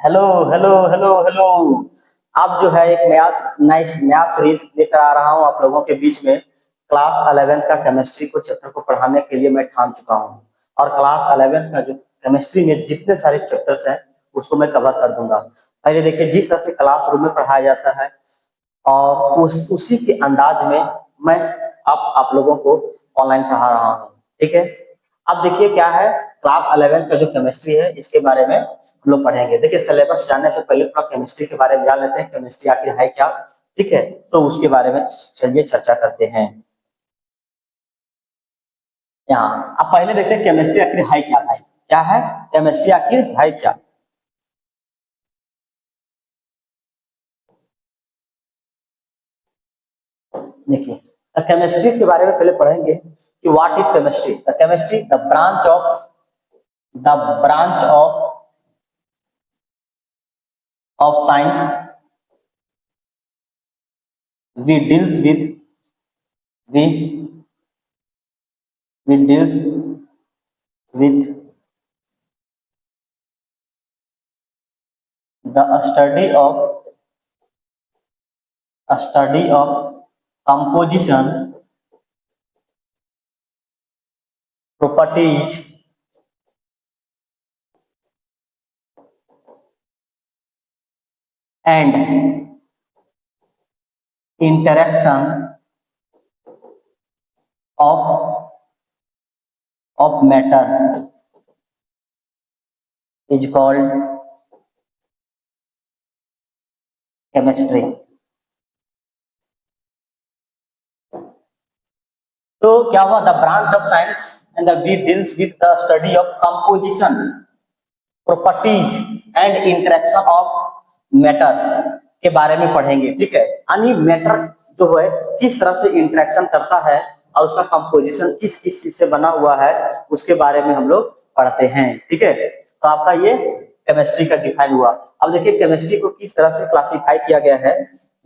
Hello hello hello hello. अब जो है एक नया सीरीज लेकर आ रहा हूँ आप लोगों के बीच में। क्लास 11th का केमिस्ट्री को चैप्टर को पढ़ाने के लिए मैं ठान चुका हूँ। और क्लास 11th का जो केमिस्ट्री में जितने सारे चैप्टर्स हैं उसको मैं कवर कर दूंगा। पहले देखिए, जिस तरह से क्लासरूम में पढ़ाया जाता है और उसी के अंदाज में मैं आप लोगों को ऑनलाइन पढ़ा रहा हूँ। ठीक है, अब देखिए क्या है, क्लास 11th का जो केमिस्ट्री है इसके बारे में हम लोग पढ़ेंगे। देखिए, सिलेबस जानने से पहले थोड़ा केमिस्ट्री के बारे में जान लेते हैं, केमिस्ट्री आखिर है क्या। ठीक है, तो उसके बारे में चलिए चर्चा करते हैं। यहाँ अब पहले देखते हैं केमिस्ट्री आखिर है क्या भाई। क्या है केमिस्ट्री, आखिर है क्या। देखिए, केमिस्ट्री के बारे में पहले पढ़ेंगे कि what is chemistry. The chemistry the branch of science we deals with we we deals with the study of composition, properties, and interaction of matter is called chemistry। तो क्या हुआ, the branch of science and the we deals with the study of composition, properties and interaction of matter के बारे में पढ़ेंगे। ठीक है, यानी मैटर जो है किस तरह से इंटरेक्शन करता है और उसका कंपोजिशन किस किस चीज से बना हुआ है उसके बारे में हम लोग पढ़ते हैं। ठीक है, तो आपका ये केमिस्ट्री का डिफाइन हुआ। अब देखिए केमिस्ट्री को किस तरह से क्लासिफाई किया गया है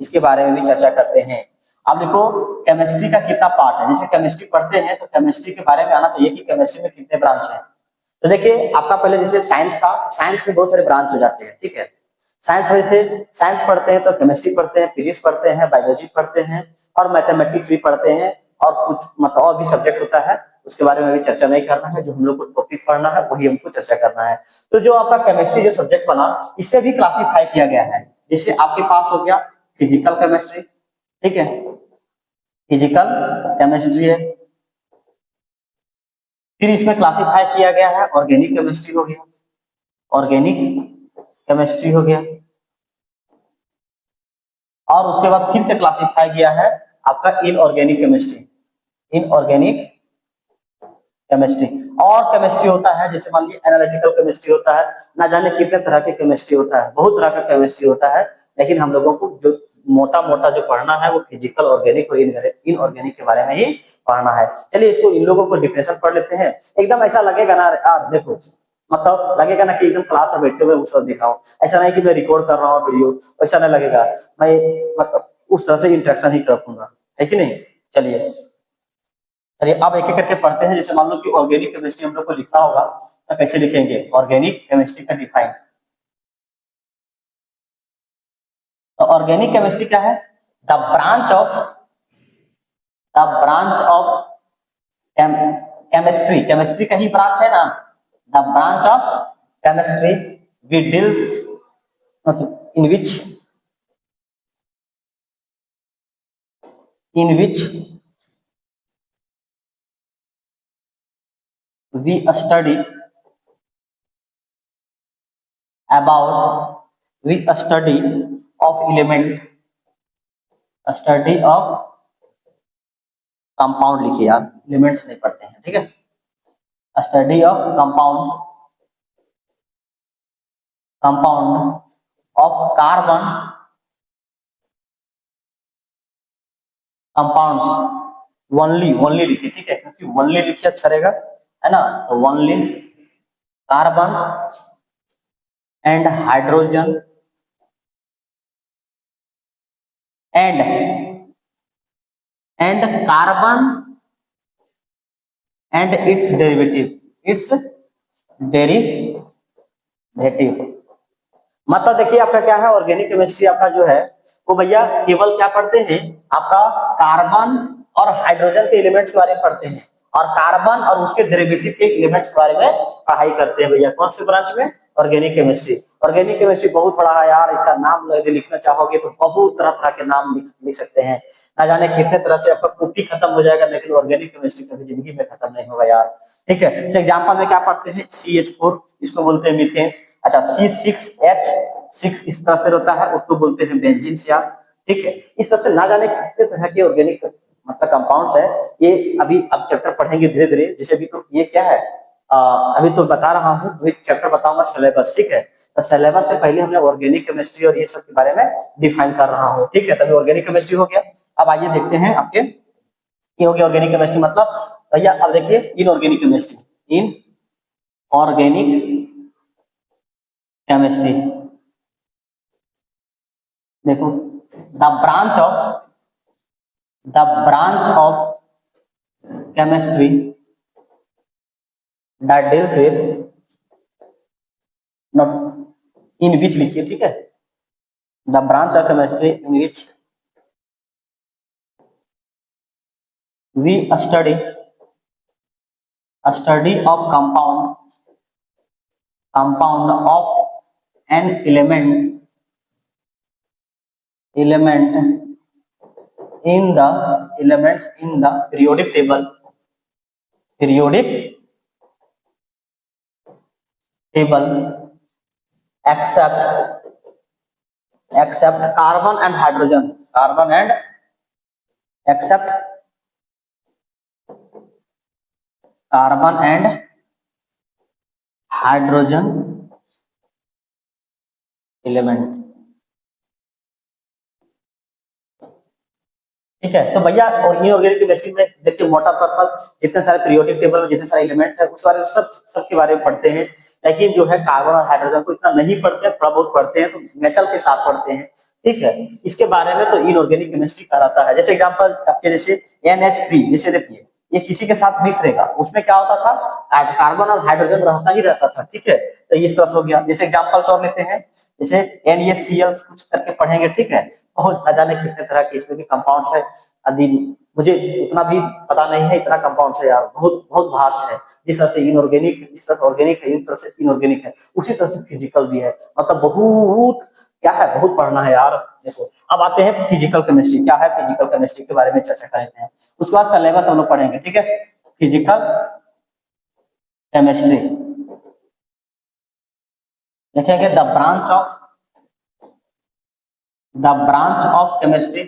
इसके बारे में भी चर्चा करते हैं। अब देखो, केमिस्ट्री का कितना पार्ट है। जैसे केमिस्ट्री पढ़ते हैं तो केमिस्ट्री के बारे में आना चाहिए कि केमिस्ट्री में कितने ब्रांच हैं। तो देखिए, आपका पहले जैसे साइंस था, साइंस में बहुत सारे ब्रांच हो जाते हैं। ठीक है, साइंस में से साइंस पढ़ते हैं तो केमिस्ट्री पढ़ते हैं, फिजिक्स पढ़ते हैं, बायोलॉजी पढ़ते हैं और मैथमेटिक्स भी पढ़ते हैं। और कुछ मतलब और भी सब्जेक्ट होता है, उसके बारे में भी चर्चा नहीं करना है। जो हम लोग को टॉपिक पढ़ना है वही हमको चर्चा करना है। तो जो आपका केमिस्ट्री जो सब्जेक्ट बना, इस पे भी क्लासिफाई किया गया है। जैसे आपके पास हो गया फिजिकल केमिस्ट्री। ठीक है, फिजिकल केमिस्ट्री है। फिर इसमें क्लासिफाई किया गया है ऑर्गेनिक केमिस्ट्री हो गया, ऑर्गेनिक केमिस्ट्री हो गया। और उसके बाद फिर से क्लासिफाई किया है आपका इनऑर्गेनिक केमिस्ट्री, इनऑर्गेनिक केमिस्ट्री। और केमिस्ट्री होता है, जैसे मान लीजिए एनालिटिकल केमिस्ट्री होता है। ना जाने कितने तरह के केमिस्ट्री होता है, बहुत तरह का केमिस्ट्री होता है। लेकिन हम लोगों को जो मोटा मोटा जो पढ़ना है वो फिजिकल, ऑर्गेनिक और इनऑर्गेनिक के बारे में ही पढ़ना है। चलिए इसको इन लोगों को डिफिनेशन पढ़ लेते हैं। एकदम ऐसा लगेगा ना यार, देखो मतलब लगेगा ना कि एकदम क्लास में बैठे हुए उस वक्त दिखाऊं। ऐसा नहीं कि मैं रिकॉर्ड कर रहा हूँ वीडियो, ऐसा नहीं लगेगा। मैं मतलब उस तरह से इंटरेक्शन ही रखूंगा, है कि नहीं। चलिए चलिए अब एक एक करके पढ़ते हैं। जैसे मान लो कि ऑर्गेनिक केमिस्ट्री हम लोग को लिखना होगा तो कैसे लिखेंगे ऑर्गेनिक केमिस्ट्री का डिफाइन। तो ऑर्गेनिक केमिस्ट्री क्या है, the branch of chemistry, chemistry का ही ब्रांच है ना, the branch of chemistry we deals मतलब in which we study about we study of element, study of compound लिखिए यार, एलिमेंट्स नहीं पढ़ते हैं। ठीक है, study of compound of carbon compounds only, only लिखिए। ठीक है, क्योंकि ओनली लिखिए अच्छा रहेगा, है ना। तो only carbon and hydrogen and carbon and it's derivative मतलब देखिए आपका क्या है, ऑर्गेनिक केमिस्ट्री आपका जो है वो भैया केवल क्या पढ़ते हैं, आपका कार्बन और हाइड्रोजन के एलिमेंट्स के बारे में पढ़ते हैं, और कार्बन और उसके डेरिवेटिव के एलिमेंट्स के बारे में पढ़ाई करते हैं भैया। कौन से ब्रांच में? Organic chemistry. ऑर्गेनिक केमिस्ट्री बहुत बड़ा है यार, इसका नाम यदि लिखना चाहोगे तो बहुत तरह तरह के नाम लिख सकते हैं, ना जाने कितने तरह से आपका कॉपी खत्म हो जाएगा, लेकिन ऑर्गेनिक केमिस्ट्री कभी जिंदगी में खत्म नहीं होगा यार। ठीक है, इस एग्जाम्पल में क्या पढ़ते हैं, CH4 इसको बोलते हैं मीथेन। अच्छा, C6H6 इस तरह से होता है, उसको बोलते हैं बेंजीन यार। ठीक है, इस तरह से ना जाने कितने तरह के ऑर्गेनिक मतलब कंपाउंड्स है, ये अभी अब चैप्टर पढ़ेंगे धीरे धीरे। जैसे अभी तो ये क्या है, अभी तो बता रहा हूँ, अभी चैप्टर बताऊंगा सिलेबस। ठीक है, तो सिलेबस से पहले हमने ऑर्गेनिक केमिस्ट्री और ये सब के बारे में डिफाइन कर रहा हूँ। ठीक है, तभी ऑर्गेनिक केमिस्ट्री हो गया। अब आइए देखते हैं आपके, ये हो गया ऑर्गेनिक केमिस्ट्री। मतलब भैया अब देखिए inorganic chemistry, in organic chemistry देखो, the branch of chemistry that deals with, not in which लिखिए, ठीक है, the branch of chemistry in which we study of compound of an element in the periodic table except carbon and hydrogen, except carbon and hydrogen element। ठीक है, तो भैया और inorganic chemistry में देखिए मोटा तौर पर जितने सारे पीरियोडिक टेबल में जितने सारे एलिमेंट है उसके बारे में सब के बारे में पढ़ते हैं, लेकिन जो है कार्बन और हाइड्रोजन को इतना नहीं पढ़ते हैं, थोड़ा बहुत पढ़ते हैं, तो मेटल के साथ पढ़ते हैं। ठीक है, इसके बारे में तो इनऑर्गेनिक केमिस्ट्री कहलाता है। जैसे एग्जांपल आपके जैसे NH3, जैसे देखिए ये किसी के साथ मिक्स रहेगा, उसमें क्या होता था, कार्बन और हाइड्रोजन रहता ही रहता था। ठीक है, तो इस तरह से हो गया। जैसे एग्जांपल्स और लेते हैं, जैसे NaCl कुछ करके पढ़ेंगे। ठीक है, बहुत न जाने कितने तरह के इसमें भी कंपाउंड्स है, आदि मुझे उतना भी पता नहीं है, इतना कंपाउंड्स है यार, बहुत बहुत वास्ट है। जिस तरह से इनऑर्गेनिक, जिस तरह से ऑर्गेनिक है, इस तरह से इनऑर्गेनिक है, उसी तरह से फिजिकल भी है। मतलब बहुत क्या है, बहुत पढ़ना है यार। देखो अब आते हैं फिजिकल केमिस्ट्री। क्या है फिजिकल केमिस्ट्री के बारे में चर्चा करते हैं, उसके बाद सिलेबस हम लोग पढ़ेंगे। ठीक है, फिजिकल केमिस्ट्री लिखेंगे the branch of chemistry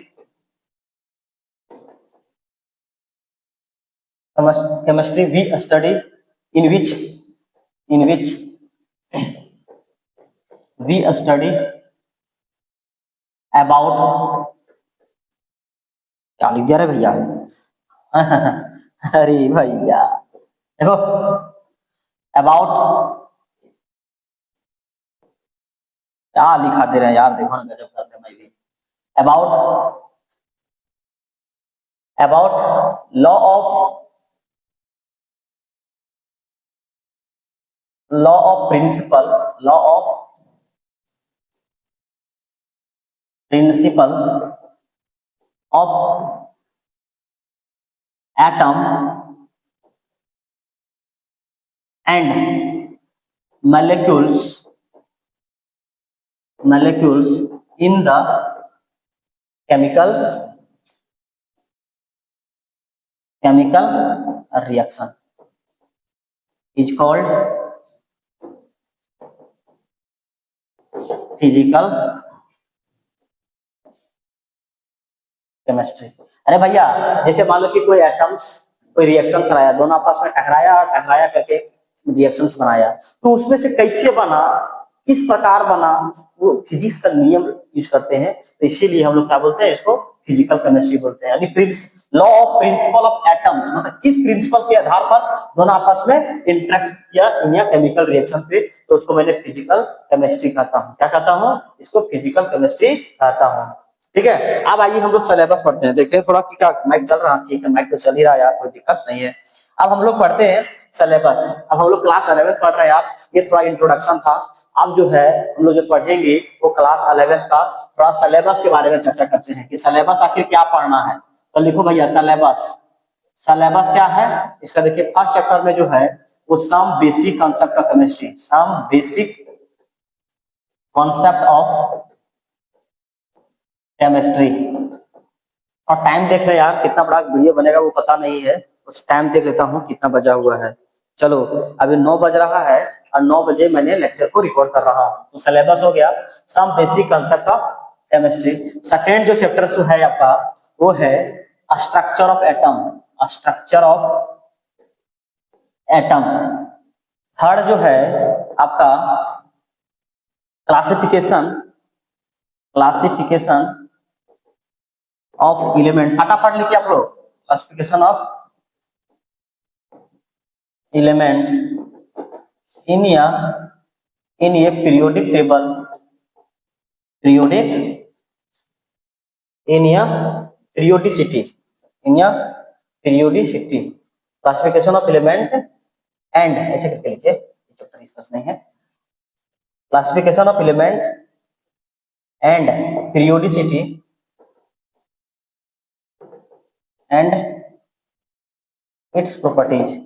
we study in which we study about, क्या लिख दिया रे भैया अरे भैया देखो, अबाउट, क्या लिखा दे रहे हैं यार, देखो ना गजब करते हैं भाई भी। About law of principle of atom and molecules in the chemical reaction is called physical chemistry। अरे भैया जैसे मान लो कि कोई एटम्स कोई रिएक्शन कराया, दोनों आपस में टकराया करके रिएक्शंस बनाया, तो उसमें से कैसे बना, किस प्रकार बना, वो फिजिक्स का नियम यूज करते हैं। तो इसीलिए हम लोग क्या बोलते हैं, इसको फिजिकल केमिस्ट्री बोलते हैं। यानी law of principle of atoms, मतलब किस प्रिंसिपल के आधार पर दोनों आपस में इंटरेक्ट किया इन केमिकल रिएक्शन पे, तो उसको मैंने फिजिकल केमिस्ट्री कहता हूँ। क्या कहता हूँ, इसको फिजिकल केमिस्ट्री कहता हूँ। ठीक है, अब आइए हम लोग सिलेबस पढ़ते हैं। देखिए थोड़ा क्या माइक चल रहा है, ठीक है माइक तो चल ही रहा है यार, कोई दिक्कत नहीं है। अब हम लोग पढ़ते हैं सिलेबस। अब हम लोग क्लास 11 पढ़ रहे हैं आप, ये थोड़ा इंट्रोडक्शन था। अब जो है हम लोग जो पढ़ेंगे वो क्लास 11 का थोड़ा सिलेबस के बारे में चर्चा करते हैं कि सिलेबस आखिर क्या पढ़ना है। तो लिखो भैया सिलेबस। सिलेबस क्या है इसका, देखिए फर्स्ट चैप्टर में जो है वो some basic concept of chemistry, some basic concept of chemistry. और टाइम देख ले यार, कितना बड़ा वीडियो बनेगा वो पता नहीं है, उस टाइम देख लेता हूँ कितना बजा हुआ है। चलो अभी 9 बज रहा है और 9 बजे मैंने लेक्चर को रिकॉर्ड कर रहा हूँ। तो सिलेबस हो गया some basic concept of chemistry. Second जो चैप्टर जो है आपका वो है structure of atom, structure of atom. Third जो है आपका क्लासिफिकेशन, क्लासिफिकेशन ऑफ एलिमेंट। फटाफट लिखिए आप लोग, classification of element in A periodic table, periodic in A periodicity, in A periodicity. Classification of element and ऐसे करके लिखिए, चैप्टर डिस्कस नहीं है। Classification of element and periodicity and its properties.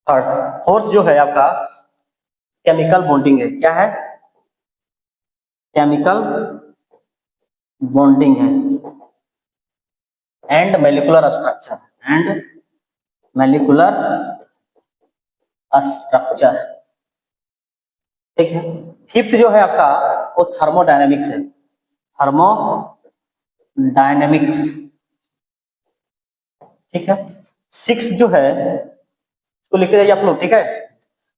Third, fourth जो है आपका केमिकल बॉन्डिंग है। क्या है? केमिकल बॉन्डिंग है and molecular structure, and molecular structure. ठीक है। फिफ्थ जो है आपका वो थर्मोडायनेमिक्स है, थर्मोडायनेमिक्स। ठीक है। सिक्स जो है तो लिख जाइए आप लोग, ठीक है।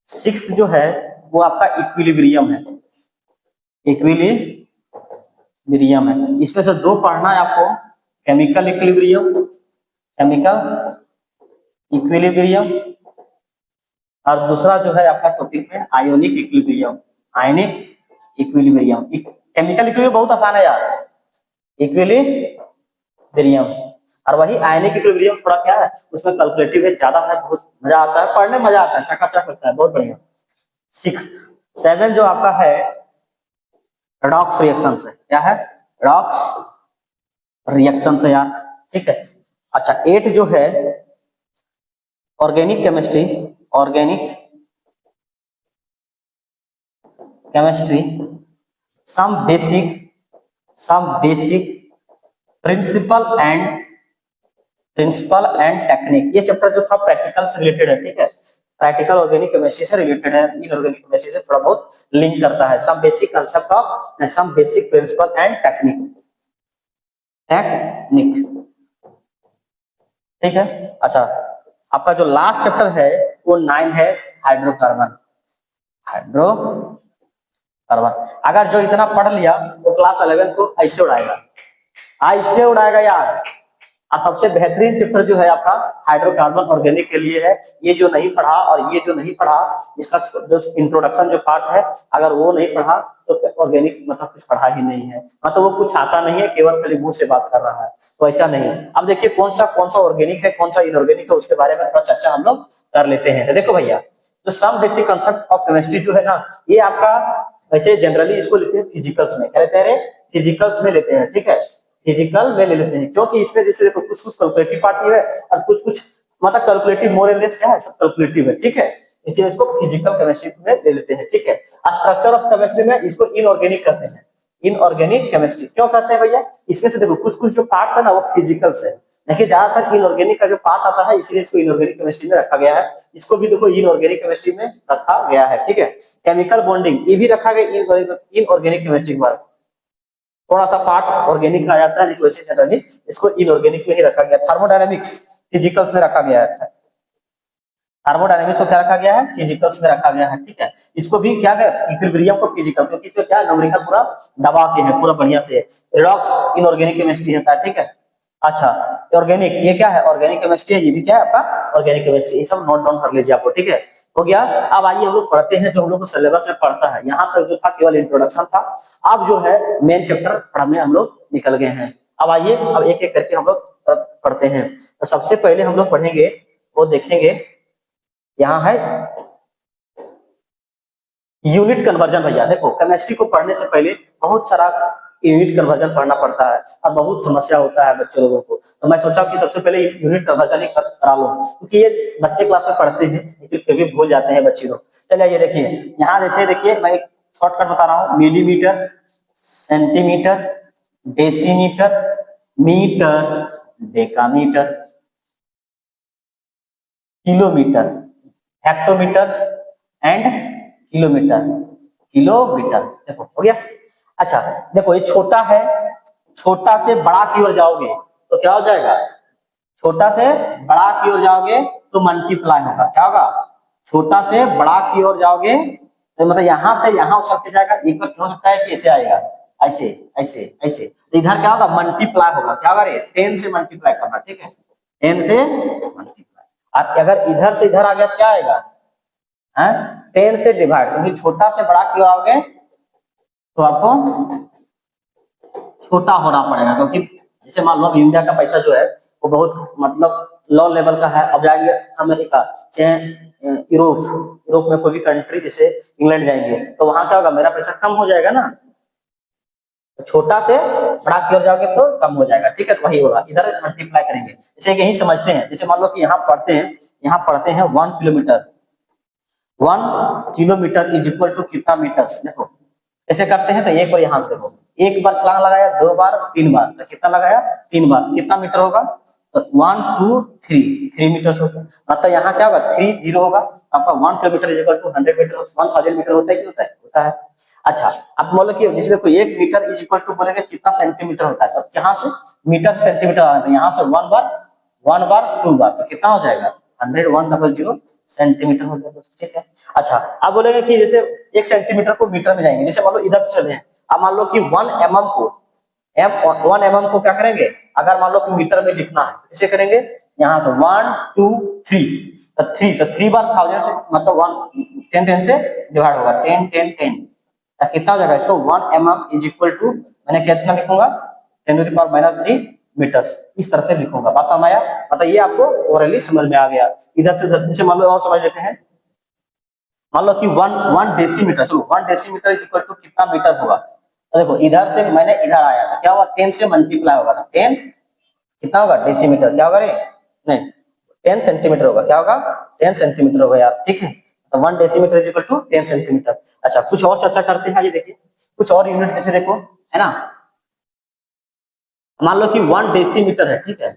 सिक्स जो है वो आपका इक्विलिब्रियम है, इक्विलिब्रियम है। इसमें से दो पढ़ना है आपको, केमिकल इक्विलिब्रियम, केमिकल इक्विलिब्रियम, और दूसरा जो है आपका टॉपिक में ionic equilibrium, ionic equilibrium. Chemical equilibrium बहुत आसान है यार, इक्विलिब्रियम। और वही आयनिक इक्विलिब्रियम थोड़ा क्या है उसमें कैलकुलेटिव है, ज्यादा है, बहुत मजा आता है पढ़ने, मजा आता है, चकाचक लगता है, बहुत बढ़िया। सिक्स। सेवन जो आपका है रेडॉक्स रिएक्शन है। क्या है? रेडॉक्स रिएक्शन है यार, ठीक है। अच्छा, 8 जो है organic chemistry, organic chemistry, some basic principle and technique. ये चैप्टर जो था प्रैक्टिकल से रिलेटेड है, ठीक है। प्रैक्टिकल ऑर्गेनिक केमिस्ट्री से रिलेटेड है, इनऑर्गेनिक केमिस्ट्री से थोड़ा बहुत लिंक करता है। Some basic concept of, some basic principle and technique, ठीक है। अच्छा, आपका जो लास्ट चैप्टर है वो 9 है हाइड्रोकार्बन, हाइड्रोकार्बन। अगर जो इतना पढ़ लिया वो क्लास 11 को ऐसे उड़ाएगा, ऐसे उड़ाएगा यार। और सबसे बेहतरीन चैप्टर जो है आपका हाइड्रोकार्बन ऑर्गेनिक के लिए है। ये जो नहीं पढ़ा और ये जो नहीं पढ़ा, इसका जो इंट्रोडक्शन जो पार्ट है, अगर वो नहीं पढ़ा तो ऑर्गेनिक मतलब कुछ पढ़ा ही नहीं है, मतलब वो कुछ आता नहीं है, केवल खाली मुंह से बात कर रहा है। तो ऐसा नहीं। अब देखिए कौन सा ऑर्गेनिक है, कौन सा इनऑर्गेनिक है, उसके बारे में थोड़ा चर्चा हम लोग कर लेते हैं। तो देखो भैया, तो some basic concept of chemistry जो है ना, ये आपका वैसे जनरली इसको लेते हैं फिजिकल्स में, क्या लेते हैं? फिजिकल्स में लेते हैं, ठीक है। फिजिकल में ले लेते हैं क्योंकि इसमें जैसे देखो कुछ कैलकुलेटिव पार्ट है और कुछ मतलब कैलकुलेटिव मोर एंड लेस क्या है, सब कैलकुलेटिव है, ठीक है। इसलिए इसको फिजिकल केमिस्ट्री में ले लेते हैं, ठीक है। स्ट्रक्चर ऑफ केमिस्ट्री में इसको इनऑर्गेनिक कहते हैं, इनऑर्गेनिक केमिस्ट्री। क्यों कहते हैं भैया? इसमें से देखो कुछ जो पार्ट्स है ना वो फिजिकल्स है, देखिए ज्यादातर इनऑर्गेनिक का जो पार्ट आता है, इसलिए इसको इनऑर्गेनिक केमिस्ट्री में रखा गया है। इसको भी देखो इनऑर्गेनिक केमिस्ट्री में रखा गया है, ठीक है। केमिकल बॉन्डिंग ये भी रखा गया इनऑर्गेनिक केमिस्ट्री में, थोड़ा सा पार्ट ऑर्गेनिक आ जाता है, लेकिन वैसे जनरली इसको इनऑर्गेनिक में ही रखा गया। थर्मोडायनेमिक्स फिजिकल्स में रखा गया है, थर्मोडायनेमिक्स को क्या रखा गया है? फिजिकल्स में रखा गया है, ठीक है। इसको भी क्या है? इक्विलिब्रियम को फिजिकल, क्योंकि इसमें क्या न्यूमेरिकल पूरा दबा के है, पूरा बढ़िया से। रेडॉक्स इनऑर्गेनिक केमिस्ट्री होता है, ठीक है। अच्छा, ऑर्गेनिक ये क्या है? ऑर्गेनिक केमिस्ट्री है, ये भी क्या है आपका? Organic chemistry. ये सब नोट डाउन कर लीजिए आपको, ठीक है। हो गया। अब आइए हम लोग पढ़ते हैं जो हम लोग को सिलेबस में पढ़ता है। यहाँ तक जो था केवल इंट्रोडक्शन था, अब जो है मेन चैप्टर पढ़ने हम लोग निकल गए हैं। अब आइए अब एक एक करके हम लोग पढ़ते हैं। तो सबसे पहले हम लोग पढ़ेंगे, वो देखेंगे यहाँ है यूनिट कन्वर्जन। भैया देखो, केमिस्ट्री को पढ़ने से पहले बहुत सारा यूनिट कन्वर्जन पढ़ना पड़ता है और बहुत समस्या होता है बच्चे लोगों को। तो मैं सोचा कि सबसे पहले यूनिट कन्वर्जन ही करा लो, क्योंकि ये बच्चे क्लास में पढ़ते हैं लेकिन फिर भी भूल जाते हैं बच्चे लोग। चलिए ये देखिए, यहाँ जैसे देखिए मैं एक शॉर्टकट बता रहा हूँ, millimetre, centimetre, decimetre, metre, decametre, kilometre, hectometre and kilometre, kilometre. देखो हो गया। अच्छा देखो, ये छोटा है, छोटा से बड़ा की ओर जाओगे तो क्या हो जाएगा, छोटा से बड़ा की ओर जाओगे तो मल्टीप्लाई होगा, क्या होगा, छोटा से बड़ा की ओर जाओगे तो मतलब यहां से यहां उछल के जाएगा। एक बार हो सकता है कि ऐसे आएगा, ऐसे ऐसे ऐसे, तो इधर क्या होगा, मल्टीप्लाई होगा। क्या होगा रे, 10 से मल्टीप्लाई करना, ठीक है, 10 से मल्टीप्लाई। और अगर इधर से इधर आ गया क्या आएगा, 10 से डिवाइड, क्योंकि छोटा से बड़ा क्यों आओगे तो आपको छोटा होना पड़ेगा, क्योंकि जैसे मान लो इंडिया का पैसा जो है वो बहुत मतलब लो लेवल का है। अब जाएंगे अमेरिका, चाहे यूरोप, यूरोप में कोई भी कंट्री जैसे इंग्लैंड जाएंगे तो वहां क्या होगा, मेरा पैसा कम हो जाएगा ना, तो छोटा से बड़ा की ओर जाओगे तो कम हो जाएगा, ठीक है। तो वही होगा, इधर मल्टीप्लाई करेंगे। जैसे यही समझते हैं, जैसे मान लो कि यहाँ पढ़ते हैं 1 kilometre, 1 kilometre is equal to कितना मीटर। देखो ऐसे करते हैं, तो एक बार यहाँ से देखो, एक बार छलांग लगाया, 2 बार, 3 बार, तो कितना लगाया, 3 बार, कितना मीटर होगा, तो 1 2 3 मीटर होगा। मतलब यहाँ क्या होगा, 3 0 होगा आपका। 1 kilometre is equal to 100 metre, 1000 metre होता है कि होता है, होता है। अच्छा अब मान लो कि जिसमें कोई 1 मीटर इज इक्वल टू बोलेंगे कितना सेंटीमीटर होता है, तो यहाँ से मीटर से सेंटीमीटर आ रहा है, यहाँ से 1 बार, 1 बार, 2 बार, तो कितना हो जाएगा, 100 100 सेंटीमीटर हो जाएगा, ठीक है। अच्छा अब बोलेंगे कि जैसे 1 सेंटीमीटर को मीटर में जाएंगे, जैसे मान लो इधर से चले हैं, अब मान लो कि 1 mm को 1 mm को क्या करेंगे, अगर मान लो कि मीटर में लिखना है कैसे करेंगे, यहाँ से 1 2 3, तो 3 बार 1000 से मतलब 1 10 10 से डिवाइड होगा, 10 10 10, कितना हो जाएगा, इसको 1 mm इज इक्वल टू, मैंने कितना लिखूंगा, 10⁻³ मीटर्स, इस तरह से लिखूंगा। बात समझ आया, मतलब ये आपको ओरली समझ में आ गया। इधर से उधर से मान लो और समझ लेते हैं, मान लो कि 1 डेसीमीटर, चलो 1 डेसीमीटर इज इक्वल टू कितना मीटर होगा, तो देखो इधर से मैंने इधर आया था, क्या हुआ, 10 से मल्टीप्लाई होगा, तो 10 कितना होगा डेसीमीटर, क्या होगा रे, नहीं 10 सेंटीमीटर होगा, क्या होगा, 10 सेंटीमीटर होगा यार, ठीक है। तो 1 decimetre is equal to 10 centimetre. अच्छा कुछ और चर्चा करते हैं, ये देखिए कुछ और यूनिट जैसे देखो, है ना, मान लो कि 1 डेसीमीटर है, ठीक है,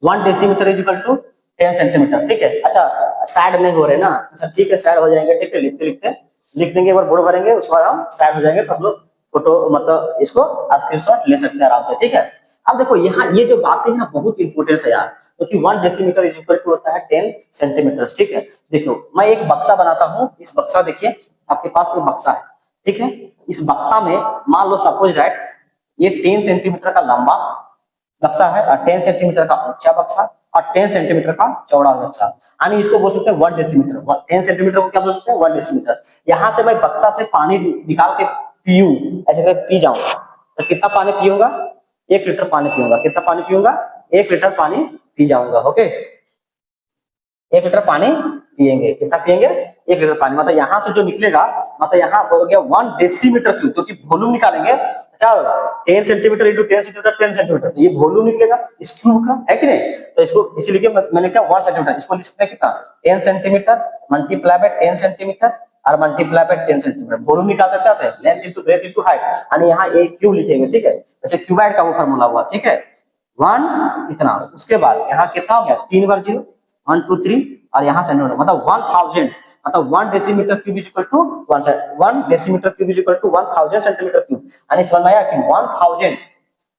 1 decimetre is equal to 10 centimetre, ठीक है। अच्छा साइड नहीं हो रहे ना, अच्छा ठीक है साइड हो जाएंगे, ठीक है, लिखते लिखते लिख देंगे, एक बार बोर्ड भरेंगे, उसके बाद हम साइड हो जाएंगे, तो हम लोग फोटो मतलब इसको स्क्रीनशॉट ले सकते हैं आराम से, ठीक है। अब देखो यहाँ ये जो बातें हैं ना बहुत इंपोर्टेंट है यार, क्योंकि 1 डेसीमीटर इज इक्वल टू होता है 10 सेंटीमीटर, ठीक है। देखो मैं एक बक्सा बनाता हूँ, इस बक्सा देखिए आपके पास एक बक्सा है, ठीक है। इस बक्सा में मान लो सपोज दैट ये 10 सेंटीमीटर का लंबा बक्सा है और 10 सेंटीमीटर का ऊंचा बक्सा और 10 सेंटीमीटर का चौड़ा बक्सा, यानी इसको बोल सकते हैं 1 डेसीमीटर। 10 सेंटीमीटर को क्या बोल सकते हैं, 1 डेसीमीटर। यहाँ से मैं बक्सा से पानी निकाल के पीऊं, ऐसे करके पी जाऊं, तो कितना पानी पीऊंगा, 1 लीटर पानी पीऊंगा, कितना पानी पीऊंगा, 1 लीटर पानी पी जाऊंगा, ओके। 1 लीटर पानी पिएंगे, कितना पिएंगे, 1 लीटर पानी, मतलब यहाँ से जो निकलेगा, मतलब यहाँ हो गया 1 डेसीमीटर क्यूब, क्योंकि वॉल्यूम निकालेंगे तो क्या होगा, 10 सेंटीमीटर इंटू 10 सेंटीमीटर 10 सेंटीमीटर, तो ये वॉल्यूम निकलेगा इस क्यूब का, है कि नहीं। तो इसको इसीलिए मैंने क्या 1 सेंटीमीटर, इसको लिख सकते हैं कितना, 10 सेंटीमीटर मल्टीप्लाई बाय 10 सेंटीमीटर और मल्टीप्लाई बाय 10 सेंटीमीटर। वॉल्यूम निकालते क्या होता है, length into breadth into height, यानी यहाँ एक क्यूब लिखेंगे, ठीक है, जैसे क्यूबाइड का वो फार्मूला हुआ, ठीक है, 1 इतना, उसके बाद यहाँ कितना हो गया, 3 बार 0, 1 2 3 और यहाँ सेंटीमीटर, मतलब 1000, मतलब 1 decimetre cube is equal to 1 decimetre cube is equal to 1000 centimetre cube, यानी समझ में आया कि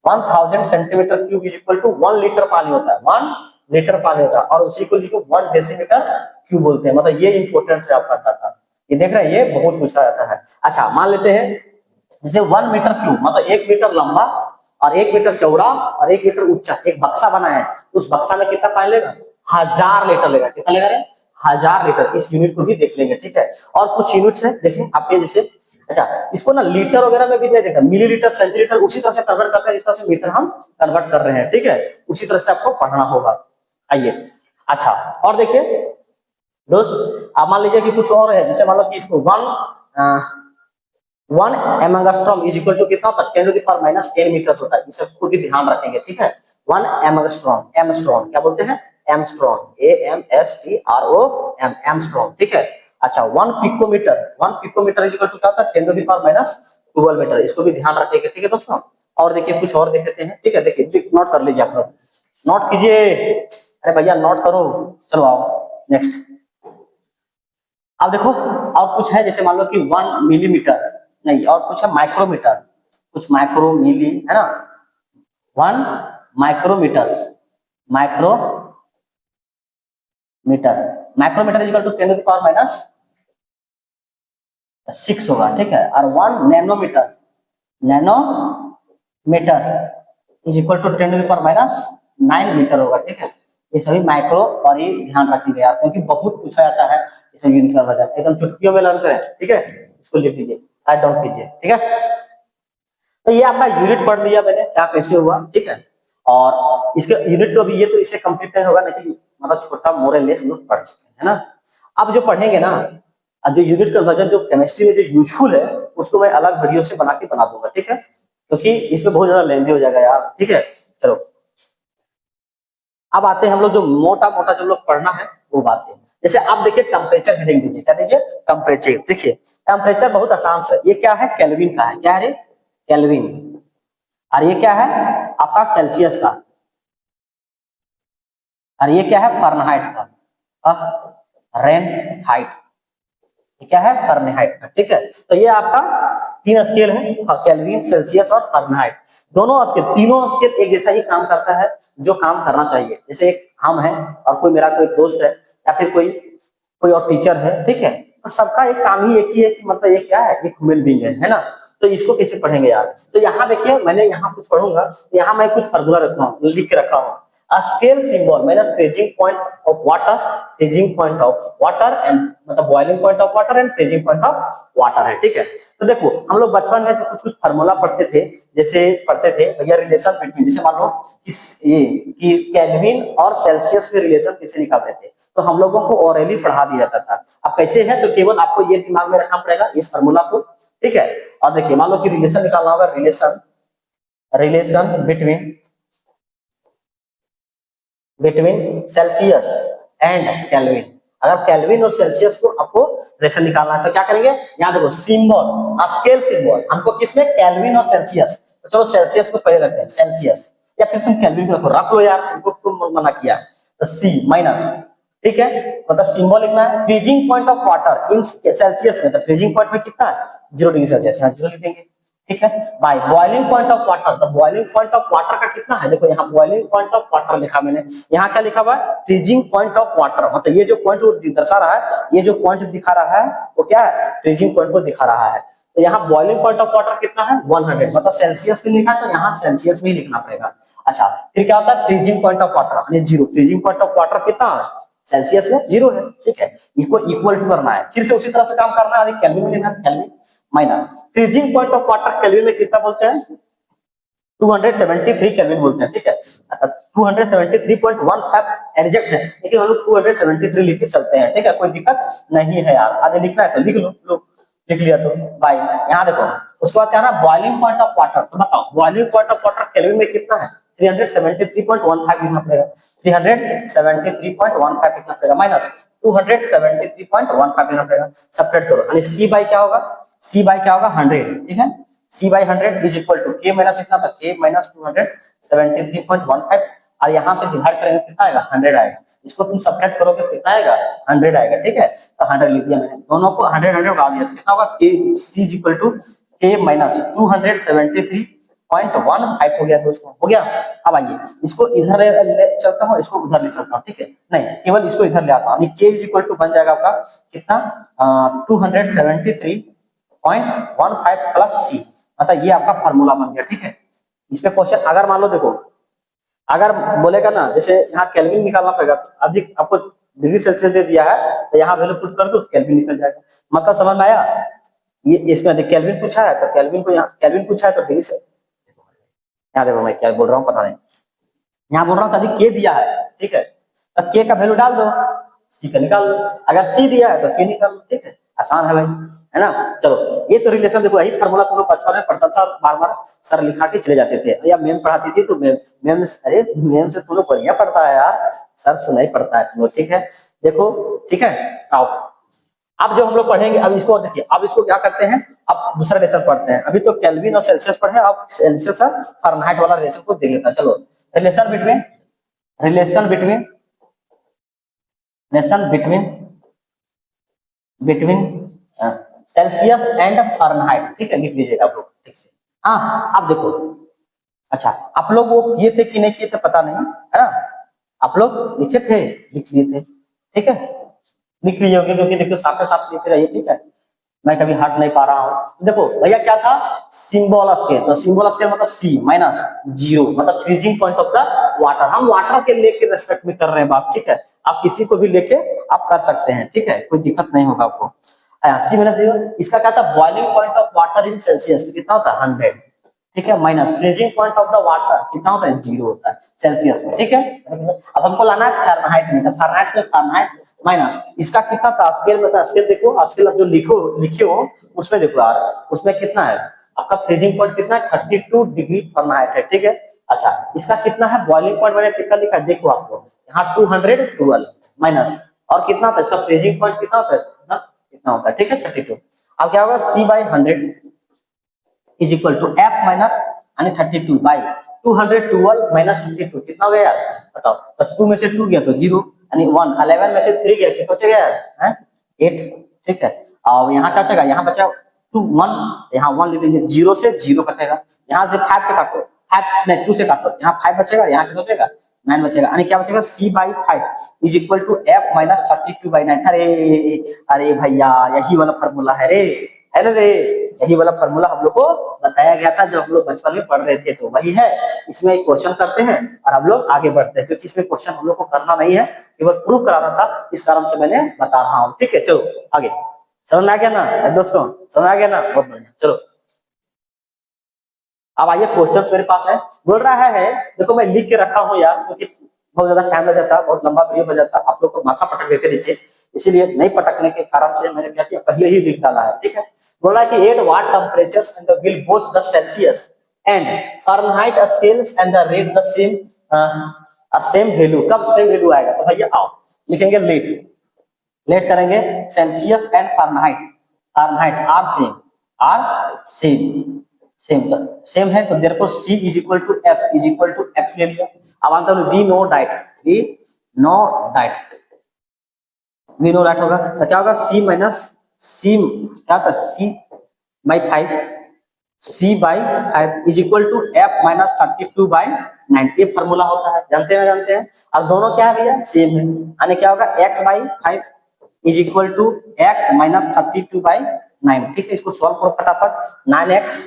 1000 centimetre cube is equal to 1 litre पानी होता है, 1 लीटर पानी होता है, और उसी को लिखो 1 डेसीमीटर क्यूब बोलते हैं। मतलब ये इंपॉर्टेंस है आपका डाटा, ये देख रहे हैं, ये बहुत पूछा जाता है। अच्छा मान लेते हैं जैसे 1 मीटर क्यूब मतलब 1 मीटर लंबा और 1 मीटर चौड़ा और 1 मीटर ऊंचा एक बक्सा बना है, उस बक्सा में कितना पानी लेगा, 1000 लीटर लेगा, कितना लेगा रे, 1000 लीटर। इस यूनिट को भी देख लेंगे, ठीक है। और कुछ यूनिट्स है देखें आपके, जैसे अच्छा, इसको ना लीटर वगैरह में भी नहीं देखा, मिलीलीटर सेंटीलीटर उसी तरह से कन्वर्ट करते हैं जिस तरह से मीटर हम कन्वर्ट कर रहे हैं, ठीक है, उसी तरह से आपको पढ़ना होगा। आइए, अच्छा, और देखिए दोस्त, आप मान लीजिए कि कुछ और है, जैसे मान लो कि इसको 1 एंगस्ट्रॉम इज इक्वल टू कितना होता है, 10 to the power minus 10 metre होता है, इसे खुद भी ध्यान रखेंगे, ठीक है। 1 एंगस्ट्रॉम, एमस्ट्रॉम क्या बोलते हैं, एमस्ट्रॉम, AMSTROM, एमस्ट्रॉम, ठीक है। अच्छा, 1 पिकोमीटर इज इक्वल टू क्या होता है, 10 to the power minus 12 metre, इसको भी ध्यान रखेंगे, ठीक है दोस्तों। और देखिए कुछ और देख लेते हैं, ठीक है, देखिए नोट कर लीजिए, आप लोग नोट कीजिए, अरे भैया नोट करो, चलो आओ नेक्स्ट। अब देखो और कुछ है, जैसे मान लो कि 1 मिलीमीटर नहीं, और कुछ है माइक्रोमीटर, कुछ माइक्रो मिली है ना, 1 micrometre, micrometre, micrometre is equal to 10 to the power minus 6 होगा, ठीक है। और 1 nanometre, nanometre is equal to 10 to the power minus 9 metre होगा, ठीक है। ये सभी माइक्रो, और ये ध्यान रखिएगा यार, क्योंकि बहुत पूछा जाता है इसे यूनिट का वजन, एकदम चुटकियों में लर्न करें, ठीक है, इसको लिख लीजिए, राइट डाउन कीजिए, ठीक है। तो ये आपका यूनिट पढ़ लिया मैंने, क्या कैसे हुआ, ठीक है। और इसके यूनिट तो अभी ये तो इससे कंप्लीट नहीं होगा, लेकिन मतलब छोटा मोरलेस हम लोग पढ़ चुके हैं ना। अब जो पढ़ेंगे ना, अब जो यूनिट का वजन जो केमिस्ट्री में जो यूजफुल है, उसको मैं अलग वीडियो से बना दूंगा, ठीक है, क्योंकि इसमें बहुत ज्यादा लेंथी हो जाएगा यार, ठीक है। चलो अब आते हैं हम लोग जो मोटा मोटा जो लोग पढ़ना है वो बात है। जैसे आप देखिए टेम्परेचर रीडिंग दीजिए, क्या दीजिए, टेम्परेचर, देखिए टेम्परेचर बहुत आसान है, ये क्या है, केल्विन का है, क्या है रे, केल्विन। और ये क्या है आपका, सेल्सियस का। और ये क्या है, फारेनहाइट का, रेन हाइट, ये क्या है, फारेनहाइट का, ठीक है। तो ये आपका 3 स्केल है, केल्विन, सेल्सियस और फारेनहाइट, दोनों स्केल, तीनों स्केल एक जैसा ही काम करता है, जो काम करना चाहिए। जैसे एक हम है और कोई मेरा कोई दोस्त है, या फिर कोई कोई और टीचर है, ठीक है, तो सबका एक काम ही एक ही है कि मतलब ये क्या है, एक ह्यूमन बीइंग है ना। तो इसको कैसे पढ़ेंगे यार, तो यहाँ देखिए मैंने यहाँ कुछ पढ़ूंगा, तो यहाँ मैं कुछ फार्मूला रखा हूँ, लिख के रखा हूँ। A scale symbol minus freezing point of water, freezing point of water and मतलब boiling point of water and freezing point of water है, ठीक है। तो देखो हम लोग बचपन में कुछ कुछ फार्मूला पढ़ते थे, जैसे पढ़ते थे भैया रिलेशन बिटवीन, जैसे मान लो ये कि केल्विन और सेल्सियस में रिलेशन कैसे निकालते थे, तो हम लोगों को ओरली पढ़ा दिया जाता था। अब कैसे है, तो केवल आपको ये दिमाग में रखना पड़ेगा इस फार्मूला को, ठीक है। और देखिए मान लो कि रिलेशन निकालना होगा, relation, relation between Celsius and kelvin. अगर केल्विन और सेल्सियस को आपको रिलेशन निकालना है तो क्या करेंगे, यहाँ देखो सिंबल, स्केल सिंबल, हमको किसमें, केल्विन और सेल्सियस, तो चलो सेल्सियस को पहले रखते हैं, सेल्सियस, या फिर तुम केल्विन को रख लो यार, तुमको तुम मना किया, तो सी माइनस, ठीक है, मतलब सिंबल लिखना है। Freezing point of water in Celsius में, तो फ्रीजिंग पॉइंट में कितना है, 0 डिग्री सेल्सियस, यहाँ 0 लिखेंगे, ठीक है। By boiling point of water, तो बॉइलिंग पॉइंट ऑफ वाटर का कितना है, देखो यहाँ बॉइलिंग पॉइंट ऑफ वाटर लिखा मैंने, यहाँ क्या लिखा हुआ है, फ्रीजिंग पॉइंट ऑफ वाटर, मतलब ये जो पॉइंट वो दर्शा रहा है, ये जो पॉइंट दिखा रहा है वो क्या है, फ्रीजिंग पॉइंट को दिखा रहा है। तो यहाँ बॉइलिंग पॉइंट ऑफ वाटर कितना है, 100, मतलब सेल्सियस में लिखा है तो यहाँ सेल्सियस में ही लिखना पड़ेगा। अच्छा, फिर क्या होता है, फ्रीजिंग पॉइंट ऑफ वाटर यानी 0, फ्रीजिंग पॉइंट ऑफ वाटर कितना है, सेल्सियस में 0 है, ठीक है, इसको इक्वल टू करना है, फिर से उसी तरह से काम करना है, केल्विन में लिखना है, kelvin minus freezing point of water, kelvin में कितना बोलते हैं, 273 केल्विन बोलते हैं, ठीक है। अच्छा 273.15 एग्जैक्ट है, लेकिन हम लोग 273 लिख के चलते हैं, ठीक है, कोई दिक्कत नहीं है यार, आगे लिखना है तो लिख लो, लिख लिया तो भाई, यहाँ देखो उसके बाद क्या ना, बॉइलिंग पॉइंट ऑफ वाटर, तो बताओ boiling point of water kelvin में कितना है, 373.15 लिखना पड़ेगा, 373.15 लिखना पड़ेगा, माइनस 273.15 लिखना पड़ेगा, सब्ट्रैक्ट करो, यानी सी बाई क्या होगा, सी बाई क्या होगा 100, ठीक है, सी बाई 100 इज इक्वल टू के माइनस इतना था, के माइनस 273.15, और यहाँ से डिवाइड करेंगे कितना आएगा, 100 आएगा, इसको तुम सब्ट्रैक्ट करोगे कितना आएगा, 100 आएगा, ठीक है। तो 100 लिख दिया मैंने, दोनों को 100 उड़ा दिया, तो कितना होगा, के सी इज इक्वल टू के माइनस 273.15 हो गया दोस्तों, हो गया। अब आइए इसको इधर ले चलता हूँ, इसको उधर ले चलता हूँ, ठीक है, नहीं केवल इसको इधर ले आता हूँ, के इज इक्वल टू बन जाएगा आपका कितना, 273.15 प्लस सी, मतलब ये आपका फार्मूला बन गया, ठीक है। इस पे क्वेश्चन अगर मान लो देखो, अगर बोलेगा ना जैसे यहाँ केल्विन निकालना पड़ेगा, अधिक आपको डिग्री सेल्सियस दे दिया है, तो यहाँ वैल्यू पुट कर दो तो केल्विन निकल जाएगा, मतलब समझ में आया। ये इसमें देख केल्विन पूछा है तो केल्विन को यहाँ केल्विन पूछा है तो डिग्री से, यहाँ देखो मैं क्या बोल रहा हूँ पता नहीं, यहाँ बोल रहा हूँ अधिक के दिया है, ठीक है, तो के का वैल्यू डाल दो, सी का निकाल दो, अगर सी दिया है तो के निकाल दो, ठीक है, आसान है भाई, है ना। चलो ये तो रिलेशन देखो, यही फार्मूला तुम लोग बचपन में पढ़ता था, बार बार सर लिखा के चले जाते थे, या मैम पढ़ाती थी तो मैम अरे मैम से तुम लोग बढ़िया पढ़ता है यार, सर से नहीं पढ़ता है तुम लोग, ठीक है। देखो ठीक है, आओ अब जो हम लोग पढ़ेंगे, अब इसको देखिए, अब इसको क्या करते हैं, अब दूसरा लेसन पढ़ते हैं, अभी तो केल्विन और सेल्सियस पढ़े, अब सेल्सियस और फारेनहाइट वाला रिलेशन को देख लेता है। चलो relation between relation between relation between between Celsius and Fahrenheit, ठीक है, लिख लीजिएगा आप लोग ठीक से। हाँ अब देखो, अच्छा आप लोग वो किए थे कि नहीं किए थे पता नहीं, है ना, आप लोग लिखे थे, लिख लिए थे, ठीक है, लिख लीजिए होंगे, क्योंकि देखो साथ साथ लिखते रहिए, ठीक है, मैं कभी हट नहीं पा रहा हूँ। देखो भैया क्या था, सिंबल स्केल, तो सिंबल स्केल मतलब सी माइनस जीरो, मतलब freezing point of the water, हम वाटर के लेके रेस्पेक्ट में कर रहे हैं बात, ठीक है, आप किसी को भी लेके आप कर सकते हैं, ठीक है, कोई दिक्कत नहीं होगा आपको। सी माइनस जीरो, इसका क्या था, boiling point of water in Celsius, तो कितना होता है 100, ठीक है, minus freezing point of the water कितना होता है, जीरो होता है सेल्सियस में, ठीक है। अब हमको लाना है फारेनहाइट में, तो फारेनहाइट का फारेनहाइट माइनस इसका कितना था, स्केल में था, स्केल देखो स्केल अब जो लिखे हो उसमें देखो यार, उसमें कितना है आपका फ्रीजिंग पॉइंट, कितना है 32 डिग्री फारेनहाइट है, ठीक है। अच्छा इसका कितना है बॉइलिंग पॉइंट मैंने कितना लिखा है, देखो आप लोग यहाँ 212 माइनस, और कितना था इसका फ्रीजिंग पॉइंट कितना होता है, कितना होता है, ठीक है 32। अब क्या होगा C/100 is equal to F minus यानी 32 बाई 212 माइनस 32, कितना हो गया यार बताओ, तो 2 में से 2 गया तो 0, यानी 1, 11 में से 3 गया कितना बचेगा यार, है 8, ठीक है। और यहाँ क्या बचेगा, यहाँ बचा 2 1, यहाँ 1 ले लेंगे, 0 से 0 कटेगा, यहाँ से 5 से काटो, 5 नहीं 2 से काटो, यहाँ 5 बचेगा, यहाँ कितना बचेगा 9 बचेगा, यानी क्या बचेगा C/5 is equal to F minus 32/9। अरे भैया यही वाला फॉर्मूला है रे, है ना रे, यही वाला फॉर्मूला हम लोग को बताया गया था जब हम लोग बचपन में पढ़ रहे थे, तो वही है। इसमें एक क्वेश्चन करते हैं और हम लोग आगे बढ़ते हैं, क्योंकि इसमें क्वेश्चन हम लोग को करना नहीं है, केवल प्रूव कराना था, इस कारण से मैंने बता रहा हूँ, ठीक है। चलो आगे, समझ में आ गया ना दोस्तों, समझ आ गया ना, बहुत बढ़िया। चलो अब आइए क्वेश्चंस मेरे पास है, बोल रहा है देखो मैं लिख के रखा हूँ यार, क्योंकि बहुत ज्यादा टाइम लग जाता है, बहुत लंबा वीडियो हो जाता है, आप लोग को माथा पटक देते नीचे, इसीलिए नहीं पटकने के कारण से मैंने क्या किया पहले ही लिख डाला है, ठीक है। बोला कि at what temperatures and the will both the Celsius and Fahrenheit scales and the rate the same value, कब सेम वैल्यू आएगा, तो भैया आओ लिखेंगे लेट, लेट करेंगे Celsius and Fahrenheit, Fahrenheit are same तो सेम है, तो therefore C is equal to F is equal to X ले लिया। अब answer we know that we know that होगा, तो क्या होगा C माइनस C, क्या था C/5 is equal to F minus 32/9, ये फॉर्मूला होता है, जानते हैं। अब दोनों क्या है भैया सेम है, यानी क्या होगा X/5 is equal to X minus 32/9, ठीक है। इसको सॉल्व करो फटाफट, 9x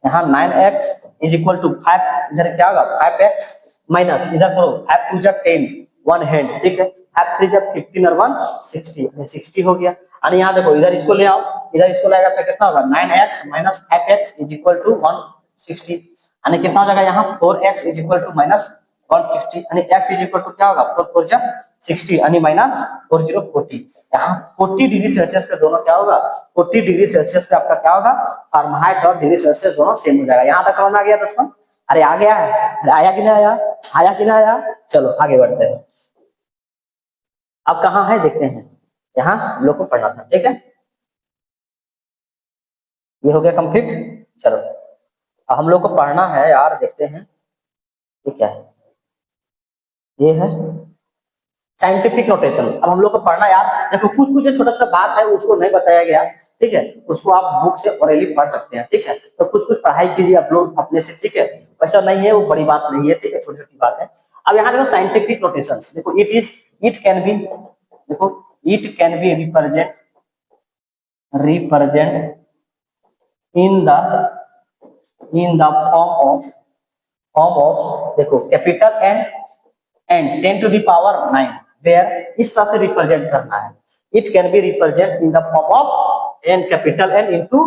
यहाँ 9x इज इक्वल टू 5, इधर क्या होगा 5x माइनस इधर करो 5 2 10 1 हैंड, ठीक है, 5 3 15 और 1 60, 60 हो गया। और यहाँ देखो इधर इसको ले आओ, इधर इसको लाएगा तो कितना होगा 9x minus 5x is equal to 160, यानी कितना हो जाएगा यहाँ 4x is equal to minus 160, यानी x इज इक्वल टू क्या होगा 4 4 60 यानी माइनस 40 यहाँ 40 डिग्री सेल्सियस पे दोनों क्या होगा, 40 डिग्री सेल्सियस पे आपका क्या होगा फारेनहाइट और डिग्री सेल्सियस दोनों सेम हो जाएगा। यहाँ तक समझ में आ गया दोस्तों, अरे आ गया है, अरे आया कि नहीं आया, आया कि नहीं आया, चलो आगे बढ़ते हैं। अब कहाँ है देखते हैं, यहाँ हम लोग को पढ़ना था, ठीक है, ये हो गया कंप्लीट। चलो अब हम लोग को पढ़ना है यार, देखते हैं ये क्या है, ये है साइंटिफिक नोटेशंस। अब हम लोग को पढ़ना यार, देखो कुछ जो छोटा सा बात है उसको नहीं बताया गया, ठीक है, उसको आप बुक से ओरली पढ़ सकते हैं, ठीक है, तो कुछ पढ़ाई कीजिए आप लोग अपने से, ठीक है, वैसा नहीं है, वो बड़ी बात नहीं है, ठीक है, छोटी छोटी बात है। अब यहाँ देखो साइंटिफिक नोटेशंस, देखो इट कैन बी, देखो it can be represent in the form of देखो capital and 10 to the power 9, where इस तरह से रिप्रेजेंट करना है, it can be represent in the form of n capital N into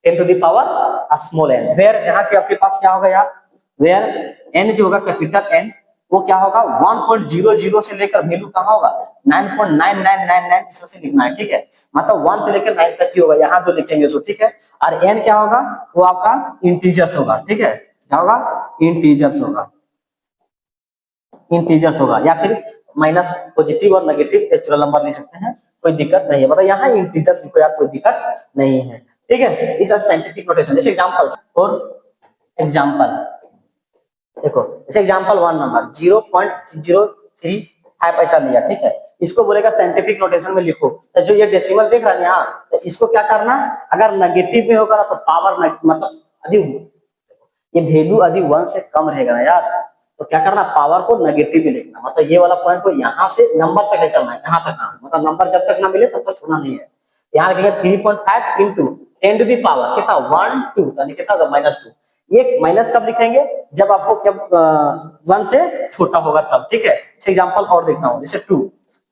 10 to the power small n, where जहां के आपके पास क्या होगा यार, वेयर n जो होगा कैपिटल N वो क्या होगा 1.00 से लेकर वैल्यू कहां होगा 9.9999 इस तरह से लिखना है, ठीक है, मतलब 1 से लेकर 9 तक ही होगा यहाँ जो लिखेंगे सो, ठीक है। और n क्या होगा वो आपका इंटीजर्स होगा, ठीक है, क्या होगा इंटीजर्स होगा, इंटीजर्स होगा, या फिर माइनस पॉजिटिव और नेगेटिव नेचुरल नंबर ले सकते हैं, कोई दिक्कत नहीं है, मतलब यहाँ इंटीजर्स लिखो यार, कोई दिक्कत नहीं है, ठीक है। इस साइंटिफिक नोटेशन जैसे एग्जांपल और एग्जांपल देखो, जैसे एग्जांपल 1 नंबर 0.035 ऐसा लिया, ठीक है, इसको बोलेगा साइंटिफिक नोटेशन में लिखो, तो जो ये डेसिमल देख रहा है यहाँ, तो इसको क्या करना, अगर नेगेटिव में होगा ना तो पावर मतलब यदि ये वैल्यू यदि 1 से कम रहेगा ना यार, तो क्या करना पावर को नेगेटिव में लिखना, मतलब ये वाला पॉइंट को यहाँ से नंबर तक ले चलना है, यहाँ तक आना, मतलब नंबर जब तक ना मिले तब तक छोड़ना नहीं है। यहाँ लिखेंगे 3.5 इंटू 10 टू द पावर कितना 1 2, यानी कितना -2, ये माइनस कब लिखेंगे जब आपको जब 1 से छोटा होगा तब, ठीक है। इसे एग्जांपल और देखता हूँ, जैसे 2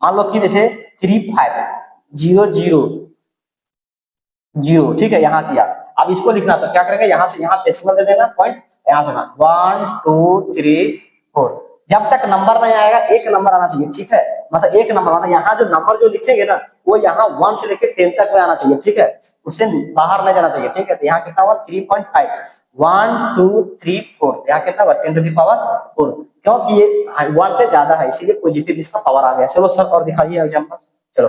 मान लो कि जैसे 3500, ठीक है, यहाँ किया, अब इसको लिखना तो क्या करेंगे, यहाँ से यहाँ डेसिमल दे देना पॉइंट, यहाँ से 1 2 3 4, जब तक नंबर नहीं आएगा एक नंबर आना चाहिए, ठीक है, मतलब एक नंबर, मतलब यहाँ जो नंबर जो लिखेंगे ना वो यहाँ 1 से लेकर 10 तक में आना चाहिए, ठीक है, उससे बाहर नहीं जाना चाहिए, ठीक है। तो यहाँ कितना हुआ 3.5 1 2 3 4, यहाँ कितना हुआ 10 टू द पावर 4, क्योंकि ये 1 से ज्यादा है इसीलिए पॉजिटिव इसका पावर आ गया। चलो सर और दिखाइए एग्जांपल, चलो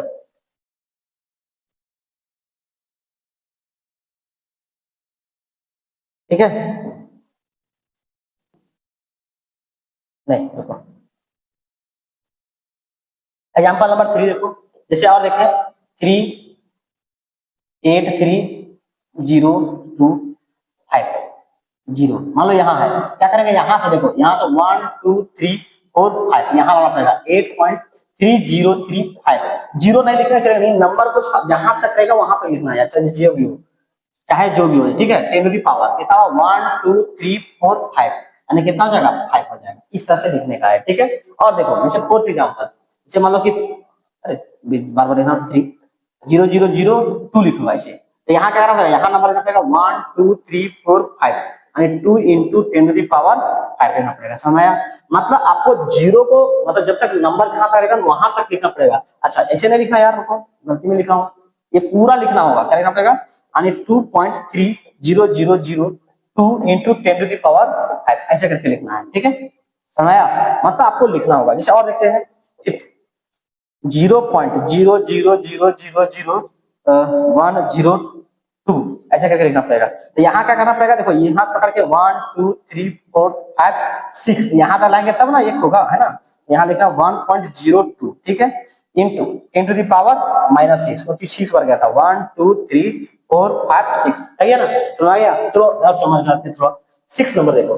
ठीक है, नहीं रुको, एग्जांपल नंबर 3 देखो, जैसे और देखें 3 8 3 0 2 5 0, मान लो यहाँ है, क्या करेंगे यहाँ से देखो, यहाँ से 1 2 3 4 5 यहाँ लाना पड़ेगा 8.3035, जीरो नहीं लिखना चाहिए, नहीं नंबर को जहां तक रहेगा वहां तक लिखना है, चाहे जो भी हो, चाहे जो भी हो, ठीक है। 10 की पावर कितना 1 2 3 4 5, यानी कितना हो जाएगा 5 हो जाएगा, इस तरह से लिखने का है, ठीक है। और देखो जैसे फोर्थ एग्जांपल, जैसे मान लो कि अरे बार बार लिखना 3 0 0 0 2 लिखूंगा ऐसे, तो यहाँ क्या करना पड़ेगा, यहाँ नंबर लेना पड़ेगा 1 2 3 4 5, यानी 2 इंटू 10 की पावर 5 लेना पड़ेगा, समझ आया, मतलब आपको जीरो को मतलब जब तक नंबर जहां तक रहेगा वहां तक लिखना पड़ेगा। अच्छा ऐसे नहीं लिखना यार, रुको गलती में लिखा हूँ, ये पूरा लिखना होगा, क्या लिखना पड़ेगा, यानी 2.3000 2 इंटू 10 टू द पावर 5 ऐसे करके लिखना है, ठीक है, समझाया, मतलब आपको लिखना होगा। जैसे और देखते हैं 0.000000102 ऐसे करके लिखना पड़ेगा। तो यहाँ क्या करना पड़ेगा, देखो यहाँ से पकड़ के 1 2 3 4 5 6 यहाँ तक लाएंगे तब ना एक होगा, है ना, यहाँ लिखना 1.02, ठीक है, इंटू 10 टू द पावर -6, क्योंकि 6 बार गया था, 1 2 3 4 5 6, है ना, चलो आ गया, चलो अब समझ सकते हैं थोड़ा। 6 नंबर देखो,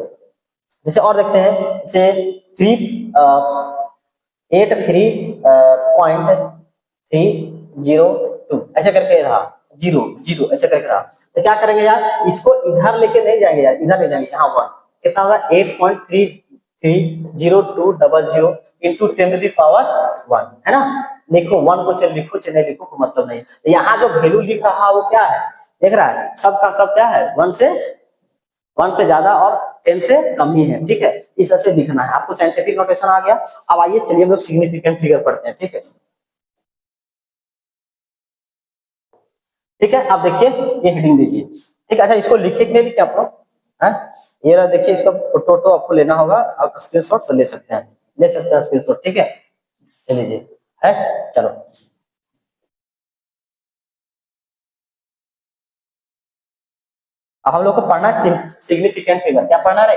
जैसे और देखते हैं, जैसे 383.302 ऐसे करके रहा, 0 0 ऐसे करके रहा, तो क्या करेंगे यार, इसको इधर लेके नहीं जाएंगे यार, इधर ले जाएंगे, यहाँ 1 कितना होगा 8.330200 इंटू 10 टू द पावर 1, है ना, लिखो 1 को चल लिखो चाहे नहीं लिखो को मतलब नहीं, यहाँ जो वैल्यू लिख रहा है वो क्या है, देख रहा है, सबका सब क्या है 1 से ज्यादा और 10 से कम ही है, ठीक है, इस तरह से लिखना है आपको, साइंटिफिक नोटेशन आ गया। अब आइए चलिए हम लोग सिग्निफिकेंट फिगर पढ़ते हैं, ठीक है, ठीक है, अब देखिए ये हेडिंग दीजिए, ठीक है। अच्छा इसको लिखे कि नहीं लिखे आप लोग, हैं, ये रहा देखिए, इसका फोटो तो आपको लेना होगा, आप स्क्रीनशॉट तो ले सकते हैं, स्क्रीनशॉट, ठीक है, ले लीजिए, है, चलो अब हम लोग को पढ़ना है सिग्निफिकेंट फिगर, क्या पढ़ना है,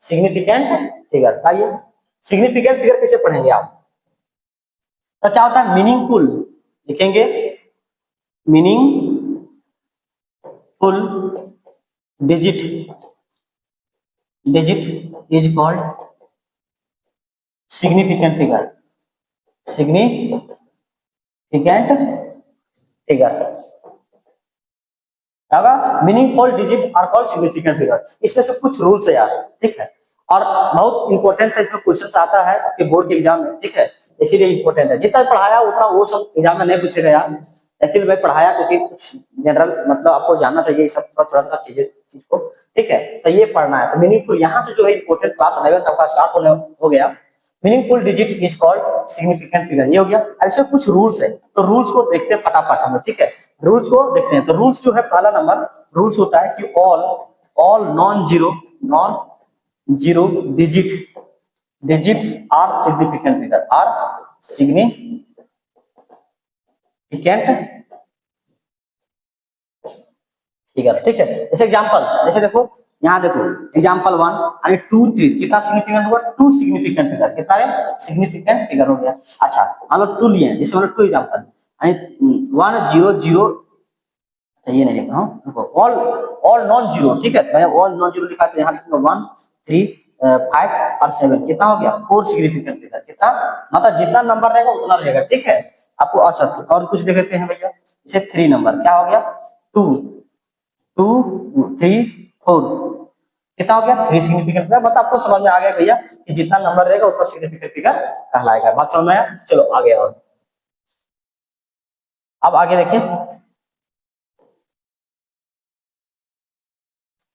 सिग्निफिकेंट फिगर, आइए सिग्निफिकेंट फिगर कैसे पढ़ेंगे आप, तो क्या होता है मीनिंगफुल, लिखेंगे meaningful digit is called significant figure, significant figure होगा, meaningful digit are called significant figure, इसमें से कुछ रूल्स है यार, ठीक है, और बहुत इंपॉर्टेंट है, इसमें क्वेश्चन आता है आपके बोर्ड के एग्जाम में, ठीक है, इसीलिए इंपॉर्टेंट है, जितना पढ़ाया उतना वो सब एग्जाम में नहीं पूछेगा यार, लेकिन मैं पढ़ाया क्योंकि कुछ जनरल मतलब आपको जानना चाहिए सब थोड़ा थोड़ा चीज को, ठीक है। तो ये पढ़ना है। तो मीनिंगफुल यहाँ से जो है इंपोर्टेंट क्लास 11 आपका स्टार्ट होने हो गया। Meaningful digit is called significant figure, ये हो गया। ऐसे कुछ रूल्स है, तो रूल्स को देखते हैं फटाफट हम, ठीक है। रूल्स को देखते हैं। तो रूल्स जो है, पहला नंबर रूल्स होता है कि all non zero digits are significant figure, are significant figure, ठीक है। जैसे एग्जांपल, जैसे देखो यहाँ देखो एग्जांपल 1 और 2 3 कितना सिग्निफिकेंट हुआ, 2 सिग्निफिकेंट फिगर, कितना है सिग्निफिकेंट फिगर हो गया। अच्छा मान लो 2 लिए, जैसे मान लो 2 एग्जांपल 1 0 0, ये नहीं लिखा हूँ, देखो ऑल नॉन जीरो, ठीक है। मैंने ऑल नॉन जीरो लिखा, तो यहाँ लिखूंगा 1 3 5 और 7, कितना हो गया 4 सिग्निफिकेंट फिगर, कितना मतलब जितना नंबर रहेगा उतना रहेगा, ठीक है। आपको अच्छा और कुछ देख लेते हैं भैया, जैसे 3 नंबर क्या हो गया 2 2 3 4, कितना हो गया 3 सिग्निफिकेंट फिगर। मतलब आपको समझ में आ गया भैया कि जितना नंबर रहेगा उतना सिग्निफिकेंट फिगर कहलाएगा। बात समझ में आया? चलो आगे। और अब आगे देखिए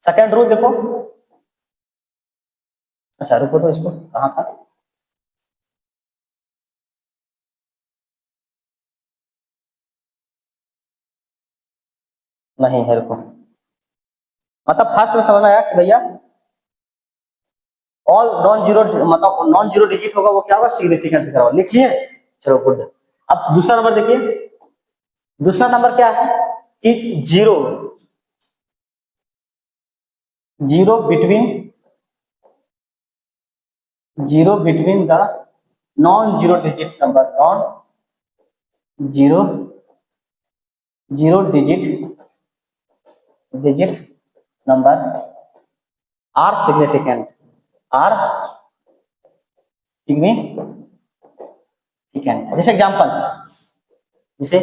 सेकेंड रूल देखो। अच्छा रुको, तो इसको कहाँ था, नहीं है, रुको। मतलब फर्स्ट में समझ में आया कि भैया ऑल नॉन जीरो, मतलब नॉन जीरो डिजिट होगा वो क्या होगा सिग्निफिकेंट फिगर होगा, लिखिए। चलो गुड। अब दूसरा नंबर देखिए, दूसरा नंबर क्या है कि zero zero between the non zero digit number, non zero zero digit number are significant, are significant. जैसे एग्जांपल, जैसे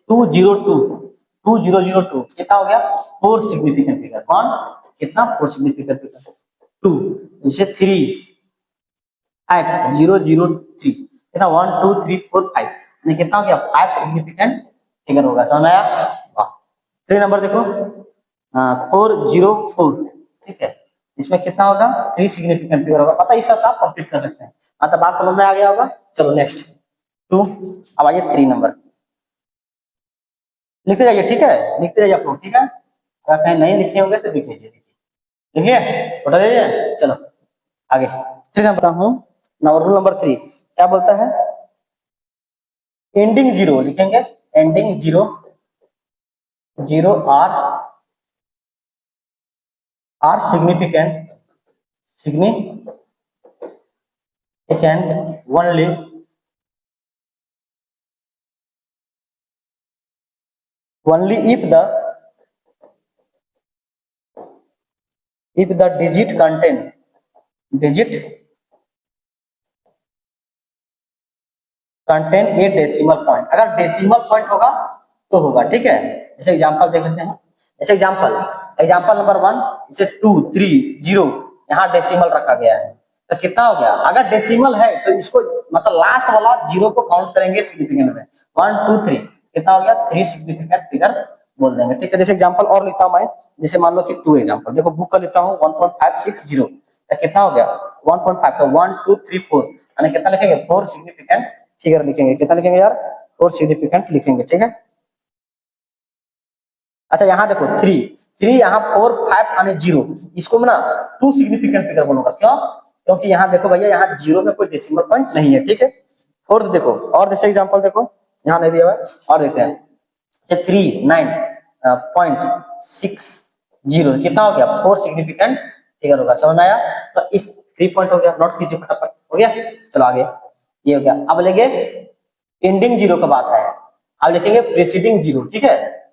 202 कितना हो गया 4 सिग्निफिकेंट फिगर, कौन कितना 4 सिग्निफिकेंट फिगर। 2 जैसे 3 5 0 0 3 कितना 1 2 3 4 5, यानी कितना हो गया 5 सिग्निफिकेंट फिगर होगा। समझ में आया? वाह। 3 नंबर देखो 404, ठीक है, इसमें कितना होगा 3 सिग्निफिकेंट फिगर होगा। पता इस तरह से आप कंप्लीट कर सकते हैं। मतलब बात समझ में आ गया होगा। चलो नेक्स्ट 2, अब आइए 3 नंबर, लिखते जाइए, ठीक है, लिखते जाइए आप लोग, ठीक है। अगर कहीं नहीं लिखे होंगे तो लिख लीजिए, लिखिए उठा लीजिए। चलो आगे 3 नंबर बताता हूँ। रूल नंबर 3 क्या बोलता है, एंडिंग जीरो लिखेंगे, ending zero zero are significant only if the digit contain a decimal point, अगर डेसिमल पॉइंट होगा तो होगा, ठीक है। जैसे एग्जांपल देख लेते हैं, जैसे एग्जांपल नंबर 1, जैसे 2 3 0, यहाँ डेसिमल रखा गया है, तो कितना हो गया, अगर डेसिमल है तो इसको मतलब लास्ट वाला जीरो को काउंट करेंगे सिग्निफिकेंट में, 1 2 3, कितना हो गया 3 सिग्निफिकेंट फिगर बोल देंगे, ठीक है। जैसे एग्जांपल और लिखता हूं मैं, जैसे मान लो कि 2 एग्जांपल देखो, बुक का लेता हूं 1.560, तो कितना हो गया 1.5, तो 1 2 3 4, यानी कितना लिखेंगे 4 सिग्निफिकेंट फिगर लिखेंगे। कितना लिखेंगे यार 4 सिग्निफिकेंट लिखेंगे, ठीक है। अच्छा यहाँ देखो 3 यहाँ 4 5 यानी 0, इसको मैं ना 2 सिग्निफिकेंट फिगर बोलूंगा, क्यों, क्योंकि यहाँ देखो भैया यहाँ जीरो में कोई डेसिमल पॉइंट नहीं है, ठीक है। फोर्थ देखो, और जैसे एग्जांपल देखो यहाँ नहीं दिया हुआ है, और देखते हैं 39.60, कितना हो गया 4 सिग्निफिकेंट फिगर होगा। समझ में आया? तो इस 3 पॉइंट हो गया, नोट कीजिए फटाफट, हो गया। चलो आगे, ये हो गया। अब लेंगे एंडिंग जीरो का बात है, अब लिखेंगे प्रीसीडिंग जीरो, ठीक है।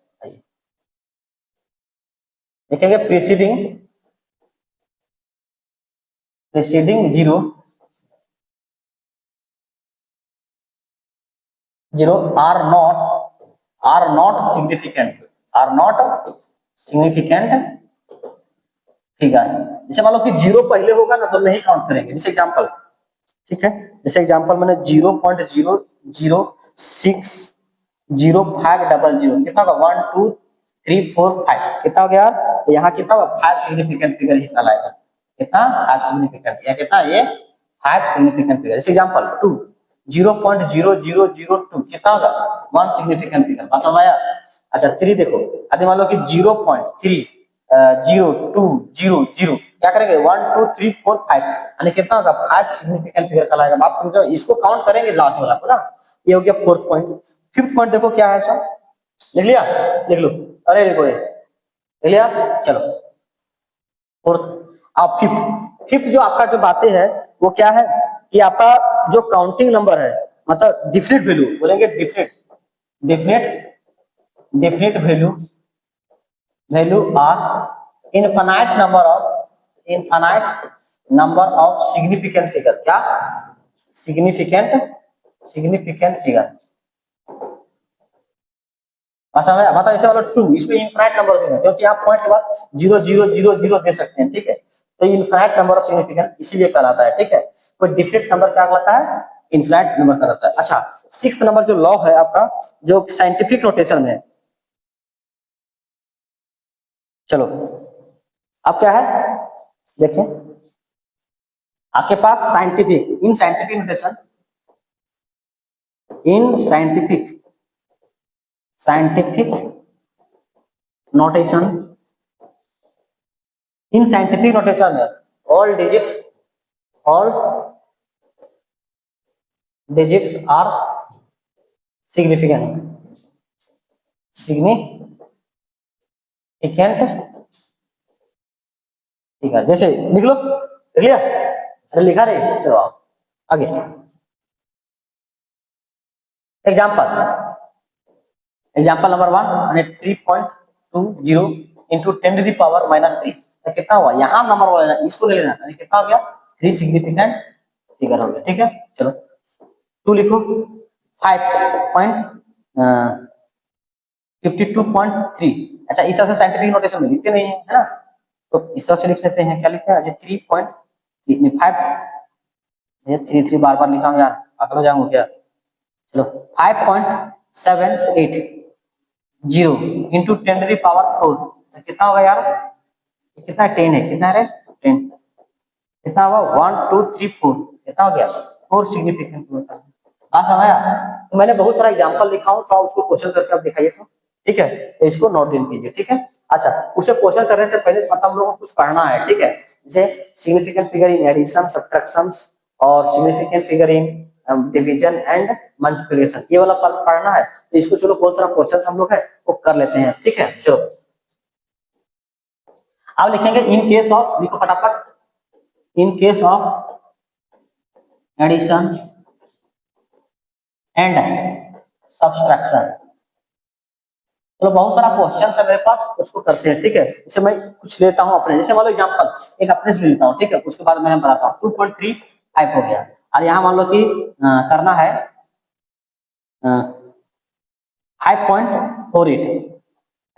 लिखेंगे preceding zero zero are not significant figure. जैसे मान लो कि जीरो पहले होगा ना तो नहीं काउंट करेंगे। जैसे एग्जांपल, ठीक है, जैसे एग्जांपल मैंने 0.0060500, कितना होगा 1 2 3, 4, 5 कितना हो गया यार? तो यहाँ कितना होगा? 5 सिग्निफिकेंट फिगर ही कहलाएगा। कितना? 5 सिग्निफिकेंट। या कितना? ये 5 सिग्निफिकेंट फिगर। जैसे एग्जांपल 2 0.0002 कितना होगा? 1 सिग्निफिकेंट फिगर। बात समझ आया? अच्छा 3 देखो, यदि मान लो कि 0.3 0 2 0 0 क्या करेंगे? 1 2 3 4 5 यानी कितना होगा? 5 सिग्निफिकेंट फिगर कहलाएगा। बात समझो? इसको काउंट करेंगे लास्ट वाला को ना। ये हो गया फोर्थ पॉइंट। फिफ्थ पॉइंट देखो क्या है सब, लिख लिया? लिख लो। अरे देखो ये लिख लिया? चलो फोर्थ। अब फिफ्थ, फिफ्थ जो आपका जो बातें है वो क्या है कि आपका जो काउंटिंग नंबर है, मतलब डिफिनिट वैल्यू बोलेंगे, definite definite definite value value are infinite number of significant figure. क्या? Significant figure. अच्छा मैं मतलब ऐसे वाला 2 इसमें इनफाइनाइट नंबर होगा, क्योंकि आप पॉइंट के बाद 0 0 0 0 दे सकते हैं, ठीक है? तो इनफाइनाइट नंबर ऑफ सिग्निफिकेंट इसीलिए कहलाता है, ठीक है? कोई डिफिनिट नंबर क्या कहलाता है? इनफाइनाइट नंबर कहलाता है। अच्छा सिक्स्थ नंबर जो लॉ है आपका, जो साइंटिफिक नोटेशन में है, चलो अब क्या है देखिए, आपके पास scientific in scientific notation in scientific notation में ऑल डिजिट्स आर सिग्निफिकेंट ठीक है? जैसे लिख लो, लिख लिया? अरे लिखा रे, चलो आओ आगे। एग्जाम्पल नंबर 1 यानी 3.20 इंटू 10⁻³ तो कितना हुआ? यहाँ नंबर वाला इसको ले लेना, यानी कितना हो गया? 3 सिग्निफिकेंट फिगर हो गया, ठीक है? चलो 2 लिखो। 5.52.3। अच्छा इस तरह से साइंटिफिक नोटेशन में लिखते नहीं है, है ना? तो इस तरह से लिख लेते हैं। क्या लिखते हैं? अच्छा 3.5 बार बार लिखा हूँ यार, पागल हो जाऊंगा क्या? चलो 5.780 इंटू 10⁻⁴ तो कितना होगा यार? ये कितना? 10 है। कितना है रे? 10। कितना हुआ? 1 2 3 4 कितना हो गया? 4 सिग्निफिकेंट होता है। हाँ समझ आया? तो मैंने बहुत सारा एग्जांपल लिखा हूँ, थोड़ा उसको क्वेश्चन करके आप दिखाइए तो, ठीक है? तो इसको नोट डाउन कीजिए, ठीक है? अच्छा उसे क्वेश्चन करने से पहले मतलब हम लोगों को कुछ पढ़ना है, ठीक है? जैसे significant figure in addition, subtraction और significant figure in division and multiplication, ये वाला पार्ट पढ़ना है। तो इसको चलो बहुत सारा क्वेश्चन हम लोग है वो कर लेते हैं, ठीक है? चलो अब लिखेंगे इन केस ऑफ, लिखो फटाफट, in case of addition and subtraction. तो बहुत सारा क्वेश्चन है मेरे पास, उसको करते हैं, ठीक है? जैसे मैं कुछ लेता हूं अपने, जैसे मान लो एग्जांपल एक अपने से लेता हूं, ठीक है? उसके बाद मैं बताता हूं। 2.35 हो गया और यहाँ मान लो कि करना है 5.48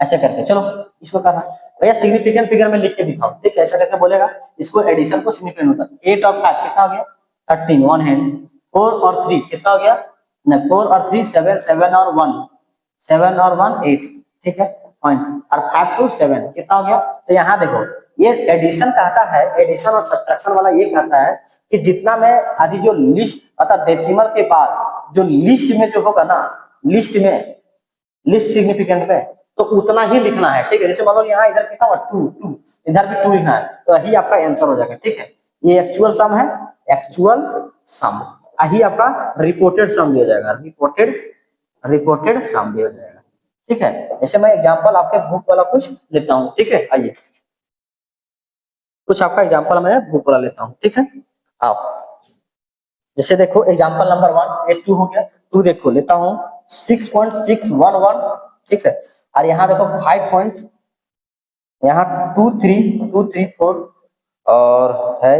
ऐसे करके। चलो इसको करना भैया सिग्निफिकेंट फिगर में लिख के दिखाओ, ठीक है? ऐसा करके बोलेगा, इसको एडिशन को सिग्निफिकेंट होता है। 8 और 5 कितना हो गया? 13 वन हैंड। 4 और 3 कितना हो गया? 4 और 3 7, 7 और 1 8, ठीक है? पॉइंट। और 5 to 7 कितना हो गया? तो यहाँ देखो ये एडिशन कहता है, एडिशन और सब्ट्रैक्शन वाला ये कहता है कि जितना मैं अभी जो लिस्ट मतलब डेसिमल के बाद जो लिस्ट में जो होगा ना, लिस्ट सिग्निफिकेंट में तो उतना ही लिखना है, ठीक है? जैसे मान लो यहाँ इधर कितना हुआ? 2 2, इधर भी 2 लिखना है, तो यही आपका आंसर हो जाएगा, ठीक है? ये एक्चुअल सम है, एक्चुअल सम यही आपका रिपोर्टेड सम भी हो जाएगा, रिपोर्टेड सम भी हो जाएगा, ठीक है? जैसे मैं एग्जांपल आपके बुक वाला कुछ लेता हूँ, ठीक है? आइए कुछ आपका एग्जांपल मैं बुक वाला लेता हूँ, ठीक है? आप जैसे देखो एग्जांपल नंबर 1 ये 2 हो गया। 2 देखो लेता हूँ 6.611, ठीक है? और यहाँ देखो 5 पॉइंट, यहाँ 23234 और है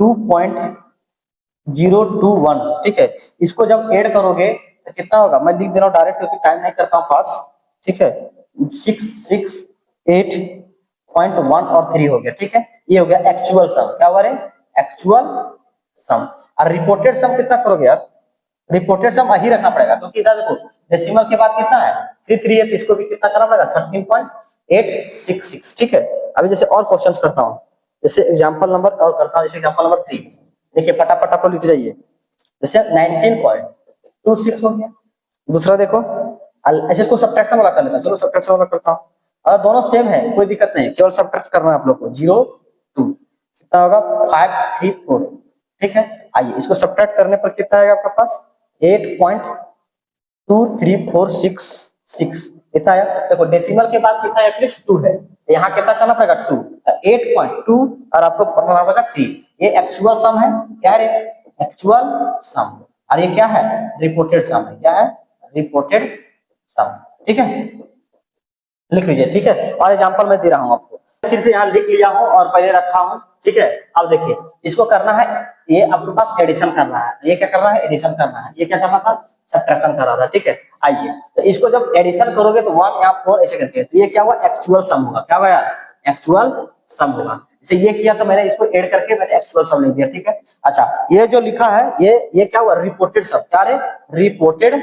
2.021, ठीक है? इसको जब ऐड करोगे तो कितना होगा? मैं लिख दे रहा हूँ डायरेक्ट क्योंकि टाइम नहीं करता हूँ पास, ठीक है? 668.1 और 3 हो गया, ठीक है? ये हो गया एक्चुअल सम। क्या हुआ रे? एक्चुअल सम। और रिपोर्टेड सम कितना करोगे यार? रिपोर्टेड सम ही रखना पड़ेगा, क्योंकि इधर देखो डेसिमल के बाद कितना है 3 है, तो इसको भी कितना करना पड़ेगा 13.866। ठीक है, अभी जैसे और क्वेश्चंस करता हूँ, जैसे एग्जांपल नंबर और करता हूँ, जैसे एग्जांपल नंबर 3 देखिए, फटाफट आप लोग लिख जाइए। जैसे 19.26 हो गया। दूसरा देखो, ऐसे इसको सब्ट्रैक्शन वाला कर लेता हूं, चलो सब्ट्रैक्शन वाला करता हूं। अगर दोनों सेम है कोई दिक्कत नहीं, केवल सब्ट्रैक्ट करना है आप लोग को। 0 2 कितना होगा 534। ठीक है, आइए इसको सब्ट्रैक्ट करने पर कितना आएगा आपके पास 8.23466 कितना है। देखो डेसिमल के बाद कितना एटलीस्ट 2 है, यहाँ कितना करना पड़ेगा 2, 8.2 और आपको करना पड़ेगा 3। ये एक्चुअल सम है, क्या है एक्चुअल सम, और ये क्या है रिपोर्टेड सम है, क्या है रिपोर्टेड सम। ठीक है, लिख लीजिए। ठीक है, और एग्जांपल मैं दे रहा हूं आपको, फिर से यहाँ लिख लिया हूं और पहले रखा हूं। ठीक है, अब देखिए इसको करना है, ये आपके पास एडिशन करना है, ये क्या करना है एडिशन करना है, ये क्या करना था सब्ट्रैक्शन कर रहा था। ठीक है, आइए तो इसको जब एडिशन करोगे तो 1 यहाँ 4 ऐसे करके, तो ये क्या हुआ एक्चुअल सम होगा। क्या होगा यार एक्चुअल सम होगा। जैसे ये किया तो मैंने इसको ऐड करके मैंने एक्चुअल सम लिख दिया। ठीक है, अच्छा ये जो लिखा है ये क्या हुआ रिपोर्टेड सम, क्या रे रिपोर्टेड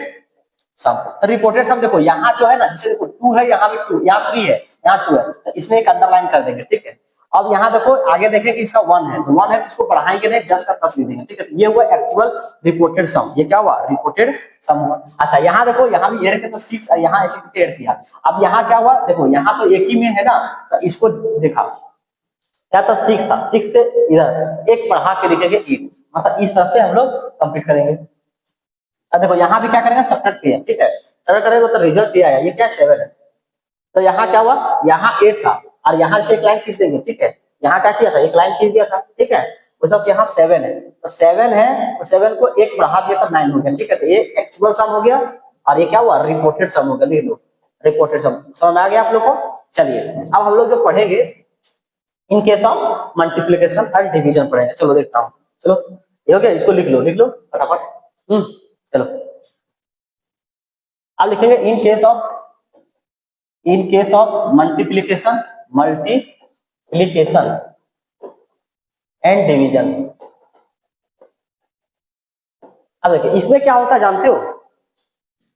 सम। तो रिपोर्टेड सम देखो यहाँ जो है ना, जैसे देखो 2 है, यहाँ भी 2, यहाँ 3 है, यहाँ 2 है, तो इसमें एक अंडरलाइन कर देंगे। ठीक है, अब यहाँ देखो आगे देखें कि इसका 1 है, तो 1 है तो इसको बढ़ाएंगे नहीं, जस्ट का प्लस लिख देंगे। ठीक है, ये हुआ एक्चुअल रिपोर्टेड सम, ये क्या हुआ रिपोर्टेड सम हुआ। अच्छा यहाँ देखो, यहाँ भी ऐड किया तो 6 और यहाँ ऐसे ऐड किया। अब यहाँ क्या हुआ देखो, यहाँ तो एक ही में है ना, तो इसको देखा क्या था 6 था, 6 से इधर एक बढ़ा के लिखेंगे 8, मतलब इस तरह से हम लोग कंप्लीट करेंगे। अब देखो यहाँ भी क्या करेंगे सब्ट्रैक्ट किया। ठीक है, सब्ट्रैक्ट करेंगे तो रिजल्ट दिया है, ये क्या 7 है, तो यहाँ क्या हुआ यहाँ 8 था और यहाँ से एक लाइन खींच देंगे। ठीक है, यहाँ क्या किया था एक लाइन खींच दिया था। ठीक है, उसमें यहाँ 7 है, तो 7 है तो 7 को एक बढ़ा दिया तो 9 हो गया। ठीक है, तो ये एक्चुअल सम हो गया और ये क्या हुआ रिपोर्टेड सम हो गया। लिख लो रिपोर्टेड सम, समझ में आ गया आप लोग को। चलिए अब हम लोग जो पढ़ेंगे इन case of multiplication and division पढ़ेंगे। चलो देखता हूँ, चलो ये हो गया, इसको लिख लो फटाफट। चलो अब लिखेंगे इन case of multiplication and division. अब देखिए इसमें क्या होता है जानते हो,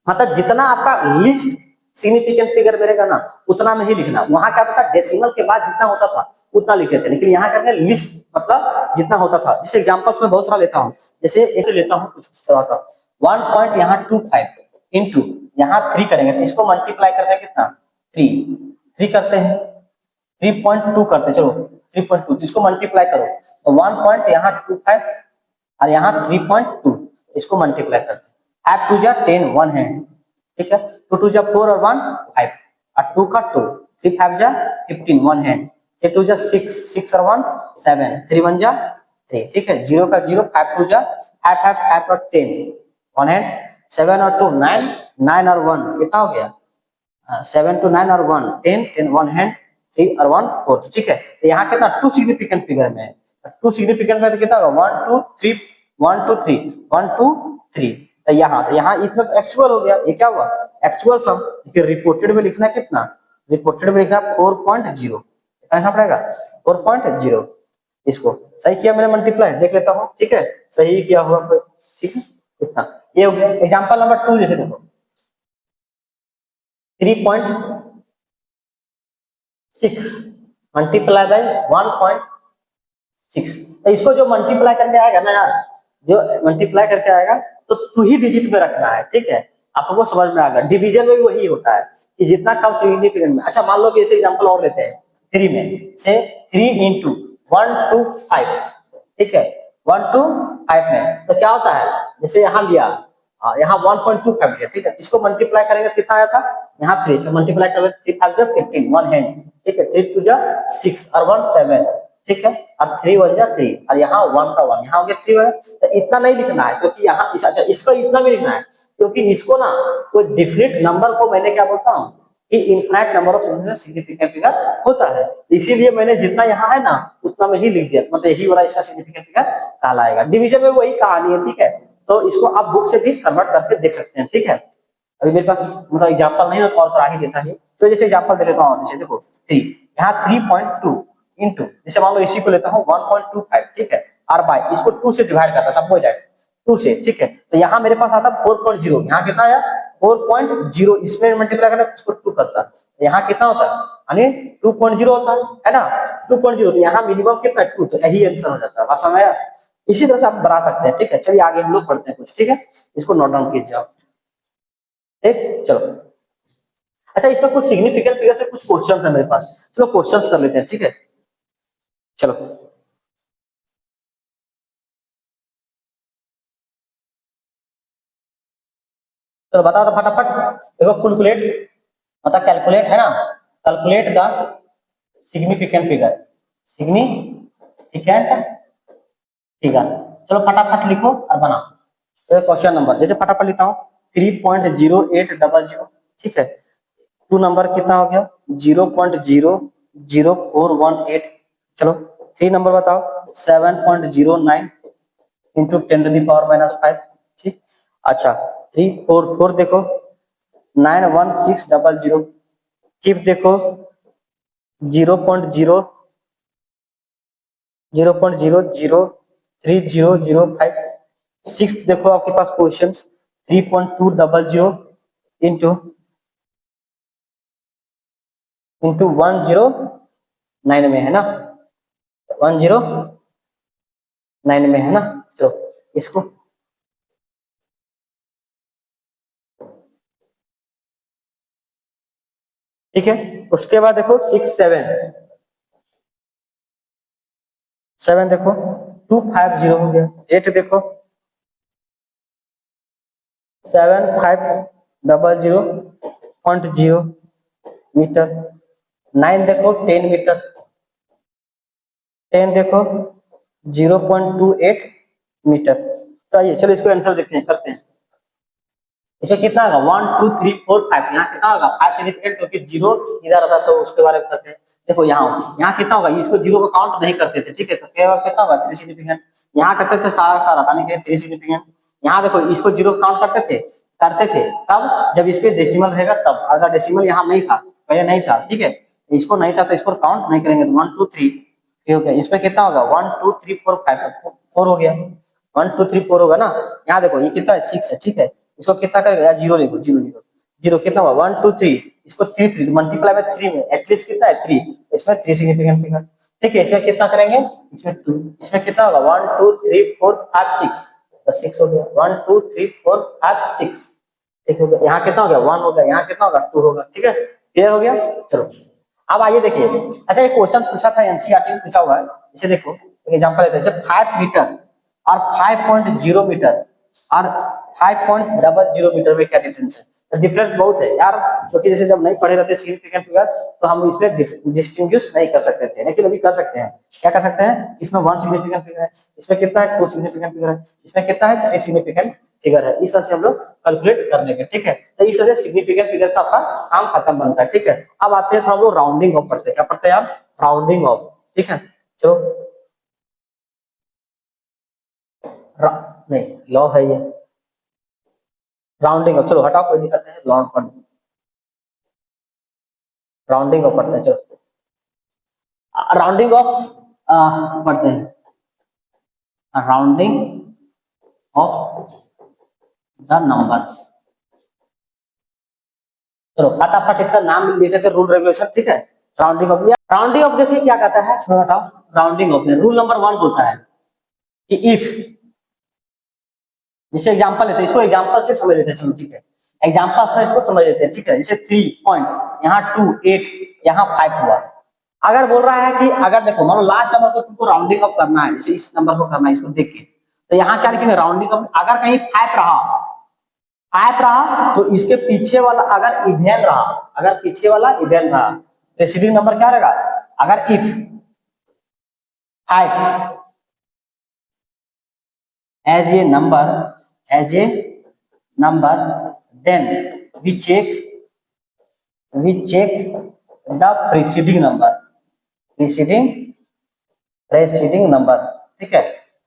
मतलब जितना आपका लिस्ट सिग्निफिकेंट फिगर मिलेगा ना उतना में ही लिखना। वहां क्या होता था डेसिमल के बाद जितना होता था उतना लिखे थे, लेकिन यहाँ क्या लिस्ट मतलब जितना होता था। जैसे एग्जांपल्स में बहुत सारा लेता हूँ, जैसे एक लेता हूँ कुछ 1.25 इंटू यहाँ 3 करेंगे तो इसको मल्टीप्लाई करते हैं कितना 3 करते हैं, 3.2 करते हैं, चलो 3.2 तो इसको मल्टीप्लाई करो तो 1.25 और यहाँ 3.2 इसको मल्टीप्लाई करते हैं। 5 2 जा 10 1 हैंड। ठीक है, 2 2 जा 4 और 1 5 और 2 का 2, 3 5 जा 15 1 हैंड, 3 2 जा 6 6 और 1 7 3 1 जा 3। ठीक है, 0 का 0 5 2 जा 5 5 5 और 10 1 हैंड, 7 और 2 9 9 और 1 कितना हो गया 7 to 9 और 1 10 10 1 हैंड 3 और 1 4। ठीक है, तो यहाँ कितना 2 सिग्निफिकेंट फिगर में है, 2 सिग्निफिकेंट में तो कितना होगा 1 2 3 1 2 3 1 2 3। तो यहाँ इतना तो एक्चुअल हो गया, ये क्या हुआ एक्चुअल सम। देखिए रिपोर्टेड में लिखना कितना, रिपोर्टेड में लिखना 4.0 लिखना पड़ेगा 4.0। इसको सही किया मैंने मल्टीप्लाई, देख लेता हूँ। ठीक है, सही किया हुआ। ठीक है, इतना ये हो गया। एग्जाम्पल नंबर 2 जैसे देखो 3.6 मल्टीप्लाई बाय 1.6, तो इसको जो मल्टीप्लाई करके आएगा ना यार, जो मल्टीप्लाई करके आएगा तो 2 ही डिजिट में रखना है। ठीक है, आपको समझ में आ गया। डिवीजन में भी वही होता है कि जितना कम सिग्निफिकेंट में। अच्छा मान लो कि ऐसे एग्जांपल और लेते हैं 3 में से 3 into 1 to 5। ठीक है, 1 to 5 में तो क्या होता है, जैसे यहाँ लिया यहाँ 1.25 लिया। ठीक है, इसको मल्टीप्लाई करेंगे कितना आया था यहाँ 3 से मल्टीप्लाई करेंगे 3 5 जा 15 1 हैंड। ठीक है, 3 2 जा 6 और 1 7। ठीक है, और 3 1 जा 3 और यहाँ 1 का 1 यहाँ हो गया 3 1। तो इतना नहीं लिखना है क्योंकि यहाँ अच्छा इसको इतना भी लिखना है क्योंकि इसको ना कोई डिफरेंट नंबर को मैंने क्या बोलता हूँ कि infinite number of significant figure होता है, इसीलिए मैंने जितना यहाँ है ना उतना में ही लिख दिया, मतलब यही वाला इसका सिग्निफिकेंट फिगर कहलाएगा। डिवीजन में वही कहानी है। ठीक है, तो इसको आप बुक से भी कन्वर्ट करके देख सकते हैं। ठीक है, अभी मेरे पास मतलब एग्जांपल नहीं है और करा ही देता है, तो जैसे एग्जांपल दे देता हूँ। जैसे देखो 3 यहाँ 3.2 इंटू जैसे मान लो इसी को लेता हूँ 1.25। ठीक है, और बाय इसको 2 से डिवाइड करता है सबको डायरेक्ट 2 से, ठीक है। तो यहाँ मेरे पास आता 4.0, यहाँ कितना आया 4.0, इसमें मल्टीप्लाई करना इसको 2 करता, यहाँ कितना होता है यानी 2.0 होता है ना 2.0, तो यहाँ मिनिमम कितना 2, तो यही आंसर हो जाता है। बात समझ आया? इसी तरह से आप बना सकते हैं, ठीक है। चलिए आगे हम लोग पढ़ते हैं कुछ, ठीक है, इसको नोट डाउन कीजिए आप, ठीक, चलो। अच्छा, इसमें कुछ सिग्निफिकेंट फिगर से कुछ क्वेश्चंस है मेरे पास, चलो क्वेश्चंस कर लेते हैं, ठीक है, चलो। चलो बताओ तो फटाफट, देखो कैलकुलेट, मतलब कैलकुलेट है ना, calculate the significant figure, significant figure, चलो फटाफट लिखो और बनाओ। तो क्वेश्चन नंबर जैसे फटाफट लिखता हूँ 3.0800, ठीक है। 2 नंबर कितना हो गया 0.00418, चलो। 3 नंबर बताओ 7.09 इंटू 10⁻⁻5, ठीक। अच्छा 344 देखो 91600, फिफ्थ देखो 0.03005, सिक्स देखो आपके पास क्वेश्चन 3.200 इंटू 109 में है ना, 109 में है ना, चलो इसको, ठीक है। उसके बाद देखो 7 देखो 250 हो गया, 8 देखो 7500.0 मीटर, 9 देखो 10 मीटर, 10 देखो 0.28 मीटर। तो आइए चलो इसको आंसर देखते हैं, करते हैं। इसमें कितना होगा 1 2 3 4 5, यहाँ कितना होगा 5 सिग्निफिकेंट, क्योंकि जीरो इधर आता तो उसके बारे में करते हैं। देखो यहाँ कितना होगा, इसको जीरो को काउंट नहीं करते थे, ठीक है, तो केवल कितना होगा 3 सिग्निफिकेंट, यहाँ करते थे सारा सारा था नहीं 3 सिग्निफिकेंट। यहाँ देखो इसको जीरो काउंट करते थे तब जब इस पे डेसिमल रहेगा तब, अगर डेसिमल यहाँ नहीं था, पहले नहीं था, ठीक है, इसको नहीं था तो इसको काउंट नहीं करेंगे, तो 1 2 3 हो गया। इसमें कितना होगा 1 2 3 4 5, 4 हो गया, 1 2 3 4 होगा ना। यहाँ देखो ये कितना है 6 है, ठीक है, इसको कितना करेगा यार जीरो लिखो, जीरो लिखो, जीरो कितना हुआ 1 2 3, इसको 3 3 मल्टीप्लाई में 3 में एटलीस्ट कितना है 3, इसमें 3 सिग्निफिकेंट फिगर, ठीक है। इसमें कितना करेंगे, इसमें 2, इसमें कितना होगा 1 2 3 4 5 6, तो 6 हो गया 1 2 3 4 5 6, ठीक हो गया। यहाँ कितना हो गया 1 हो गया, यहाँ कितना होगा 2 होगा, ठीक है, क्लियर हो गया। चलो अब आइए देखिए, अच्छा ये क्वेश्चन पूछा था एनसीईआरटी में पूछा हुआ है, इसे देखो एग्जांपल लेते हैं, जैसे 5 मीटर और 5.0 मीटर और 5.00 मीटर में क्या डिफरेंस है, तो डिफरेंस बहुत है यार, क्योंकि जैसे जब नहीं पढ़े रहते सिग्निफिकेंट फिगर तो हम इसमें डिस्टिंग्विश नहीं कर सकते थे, लेकिन अभी कर सकते हैं। क्या कर सकते हैं, इसमें 1 सिग्निफिकेंट फिगर है, इसमें कितना है 2 सिग्निफिकेंट फिगर है, इसमें कितना है 3 सिग्निफिकेंट फिगर है, इस तरह से हम लोग कैलकुलेट कर लेंगे, ठीक है। तो इस तरह से सिग्निफिकेंट फिगर का आपका काम खत्म बनता है, ठीक है। अब आते हैं हम लोग राउंडिंग ऑफ पढ़ते हैं, क्या पढ़ते हैं आप, राउंडिंग ऑफ, ठीक है। चलो नहीं लॉ है ये, राउंडिंग ऑफ, चलो हटाओ कोई दिक्कत नहीं, राउंडिंग ऑफ पढ़ते हैं, चलो राउंडिंग ऑफ पढ़ते हैं, राउंडिंग ऑफ द नंबर्स, चलो फटाफट इसका नाम लिख लेते हैं, रूल रेगुलेशन, ठीक है। राउंडिंग ऑफ, राउंडिंग ऑफ देखिए क्या कहता है, सुनो हटाओ, राउंडिंग ऑफ रूल नंबर 1 बोलता है कि इफ, जैसे एग्जांपल लेते हैं, इसको एग्जांपल से समझ लेते हैं, चलो ठीक है, एग्जांपल से इसको समझ लेते हैं, ठीक है। जैसे 3 पॉइंट, यहाँ 2 8, यहाँ 5 हुआ, अगर बोल रहा है कि अगर देखो मान लो लास्ट नंबर को तुमको राउंडिंग ऑफ करना है, जैसे इस नंबर को करना है, इसको देख के, तो यहाँ क्या लिखेंगे राउंडिंग ऑफ, अगर कहीं 5 रहा तो इसके पीछे वाला अगर इवेन रहा, अगर पीछे वाला इवेन रहा, प्रेसिडिंग नंबर क्या रहेगा, अगर if 5 as a number, as a number, then we check the preceding number, ठीक है,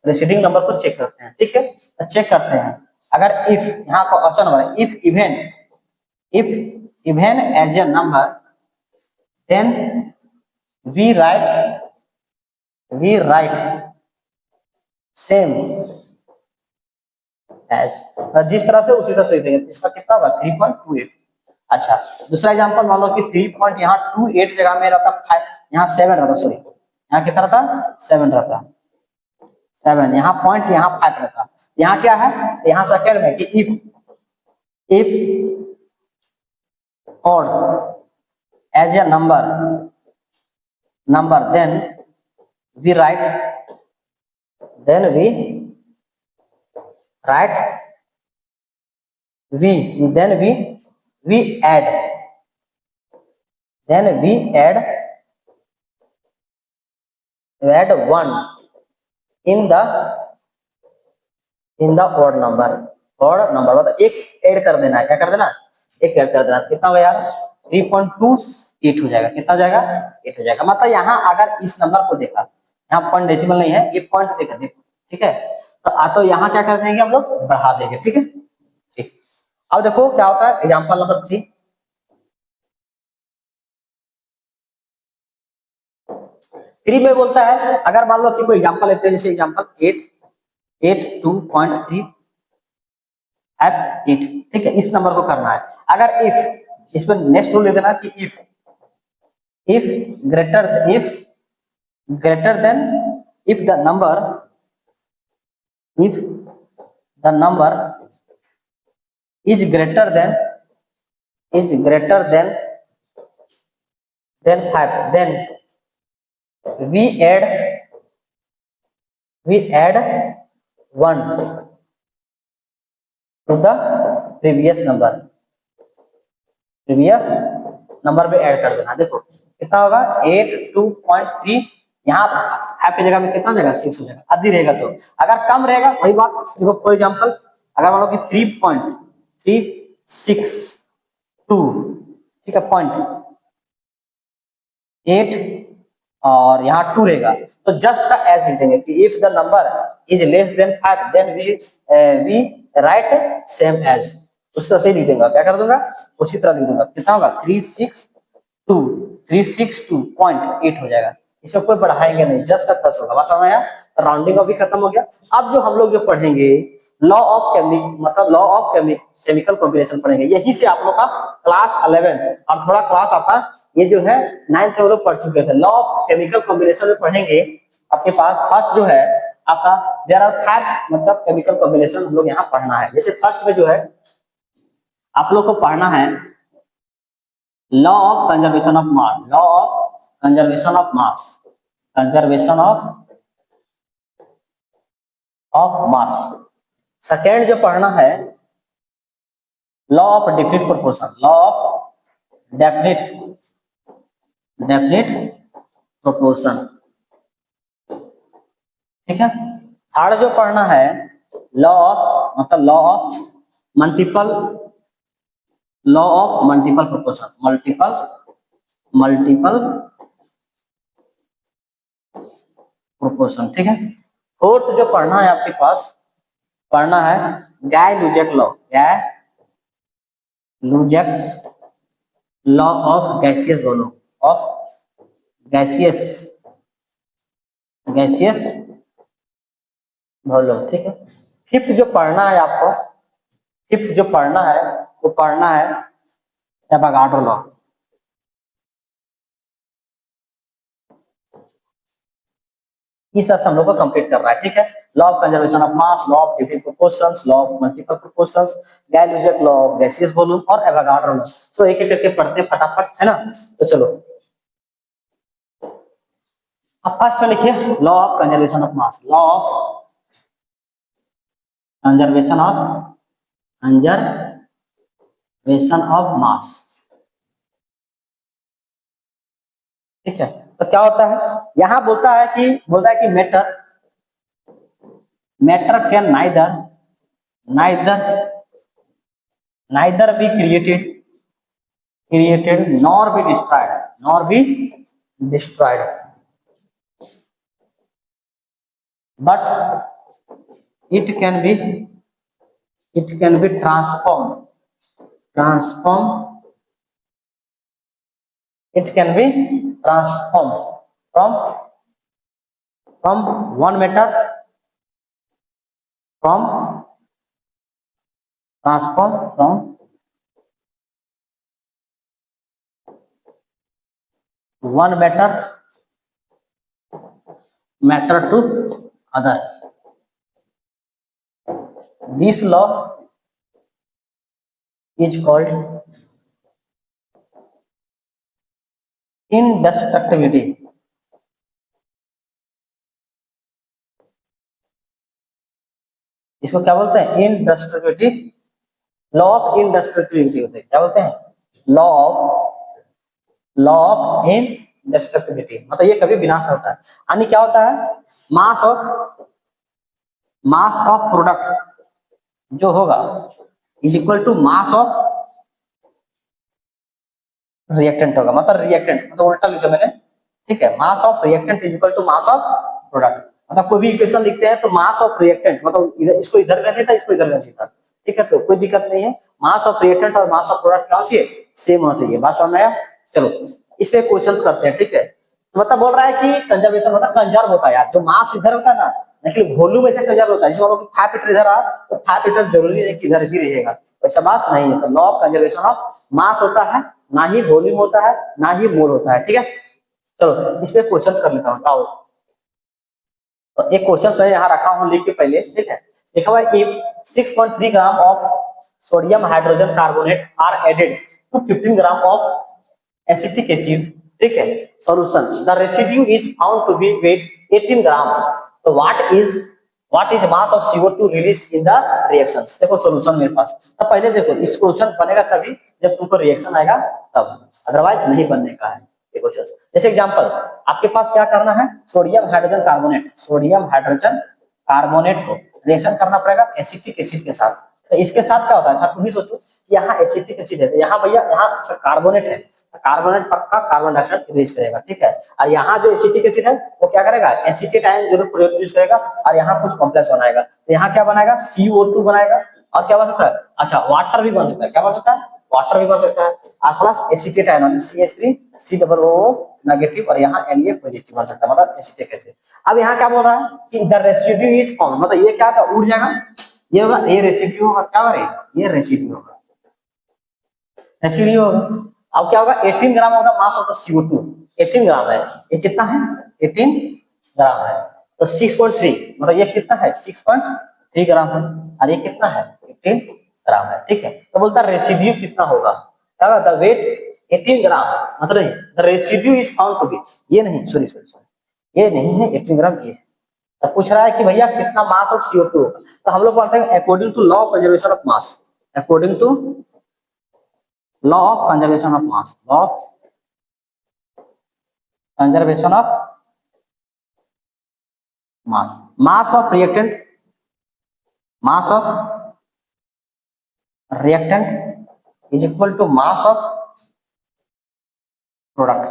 प्रीसीडिंग नंबर को चेक करते हैं, ठीक है, तो चेक करते हैं, अगर इफ, यहाँ का ऑप्शन नंबर है if even as a number, then we write same as, जिस तरह से उसी तरह से लिखेंगे। इसका कितना होगा 3.28। अच्छा, दूसरा एग्जांपल मान लो कि 3 पॉइंट यहाँ 28 जगह में रहता 5, यहाँ 7 रहता, सॉरी यहाँ कितना रहता 7 रहता, 7 यहाँ पॉइंट यहाँ 5 रहता। यहाँ क्या है, यहाँ सेकंड में कि इफ और as a number then we write we add one in the odd number मतलब एक ऐड कर देना है, क्या कर देना, एक ऐड कर देना। कितना होगा यार 3.28 हो जाएगा, कितना हो जाएगा 8 हो जाएगा। मतलब यहाँ अगर इस नंबर को देखा, यहाँ पॉइंट डेसिमल नहीं है, ये पॉइंट देखा, देखो ठीक है, तो यहाँ क्या कर देंगे हम लोग, बढ़ा देंगे, ठीक है। ठीक, अब देखो क्या होता है एग्जाम्पल नंबर 3 में बोलता है, अगर मान लो कि कोई एग्जांपल लेते हैं, जैसे एग्जांपल 82.3 8, ठीक है, इस नंबर को करना है। अगर इफ, इस पर नेक्स्ट रूल ले देना कि if greater than if the number is greater than 5, then we add 1 to the previous number पे ऐड कर देना। देखो कितना होगा 82.3, यहाँ 5 की जगह में कितना हो जाएगा 6 हो जाएगा, आधी रहेगा। तो अगर कम रहेगा वही बात, देखो फॉर एग्जांपल अगर मान लो कि 3.362, ठीक है, 0.8 और यहाँ 2 रहेगा, तो जस्ट का एज लिख देंगे कि if the number is less than 5 then we write same as, उस तरह से लिख देंगे। क्या कर दूंगा, उसी तरह लिख दूंगा। कितना होगा 362.8 हो जाएगा। इसमें कोई बढ़ाएंगे नहीं, जस्ट का 10 होगा, बस समझ आया। राउंडिंग अभी खत्म हो गया। अब जो हम लोग जो पढ़ेंगे लॉ ऑफ केमिकल कॉम्बिनेशन पढ़ेंगे। यही से आप लोग का क्लास 11 और थोड़ा क्लास आपका ये जो है 9th में लोग पढ़ चुके थे। लॉ ऑफ केमिकल कॉम्बिनेशन में पढ़ेंगे। आपके पास फर्स्ट जो है आपका देयर आर 5 मतलब केमिकल कॉम्बिनेशन हम लोग यहाँ पढ़ना है। जैसे फर्स्ट में जो है आप लोग को पढ़ना है law of conservation of mass, second जो पढ़ना है लॉ ऑफ डेफिनिट प्रोपोर्शन, ठीक है। थर्ड जो पढ़ना है लॉ ऑफ मल्टीपल प्रोपोर्शन, ठीक है। फोर्थ जो पढ़ना है आपके पास पढ़ना है गाय-लुजेक्स लॉ ऑफ गैसियस वॉल्यूम, ठीक है। फिफ्थ जो पढ़ना है आपको, वो पढ़ना है एवोगाड्रो लॉ। इस तरह से हम लोग को कंप्लीट करना है, ठीक है। Law of conservation of mass, law of different proportions, law of multiple proportions, Gay Lussac's law of gaseous volume और एवोगाड्रो लॉ। सो एक एक करके पढ़ते फटाफट, है ना। तो चलो अब फर्स्ट में लिखिए law of conservation of mass, law of conservation of मास, ठीक है। तो क्या होता है यहाँ बोलता है कि matter can neither be created nor be destroyed but it can be transformed from one matter transfer from one matter to other. This law is called indestructibility. इसको क्या बोलते हैं? इंडस्ट्रक्टिविटी। लॉ ऑफ इंडस्ट्रक्टिविटी होते हैं, क्या बोलते हैं? लॉ ऑफ इंडस्ट्रक्टिविटी, मतलब ये कभी विनाश नहीं होता है। यानी क्या होता है? मास ऑफ प्रोडक्ट जो होगा is equal to mass of reactant होगा, मतलब रिएक्टेंट, मतलब उल्टा लिखा मैंने, ठीक है। Mass of reactant is equal to mass of product. मतलब कोई भी इक्वेशन लिखते हैं तो मास ऑफ रिएक्टेंट, मतलब इधर इसको इधर करना चाहिए था, इसको इधर करना चाहिए था, ठीक है। तो कोई दिक्कत नहीं है, मास ऑफ रिएक्टेंट और मास ऑफ प्रोडक्ट क्या होना चाहिए? सेम होना चाहिए। बात समझ में आया? चलो इस पे क्वेश्चंस करते हैं, ठीक है। तो मतलब बोल रहा है कि कंजर्वेशन मतलब कंजर्व होता है यार, जो मास इधर होता है ना, लेकिन वॉल्यूम ऐसे कंजर्व होता है। जैसे बोलो कि 5 लीटर इधर आ तो 5 लीटर जरूरी नहीं कि इधर भी रहेगा, वैसा बात नहीं है। तो लॉ ऑफ कंजर्वेशन ऑफ मास होता है, ना ही वॉल्यूम होता है, ना ही मोल होता है, ठीक है। चलो इस पे क्वेश्चंस कर लेता हूँ। आओ तो एक क्वेश्चन मैं यहाँ रखा हूँ लिख के पहले, ठीक है। लिखा हुआ है if 6.3 gram of sodium hydrogen carbonate are added to 15 gram of acetic acid, ठीक है, solutions, the residue is found to be weight 18 grams. तो what is mass of CO2 released in the reactions. देखो solution मेरे पास, तो पहले देखो इस क्वेश्चन बनेगा तभी जब तुमको रिएक्शन आएगा तब, अदरवाइज नहीं बनने का है ये क्वेश्चन। जैसे एग्जांपल आपके पास क्या करना है? सोडियम हाइड्रोजन कार्बोनेट को रिएक्शन करना पड़ेगा एसिटिक एसिड के साथ। तो इसके साथ क्या होता है? अच्छा तुम ही सोचो, यहाँ एसिटिक एसिड है, यहाँ भैया यहाँ अच्छा कार्बोनेट है, कार्बोनेट पक्का कार्बन डाइऑक्साइड रिलीज करेगा, ठीक है। और यहाँ जो एसिटिक एसिड है वो क्या करेगा? एसिटिक आयन जरूर प्रोड्यूस करेगा और यहाँ कुछ कॉम्प्लेक्स बनाएगा। तो यहाँ क्या बनाएगा? CO2 बनाएगा। और क्या बन सकता है? अच्छा वाटर भी बन सकता है। क्या बन सकता है? वाटर भी बन सकता है। और plus acetate ion CH3 COO negative और यहाँ Na पॉजिटिव बन सकता है, मतलब एसिटिक एसिड। अब यहाँ क्या बोल रहा है कि द रेसिड्यू इज फॉर्म, मतलब ये क्या उड़ जाएगा, ये होगा, ये रेसिड्यू होगा, क्या होगा? ये रेसिड्यू होगा, रेसिड्यू होगा। अब क्या होगा? 18 ग्राम होगा मास ऑफ द CO2, 18 ग्राम है। ये कितना है? 18 ग्राम है। तो 6.3 मतलब ये कितना है? 6.3 ग्राम है। और ये कितना है? 18 ग्राम है, ठीक है। तो बोलता है रेसिड्यू कितना होगा? क्या होगा? द वेट 18 ग्राम, मतलब the residue is found to be, ये नहीं, सॉरी सॉरी सॉरी, ये नहीं है 18 ग्राम, ये है। तो पूछ रहा है कि भैया कितना मास ऑफ CO2 होगा। तो हम लोग पढ़ते हैं according to law of conservation of mass, according to law of conservation of mass, law of conservation of mass, mass of reactant, mass of reactant is equal to mass of product,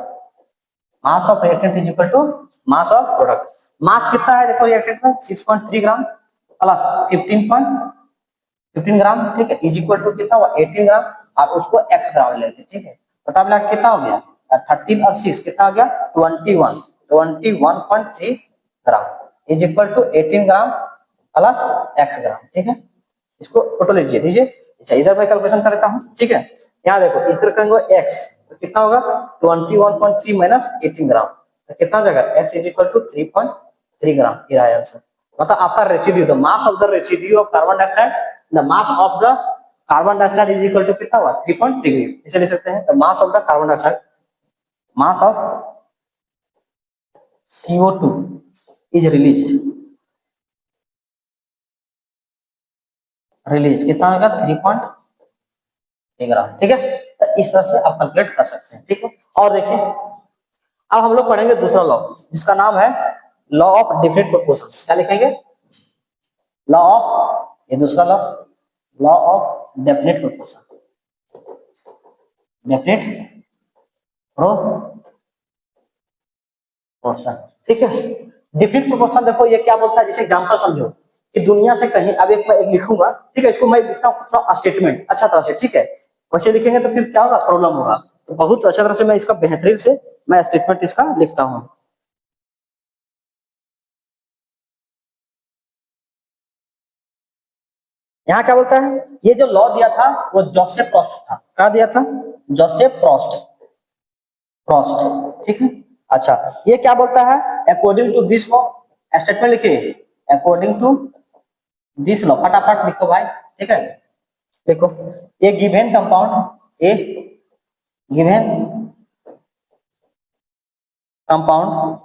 mass of reactant is equal to mass of product. Mass कितना है देखो reactant में? 6.3 gram plus 15 ग्राम, ठीक है, is equal to कितना हुआ? 18 ग्राम। और उसको x ग्राम लेते, ठीक है। तो टोटल कितना हो गया? 13 और 6 कितना हो गया? 21.3 gram is equal to 18 gram plus x gram, ठीक है। इसको टोटल लीजिए, दीजिए। अच्छा इधर मैं कैलकुलेशन कर लेता हूँ, ठीक है। यहाँ देखो इधर करेंगे x, तो कितना होगा? 21.3 माइनस 18 ग्राम, तो कितना हो जाएगा? x is equal to 3.3 gram, ये रहा आंसर। मतलब आपका residue, the mass of the residue of carbon dioxide, the mass of the carbon dioxide is equal to कितना हुआ? 3.3 ग्राम। इसे लिख सकते हैं the mass of the carbon dioxide, mass of CO2 is release कितना होगा? 3.3 ग्राम, ठीक है। तो इस तरह से आप कैलकुलेट कर सकते हैं, ठीक है। और देखिए अब हम लोग पढ़ेंगे दूसरा लॉ, जिसका नाम है लॉ ऑफ डिफरेंट प्रोपोर्शंस। क्या लिखेंगे? लॉ ऑफ, ये दूसरा law, law of definite proportion, definite proportion, ठीक है। डिफरेंट प्रोपोर्शन देखो ये क्या बोलता है, जैसे एग्जांपल समझो कि दुनिया से कहीं, अब एक मैं एक लिखूंगा, ठीक है, इसको मैं लिखता हूँ थोड़ा स्टेटमेंट अच्छा तरह से, ठीक है। वैसे लिखेंगे तो फिर क्या होगा? प्रॉब्लम होगा। तो बहुत अच्छा तरह से मैं इसका बेहतरीन से मैं स्टेटमेंट इसका लिखता हूँ। यहाँ क्या बोलता है, ये जो लॉ दिया था वो जोसेफ प्रोस्ट था। क्या दिया था? जोसेफ प्रोस्ट, प्रोस्ट, ठीक है। अच्छा, ये क्या बोलता है? According to this law, statement लिखिए, अकॉर्डिंग टू दिस लॉ, फटाफट लिखो भाई, ठीक है। देखो, a given compound, a given compound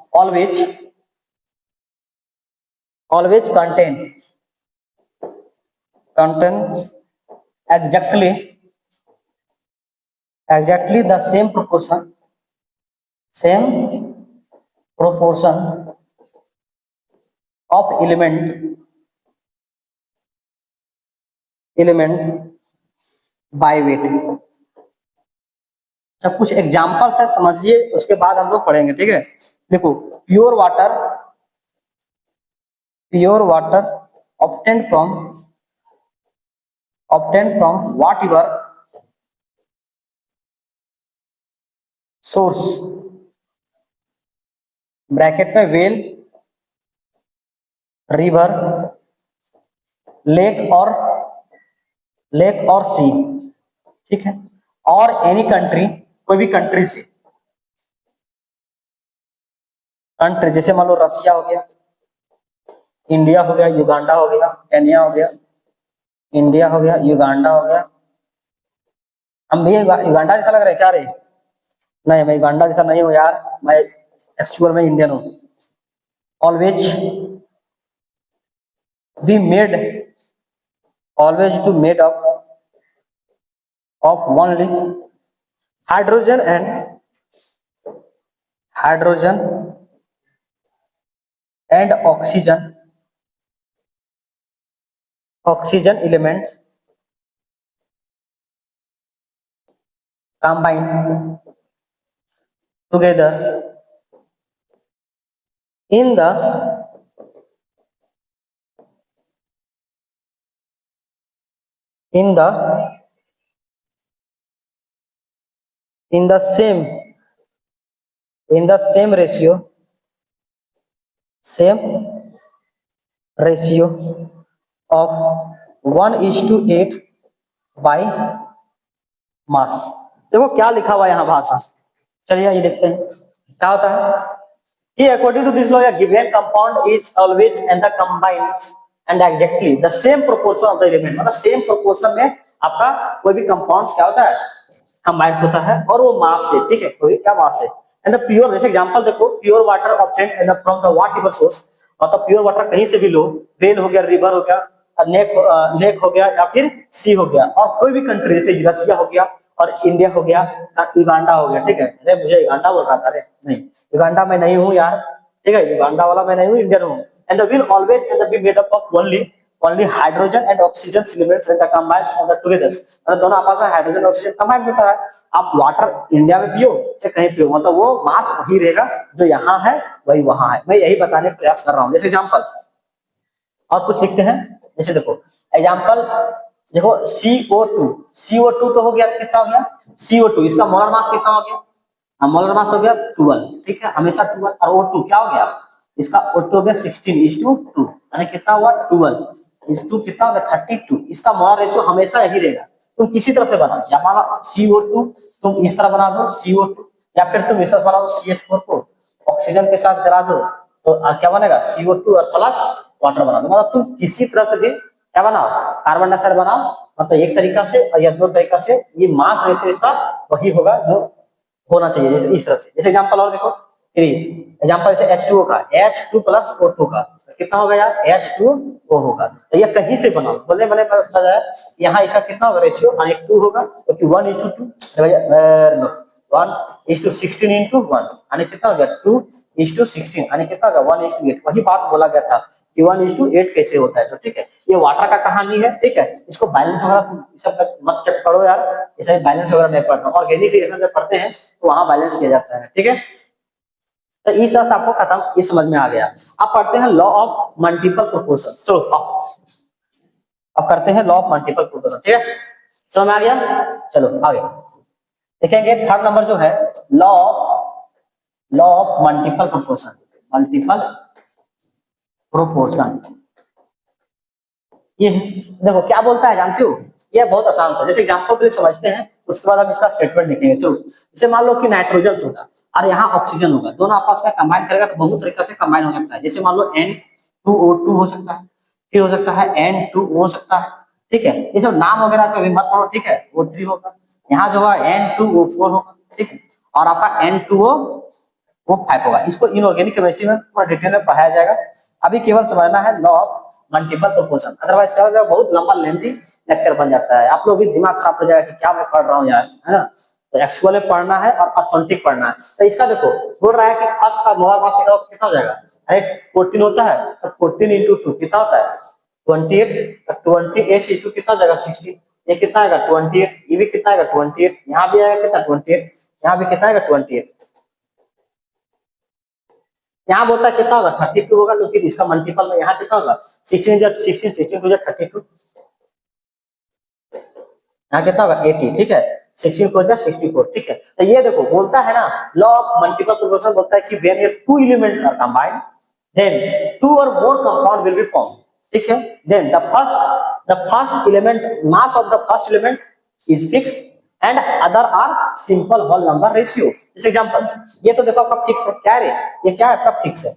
always contains exactly the same proportion of element by weight। सब कुछ एग्जाम्पल्स है, समझिए, उसके बाद हम लोग पढ़ेंगे, ठीक है। देखो, pure water obtained from whatever source, bracket में वेल, रिवर, लेक और सी, ठीक है, और एनी कंट्री, कोई भी कंट्री से, कंट्री जैसे मान लो रसिया हो गया, इंडिया हो गया, युगांडा हो गया, केन्या हो गया, इंडिया हो गया, युगांडा हो गया। हम भी युगांडा जैसा लग रहा है क्या रे? नहीं, मैं युगांडा जैसा नहीं हूँ यार, मैं एक्चुअल में इंडियन हूँ। Always be made, always to made up of only hydrogen and oxygen element combined together in the same ratio of 1:8 by mass। देखो क्या लिखा हुआ है यहाँ भाषा, चलिए ये देखते हैं क्या होता है। कि according to this law, given compound is always and the combined and exactly the same proportion of the element, मतलब सेम प्रोपोर्शन में आपका कोई भी कंपाउंड्स क्या होता है, कंबाइंड होता है, और वो मास से, ठीक है, कोई क्या मास है। एंड द प्योर, जैसे एग्जांपल देखो, pure water obtained and from the whatever source, मतलब प्योर वाटर कहीं से भी लो, वेल हो गया, रिवर हो गया, लेक हो गया, या फिर सी हो गया, और कोई भी कंट्री जैसे रसिया हो गया और इंडिया हो गया, युगांडा हो गया, ठीक है। अरे मुझे युगांडा बोल रहा था, अरे नहीं, युगांडा मैं नहीं हूँ यार, ठीक है, युगांडा वाला मैं नहीं हूँ, इंडियन हूँ। And the will always and be made up of only hydrogen and oxygen elements and the combined on the together, मतलब दोनों आपस में हाइड्रोजन और ऑक्सीजन कंबाइंड होता है। आप वाटर इंडिया में पियो या कहीं पियो, मतलब वो मास वही रहेगा, जो यहाँ है वही वहां है। मैं यही बताने का प्रयास कर रहा हूँ। जैसे एग्जांपल और कुछ लिखते हैं, जैसे देखो एग्जांपल, देखो CO2 तो हो गया, कितना हो गया CO2, इसका मोलर मास कितना हो गया, मोलर मास हो गया 12, ठीक है, हमेशा 12। और O2 क्या हो गया, इसका O2 हो गया 16:2, यानी कितना हुआ 12:2, कितना हो गया 32। इसका मोलर रेशियो हमेशा यही रहेगा। तुम किसी तरह से बनाओ, या माना CO2 तुम इस तरह बना दो CO2, या फिर तुम इस तरह बना दो CH4 को ऑक्सीजन के साथ जला दो, तो क्या बनेगा CO2 और प्लस वाटर बना दो। मतलब तुम किसी तरह से भी क्या बनाओ, कार्बन डाइऑक्साइड बनाओ, मतलब एक तरीका से या दो तरीका से, ये मास रेशियो इसका वही होगा जो होना चाहिए, जैसे इस तरह से। जैसे एग्जांपल और देखो, एग्जांपल जैसे H2O का, H2 प्लस O2 का कितना होगा यार, H2O होगा। तो ये कहीं से बनाओ, बोले मैंने बताया, यहाँ इसका कितना होगा रेशियो, 2 होगा, क्योंकि 1:2, 1:16:1, यानी कितना हो गया 2:16, यानी कितना होगा 1:8। वही बात बोला गया था कि 1:8 कैसे होता है। तो ठीक है, ये वाटर का कहानी है, ठीक है। इसको बैलेंस वगैरह सब मत चेक करो यार, ऐसा बैलेंस वगैरह नहीं पढ़ना। ऑर्गेनिक रिएक्शन जब पढ़ते हैं तो वहां बैलेंस किया जाता है, ठीक है। तो इस तरह से आपको खत्म, ये समझ में आ गया। अब पढ़ते हैं लॉ ऑफ मल्टीपल प्रोपोर्शन। चलो अब करते हैं लॉ ऑफ मल्टीपल प्रोपोर्शन, ठीक है, समझ में आ गया। चलो आगे देखेंगे, थर्ड नंबर जो है law of multiple proportion, multiple proportion. ये देखो क्या बोलता है जानते हो, ये बहुत आसान सा, जैसे एग्जांपल पे समझते हैं उसके बाद हम इसका स्टेटमेंट लिखेंगे। चलो जैसे मान लो कि नाइट्रोजन होगा और यहाँ ऑक्सीजन होगा, दोनों आपस में कंबाइन करेगा तो बहुत तरीके से कंबाइन हो सकता है। जैसे मान लो N2O2 हो सकता है, फिर हो सकता है N2O हो सकता है, ठीक है। ये सब नाम वगैरह कभी मत पढ़ो, ठीक है। O3 होगा, यहाँ जो है N2O4 होगा, ठीक है, और आपका N2O5 होगा। इसको इनऑर्गेनिक केमिस्ट्री में पूरा डिटेल में पढ़ाया जाएगा। अभी केवल समझना है law of multiple proportion, otherwise क्या होगा, बहुत लंबा लेंथी लेक्चर बन जाता है, आप लोग भी दिमाग खराब हो जाएगा कि क्या मैं पढ़ रहा हूँ यार, है ना। तो एक्चुअल में पढ़ना है और ऑथेंटिक पढ़ना है। तो इसका देखो बोल रहा है कि फर्स्ट का मोलर मास कितना हो जाएगा, अरे 14 होता है तो 14 into 2 कितना होता है 28, 28 into कितना हो जाएगा 16, ये कितना आएगा 28, ये भी कितना आएगा 28, यहाँ भी आएगा कितना 28, यहाँ भी कितना आएगा 28, यहाँ बोलता है कितना होगा 32 होगा, तो फिर इसका मल्टीपल में यहाँ कितना होगा 16 16 2 32, यहाँ कितना होगा 80, ठीक है। 16 को 64, ठीक है। तो ये देखो बोलता है ना लॉ ऑफ मल्टीपल प्रोपोर्शन, बोलता है कि when your two elements are combined then two और more compound will be form, ठीक है। Then the first element mass of the first element is fixed and other are simple whole number ratio. जैसे examples, ये तो देखो आपका fix है, क्या है ये क्या है आपका फिक्स है,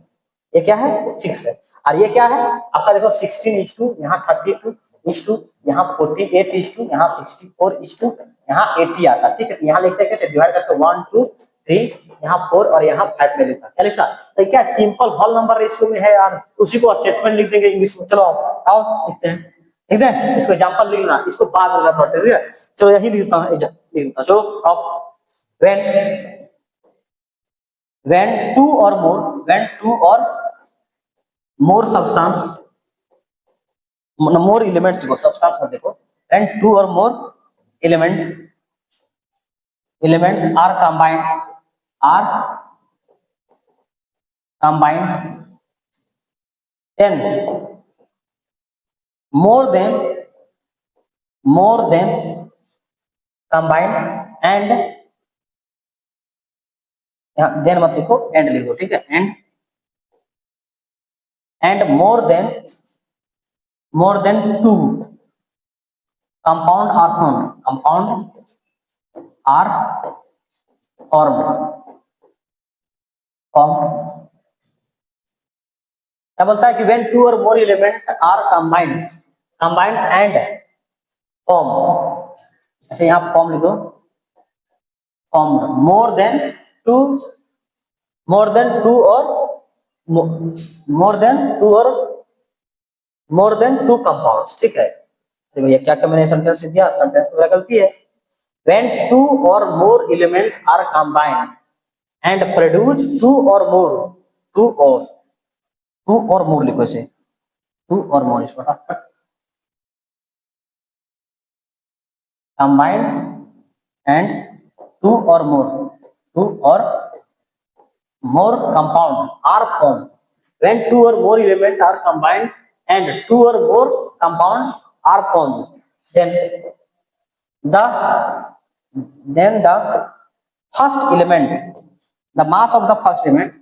ये क्या है फिक्स है, और ये क्या है आपका देखो 16:2, यहाँ 32:2, यहाँ 48:2, यहाँ 64:2, यहाँ 80 आता, ठीक है। यहाँ लिखते हैं कैसे डिवाइड करते हैं 1 2 3, यहाँ 4 और यहाँ 5 में लिखा, क्या लिखा, तो क्या सिंपल होल नंबर रेशियो में है यार, उसी को स्टेटमेंट लिख देंगे इंग्लिश में। चलो आओ लिखते हैं, ठीक है। इसको एग्जांपल लिखना, इसको बाद में लिखना, ठीक है। चलो यही लिखता हूँ, लिखता, चलो अब when when two or more substance, more elements देखो, substance मत देखो, when two or more elements are combined then more than combined and, यहाँ देन मत लिखो एंड लिखो, ठीक है। And more than two compound are formed। क्या बोलता है कि when two or more elements are combined and form, ऐसे यहाँ फॉर्म लिखो, formed more than two or more than two compounds, ठीक है। तो भैया क्या क्या मैंने सेंटेंस दिया, सेंटेंस में गलती है। when two or more elements are combined and produce two or more लिखो इसे, two or more, इसको combined and two or more compound are formed। when two or more elements are combined and two or more compounds are formed, then the first element, the mass of the first element,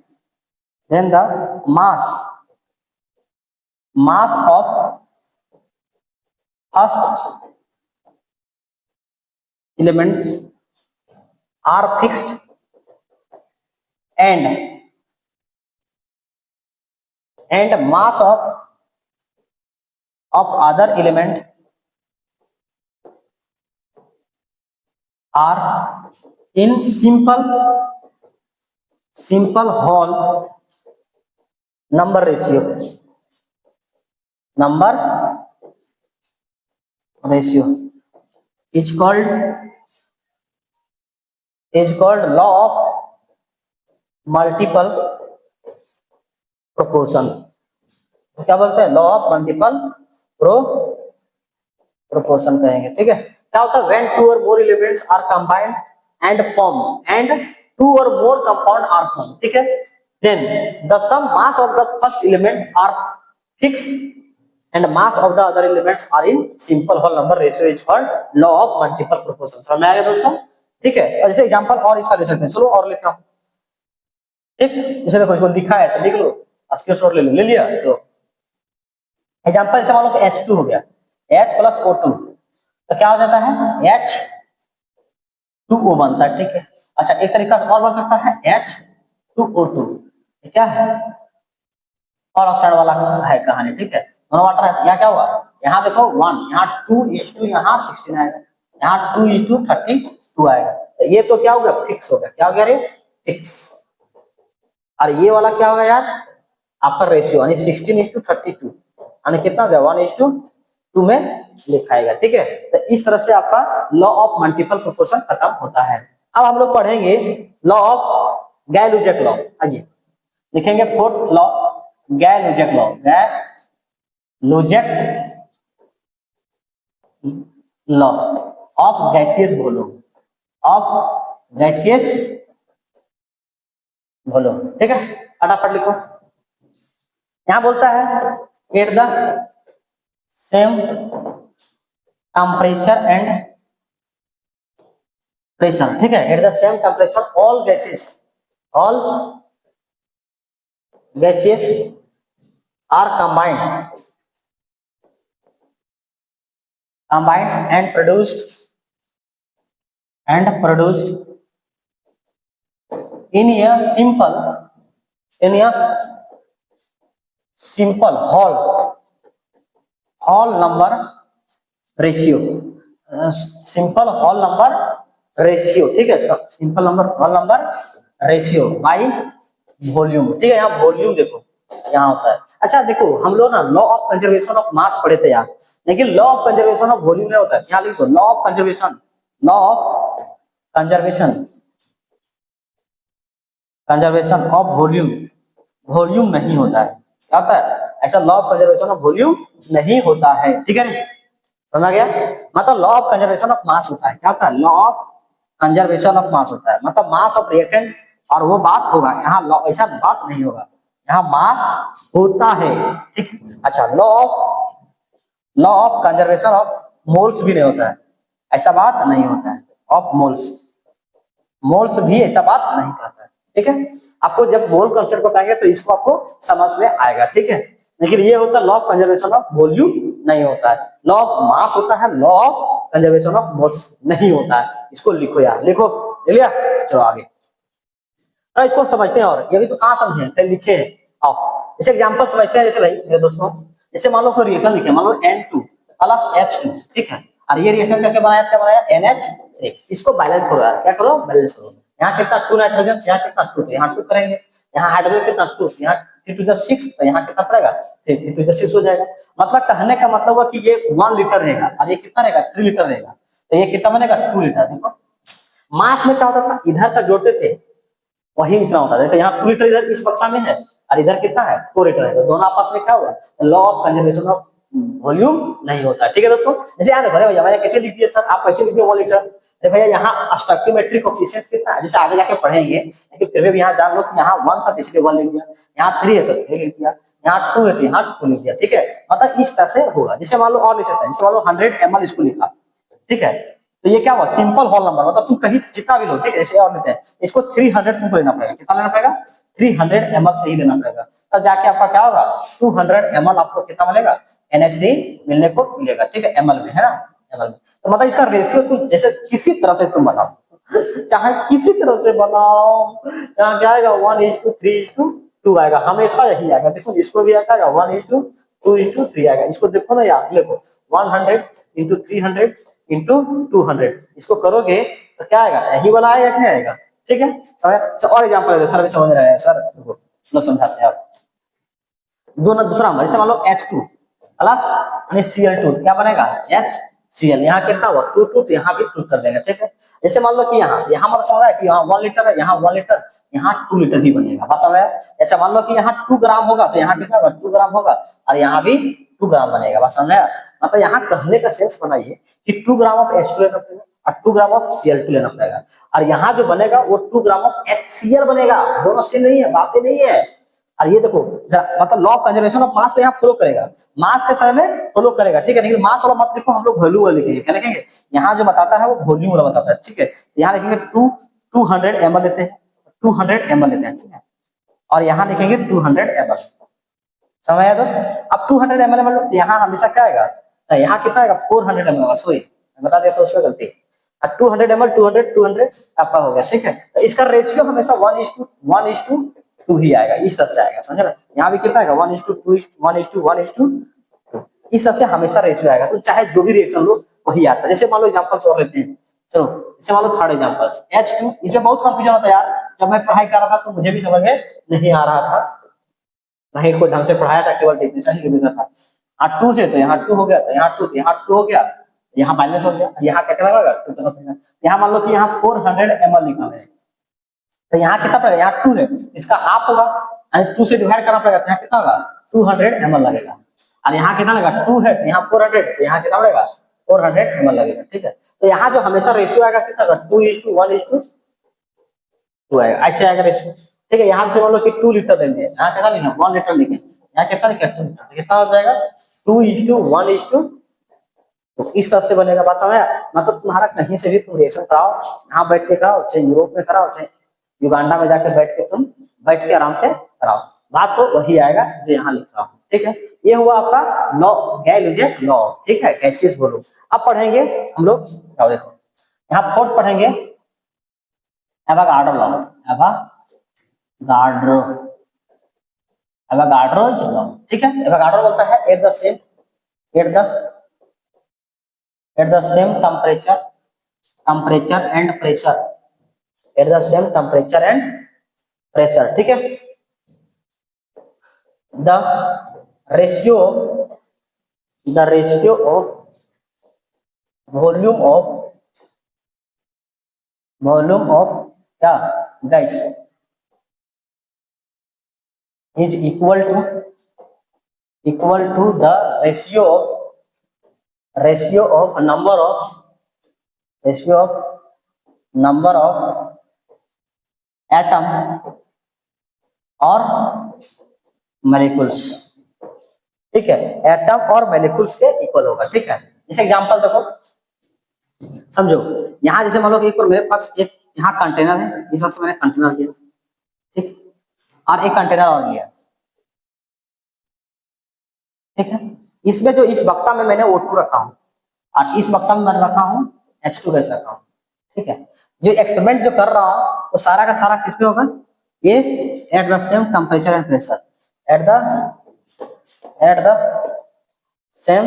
then the mass of first elements are fixed and mass of other element are in simple whole number ratio is called law of multiple proportion। क्या बोलते हैं, law of multiple proportion कहेंगे, ठीक है। क्या होता है when two or more elements are combined and two or more compound are formed, ठीक है। then the sum mass of the first element are fixed and mass of the other elements are in simple whole number ratio is called law of multiple proportion। समझ में आ गया दोस्तों, ठीक है। और जैसे एग्जांपल और इसका ले सकते हैं, चलो और लेता हूं, ठीक। जैसे देखो इसको लिखा है तो लिख लो, स्क्रीनशॉट ले लो, ले लिया, तो एग्जाम्पल जैसे मान लो कि H2 हो गया, H प्लस O2 तो क्या हो जाता है H2O बनता है, ठीक है। अच्छा एक तरीका और बन सकता है H2O2, क्या है और ऑक्साइड वाला है कहानी, ठीक है। दोनों वाटर है, यहाँ क्या हुआ, यहाँ देखो 1, यहाँ 2:2, यहाँ 16 आएगा, यहाँ 2:32 आएगा। तो ये तो क्या हो गया, फिक्स हो गया, क्या हो गया रे, फिक्स। और ये वाला क्या होगा यार, आपका रेशियो यानी 16:32, यानी कितना हो गया 1:2 में लिखाएगा, ठीक है। तो इस तरह से आपका लॉ ऑफ मल्टीपल प्रोपोर्शन खत्म होता है। अब हम लोग पढ़ेंगे लॉ ऑफ गैय-लुजेक लॉ। आइए लिखेंगे fourth law, Gay Lussac law, Gay Lussac law of gaseous volume, of gaseous volume, ठीक है। फटाफट लिखो, यहां बोलता है at the same temperature and pressure, ठीक है। At the same temperature all gases are combined and produced in a simple whole number ratio, simple whole number ratio, ठीक है। Simple number whole number ratio by volume, ठीक है। यहाँ volume देखो यहाँ होता है। अच्छा देखो हम लोग ना लॉ ऑफ कंजर्वेशन ऑफ मास पढ़े थे यार, लेकिन law of conservation of volume नहीं होता है। यहाँ लिख दो law of conservation of volume नहीं होता है। क्या होता है, ऐसा law of conservation of volume नहीं होता है, ठीक है। समझ गया, मतलब लॉ ऑफ कंजर्वेशन ऑफ मास होता है। क्या होता है, लॉ ऑफ कंजर्वेशन ऑफ मास होता है, मतलब मास ऑफ रिएक्टेंट, और वो बात होगा यहाँ लॉ, ऐसा बात नहीं होगा, यहाँ मास होता है, ठीक है। अच्छा law of conservation of moles भी नहीं होता है, ऐसा बात नहीं होता है। ऑफ मोल्स भी ऐसा बात नहीं कहता है, ठीक है। आपको जब मोल कंसेप्ट बताएंगे तो इसको आपको समझ में आएगा, ठीक है। लेकिन ये होता है law of conservation of volume नहीं होता है, लॉ ऑफ मास होता है, law of conservation of moles नहीं होता है। इसको लिखो यार, लिखो, ले लिया, चलो आगे। इसको समझते हैं, और ये भी तो कहाँ समझे, कहीं लिखे हैं। आओ जैसे एग्जांपल समझते हैं, जैसे भाई मेरे दोस्तों, जैसे मान लो कोई रिएक्शन लिखे, मान लो N2 प्लस H2, ठीक है। और ये रिएक्शन करके बनाया, क्या बनाया, NH3। इसको बैलेंस करो यार, क्या करो, बैलेंस करो। यहाँ कितना 2 नाइट्रोजन, यहाँ कितना 2, तो यहाँ 2 करेंगे। यहाँ हाइड्रोजन कितना 2, यहाँ 3 to the 6, तो यहाँ कितना पड़ेगा 3 to the 6 हो जाएगा। मतलब कहने का मतलब हुआ कि ये 1 लीटर रहेगा, और ये कितना रहेगा 3 लीटर रहेगा, तो ये कितना बनेगा 2 लीटर। देखो मास में क्या होता था, इधर का जोड़ते थे वही इतना होता है। देखो यहाँ 2 लीटर इधर इस कक्षा में है, और इधर कितना है 4 लीटर है, तो दोनों आपस में क्या हुआ, law of conservation of volume नहीं होता, ठीक है दोस्तों। जैसे यहाँ देखो भैया, मैंने कैसे लिख दिया सर, आप कैसे लिख दिए 1 लीटर, तो भैया यहाँ स्टोइकियोमेट्रिक कोएफिशिएंट कितना है, जैसे आगे जाके पढ़ेंगे, लेकिन फिर भी यहाँ जान लो कि यहाँ 1 था इसलिए 1 लिख दिया, यहाँ 3 है तो 3 लिख दिया, यहाँ 2 है तो यहाँ 2 लिख दिया, ठीक है। मतलब इस तरह से होगा। जैसे मान लो और लिख सकते हैं, जैसे मान लो 100 ml इसको लिखा, ठीक है, तो ये क्या हुआ, सिंपल होल नंबर, मतलब तुम कहीं जितना भी लो, ठीक है। जैसे और लेते हैं इसको 300 तुमको लेना पड़ेगा, कितना लेना पड़ेगा 300 ml से ही लेना पड़ेगा, तब जाके आपका क्या होगा 200 ml आपको कितना मिलेगा, NH3 मिलने को मिलेगा, ठीक है, ml में, है ना, ml में। तो मतलब इसका रेशियो तुम जैसे किसी तरह से तुम बनाओ, चाहे किसी तरह से बनाओ, यहाँ क्या आएगा 1:3:2 आएगा, हमेशा यही आएगा। देखो इसको भी आएगा 1:2:3 आएगा। इसको देखो ना यार, देखो 100 × 300 × 200, इसको करोगे तो क्या आएगा, यही वाला आएगा कि नहीं आएगा, ठीक है। समझ, और एग्जांपल दे सर, अभी समझ रहे हैं सर, लो समझाते हैं आप। दूसरा नंबर, जैसे मान लो H2 प्लस यानी Cl2, क्या बनेगा HCl, यहाँ कितना हुआ 2 2, तो यहाँ भी 2 कर देंगे, ठीक है। जैसे मान लो कि यहाँ मतलब समझ रहा है कि यहाँ 1 लीटर है, यहाँ 1 लीटर, यहाँ 2 लीटर ही बनेगा, बात समझ रहा है। अच्छा मान लो कि यहाँ 2 ग्राम होगा, तो यहाँ कितना होगा 2 ग्राम होगा, और यहाँ भी 2 ग्राम बनेगा, बात समझ रहा है। मतलब यहाँ कहने का सेंस बनाइए कि 2 ग्राम ऑफ H2 लेना पड़ेगा और 2 ग्राम ऑफ Cl2 लेना पड़ेगा, और यहाँ जो बनेगा वो 2 ग्राम ऑफ HCl बनेगा, दोनों सेम नहीं है, बातें नहीं है। और ये देखो मतलब लॉ ऑफ कंजर्वेशन ऑफ मास तो यहाँ फॉलो करेगा, मास के समय में फॉलो करेगा, ठीक है। लेकिन मास वाला मत लिखो, हम लोग वैल्यू वाला लिखेंगे, क्या लिखेंगे, यहाँ जो बताता है वो वॉल्यूम वाला बताता है, ठीक है। यहाँ लिखेंगे 200 ml लेते हैं, 200 ml लेते हैं, ठीक है, और यहाँ लिखेंगे 200 ml, समझ आया दोस्त। अब 200 ml मान लो, यहाँ हमेशा क्या आएगा, यहाँ कितना आएगा 400 ml होगा, सॉरी बता दिया तो उसमें गलती। 200 ml 200 आपका हो गया, ठीक है। तो इसका रेशियो हमेशा 1:1:2 ही आएगा, इस तरह से आएगा, समझ रहे। यहाँ भी कितना आएगा 1:2 1:1:2 इस तरह से हमेशा रेशियो आएगा। तो चाहे जो भी रेशियो लो वही आता है। जैसे मान लो एग्जांपल्स और लेते हैं, चलो जैसे मान लो थर्ड एग्जांपल्स H2, इसमें बहुत कंफ्यूजन होता है यार, जब मैं पढ़ाई कर रहा था तो मुझे भी समझ में नहीं आ रहा था, नहीं कोई ढंग से पढ़ाया था, केवल डेफिनेशन ही लिखा था। यहाँ 2 से तो यहाँ 2 हो गया, तो यहाँ 2 तो यहाँ 2 हो गया, यहाँ माइनस हो गया, यहाँ क्या क्या लगेगा, यहाँ मान लो कि यहाँ 400 ml लिखा है, तो यहाँ कितना पड़ेगा, यहाँ 2 है, इसका हाफ होगा, 2 से डिवाइड करना पड़ेगा, तो यहाँ कितना होगा 200 ml लगेगा। और यहाँ कितना लगेगा 2 है, यहाँ 400, तो यहाँ कितना पड़ेगा 400 ml लगेगा, ठीक है। तो यहाँ जो हमेशा रेशियो आएगा कितना होगा 2:1:2 आएगा, ऐसे आएगा रेशियो, ठीक है। यहाँ से मान लो कि 2 लीटर लेंगे, यहाँ कितना लिखे 1 लीटर लिखे, यहाँ कितना लिखे 2 लीटर, तो कितना हो जाएगा 2:1:2, तो इस तरह से बनेगा। बात समझ आया। मतलब तुम्हारा कहीं से भी तुम रिएक्शन कराओ, यहाँ बैठ के कराओ, चाहे यूरोप में कराओ, चाहे युगांडा में जाके बैठ के आराम से कराओ, बात तो वही आएगा जो यहाँ लिख रहा हूँ, ठीक है। ये हुआ आपका लॉ, गैलिलियो लॉ, ठीक है, गैसियस वॉल्यूम। अब पढ़ेंगे हम लोग, देखो यहाँ फोर्थ पढ़ेंगे एवोगाड्रो लॉ, एवोगाड्रोज लॉ, ठीक है। एवोगाड्रो बोलता है at the same temperature and pressure, at the same temperature and pressure, ठीक है। the ratio of volume of क्या gas is equal to the ratio of number of atom और molecules, ठीक है। एटम और molecules के इक्वल होगा, ठीक है। इस एग्जांपल देखो, समझो। यहाँ जैसे मान लो कि एक मेरे पास एक यहाँ कंटेनर है, इस तरह से मैंने कंटेनर लिया, ठीक, और एक कंटेनर और लिया, ठीक है। इसमें जो इस बक्सा में मैंने O2 रखा हूँ और इस बक्सा में मैंने रखा हूँ H2 गैस रखा हूँ, ठीक है। जो एक्सपेरिमेंट जो कर रहा हूँ वो सारा का सारा किस पे होगा, ये eight the same temperature and pressure, eight the same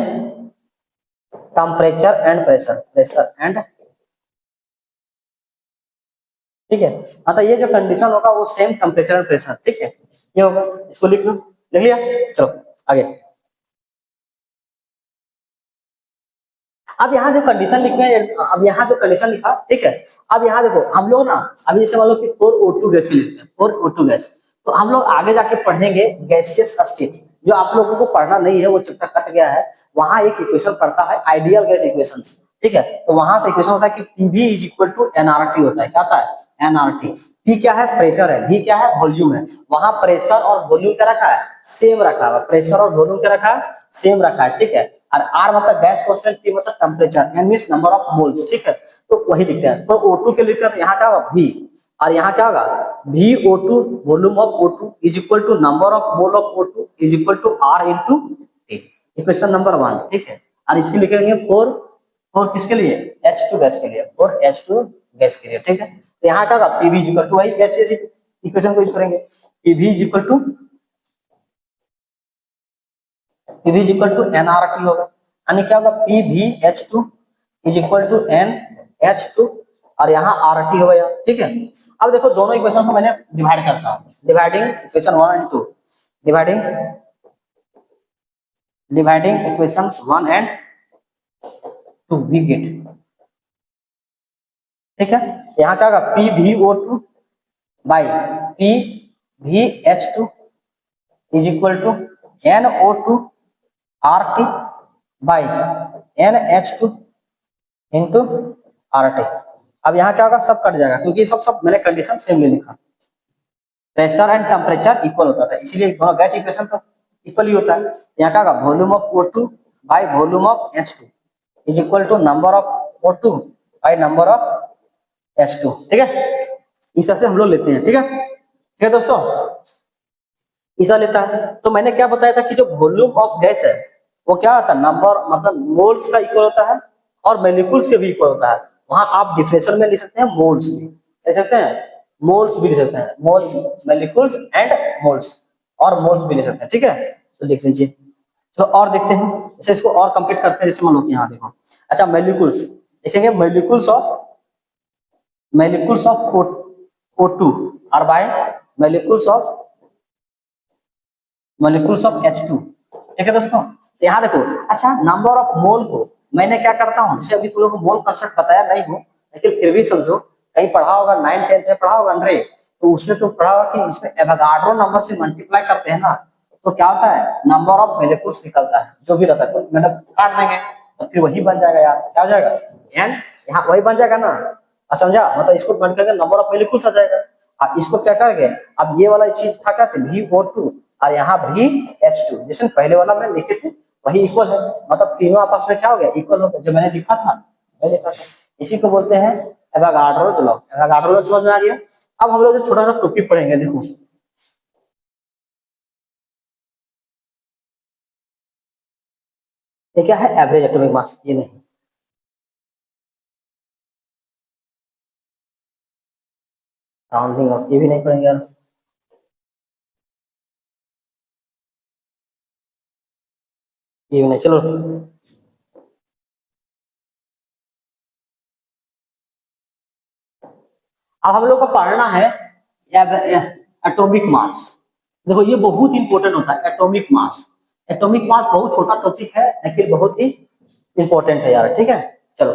temperature and pressure and, ठीक है। मतलब ये जो कंडीशन होगा वो सेम टेम्परेचर एंड प्रेशर, ठीक है, ये होगा। इसको लिख लो, लिख लिया, चलो आगे। अब यहाँ जो कंडीशन लिख रहे हैं, अब यहाँ जो कंडीशन लिखा, ठीक है। अब यहाँ देखो हम लोग ना, अभी जैसे मान लो कि 4O2 गैस के लिखते हैं, 4O2 गैस, तो हम लोग आगे जाके पढ़ेंगे गैसियस स्टेट, जो आप लोगों को पढ़ना नहीं है वो चैप्टर कट गया है, वहां एक इक्वेशन पढ़ता है आइडियल गैस इक्वेशन, ठीक है। तो वहां से इक्वेशन होता है कि PV is equal to nRT होता है, क्या होता है nRT। P क्या है, प्रेशर है, V क्या है, वॉल्यूम है। वहां प्रेशर और वॉल्यूम क्या रखा है, सेम रखा है, प्रेशर और वॉल्यूम क्या रखा है, सेम रखा है, ठीक है। और R मतलब गैस कांस्टेंट, T मतलब temperature, N means number of moles, ठीक है। तो वही लिखते हैं। तो O2 के लिखते हैं, यहाँ क्या होगा V, और यहाँ क्या होगा VO2, volume of O2 is equal to number of mole of O2 is equal to R into T, equation number 1, ठीक है। और इसके लिखेंगे 4 किसके लिए, H2 गैस के लिए, 4H2 गैस के लिए, ठीक है। तो यहाँ क्या होगा PV इज इक्वल टू, वही गैसियस इक्वेशन को यूज करेंगे, PV is equal to nRT होगा, यानी क्या होगा PVH2 is equal to NH2 और यहाँ RT होगा, ठीक है। अब देखो दोनों इक्वेशन को मैंने डिवाइड करता हूँ, dividing equation 1 and 2, dividing equations 1 and 2 we get, ठीक है। यहाँ क्या होगा PVO2 by PVH2 is equal to NO2 RT by NH2 into RT। अब यहाँ क्या होगा, सब कट जाएगा क्योंकि सब मैंने कंडीशन सेम ले लिखा, प्रेशर एंड टेम्परेचर इक्वल होता था, इसीलिए दोनों गैस इक्वेशन तो इक्वल ही होता है। यहाँ क्या होगा volume of O2 by volume of H2 is equal to number of O2 by number of H2, ठीक है। इस तरह से हम लोग लेते हैं, ठीक है, ठीक है दोस्तों। हिस्सा लेता है। तो मैंने क्या बताया था कि जो वॉल्यूम ऑफ गैस है वो क्या होता है, नंबर मतलब मोल्स का इक्वल होता है और मोलिक्यूल्स के भी इक्वल होता है। वहां आप डिफरेंशियल में लिख सकते हैं मोल्स भी लिख सकते हैं, मोल्स भी लिख सकते हैं, मोल मोलिक्यूल्स एंड मोल्स, और मोल्स भी लिख सकते हैं, ठीक है। तो लिख लीजिए। चलो और देखते हैं, जैसे इसको और कंप्लीट करते हैं। जैसे मान लो कि यहाँ देखो, अच्छा मोलिक्यूल्स देखेंगे, molecules of O2 are by molecules of H2, ठीक है दोस्तों। तो यहाँ देखो, अच्छा नंबर ऑफ मोल को मैंने क्या करता हूँ, जैसे अभी तुम लोग को मोल कंसेप्ट बताया नहीं हो, लेकिन फिर भी समझो, कहीं पढ़ा होगा 9th-10th में पढ़ा होगा रे, तो उसमें तो पढ़ा होगा कि इसमें एवोगाड्रो नंबर से मल्टीप्लाई करते हैं ना, तो क्या होता है, नंबर ऑफ मोलिक्यूल्स निकलता है, जो भी रहता है। तो मतलब काट देंगे तो फिर वही बन जाएगा यार, क्या हो जाएगा एन, यहाँ वही बन जाएगा ना, समझा, मतलब इसको बन करके नंबर ऑफ मोलिक्यूल्स आ जाएगा। और इसको क्या करेंगे, अब ये वाला चीज था क्या, VO2 और यहाँ VH2, जैसे पहले वाला में लिखे थे वही इक्वल है, मतलब तीनों आपस में क्या हो गया, इक्वल हो गया, जो मैंने लिखा था वही लिखा था। इसी को बोलते हैं एवोगाड्रो लॉ। एवोगाड्रो लॉ समझ में आ गया। अब हम लोग जो छोटा सा टॉपिक पढ़ेंगे, देखो ये क्या है, एवरेज एटॉमिक मास, ये नहीं, राउंडिंग ऑफ, ये भी नहीं पढ़ेंगे यार, ये भी नहीं। चलो अब हम लोग को पढ़ना है एटॉमिक मास। देखो ये बहुत इंपॉर्टेंट होता है, एटॉमिक मास। एटॉमिक मास बहुत छोटा टॉपिक है लेकिन बहुत ही इंपॉर्टेंट है यार, ठीक है। चलो,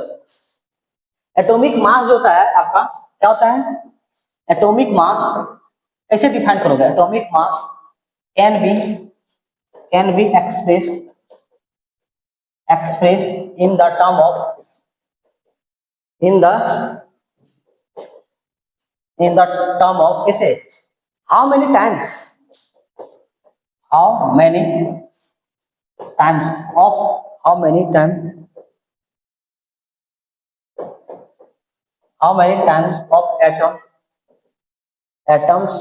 एटॉमिक मास जो होता है आपका, क्या होता है, एटॉमिक मास कैसे डिफाइन करोगे, atomic mass can be expressed in the term of in the in the term of कैसे, how many times, how many times of how many time how many times of atoms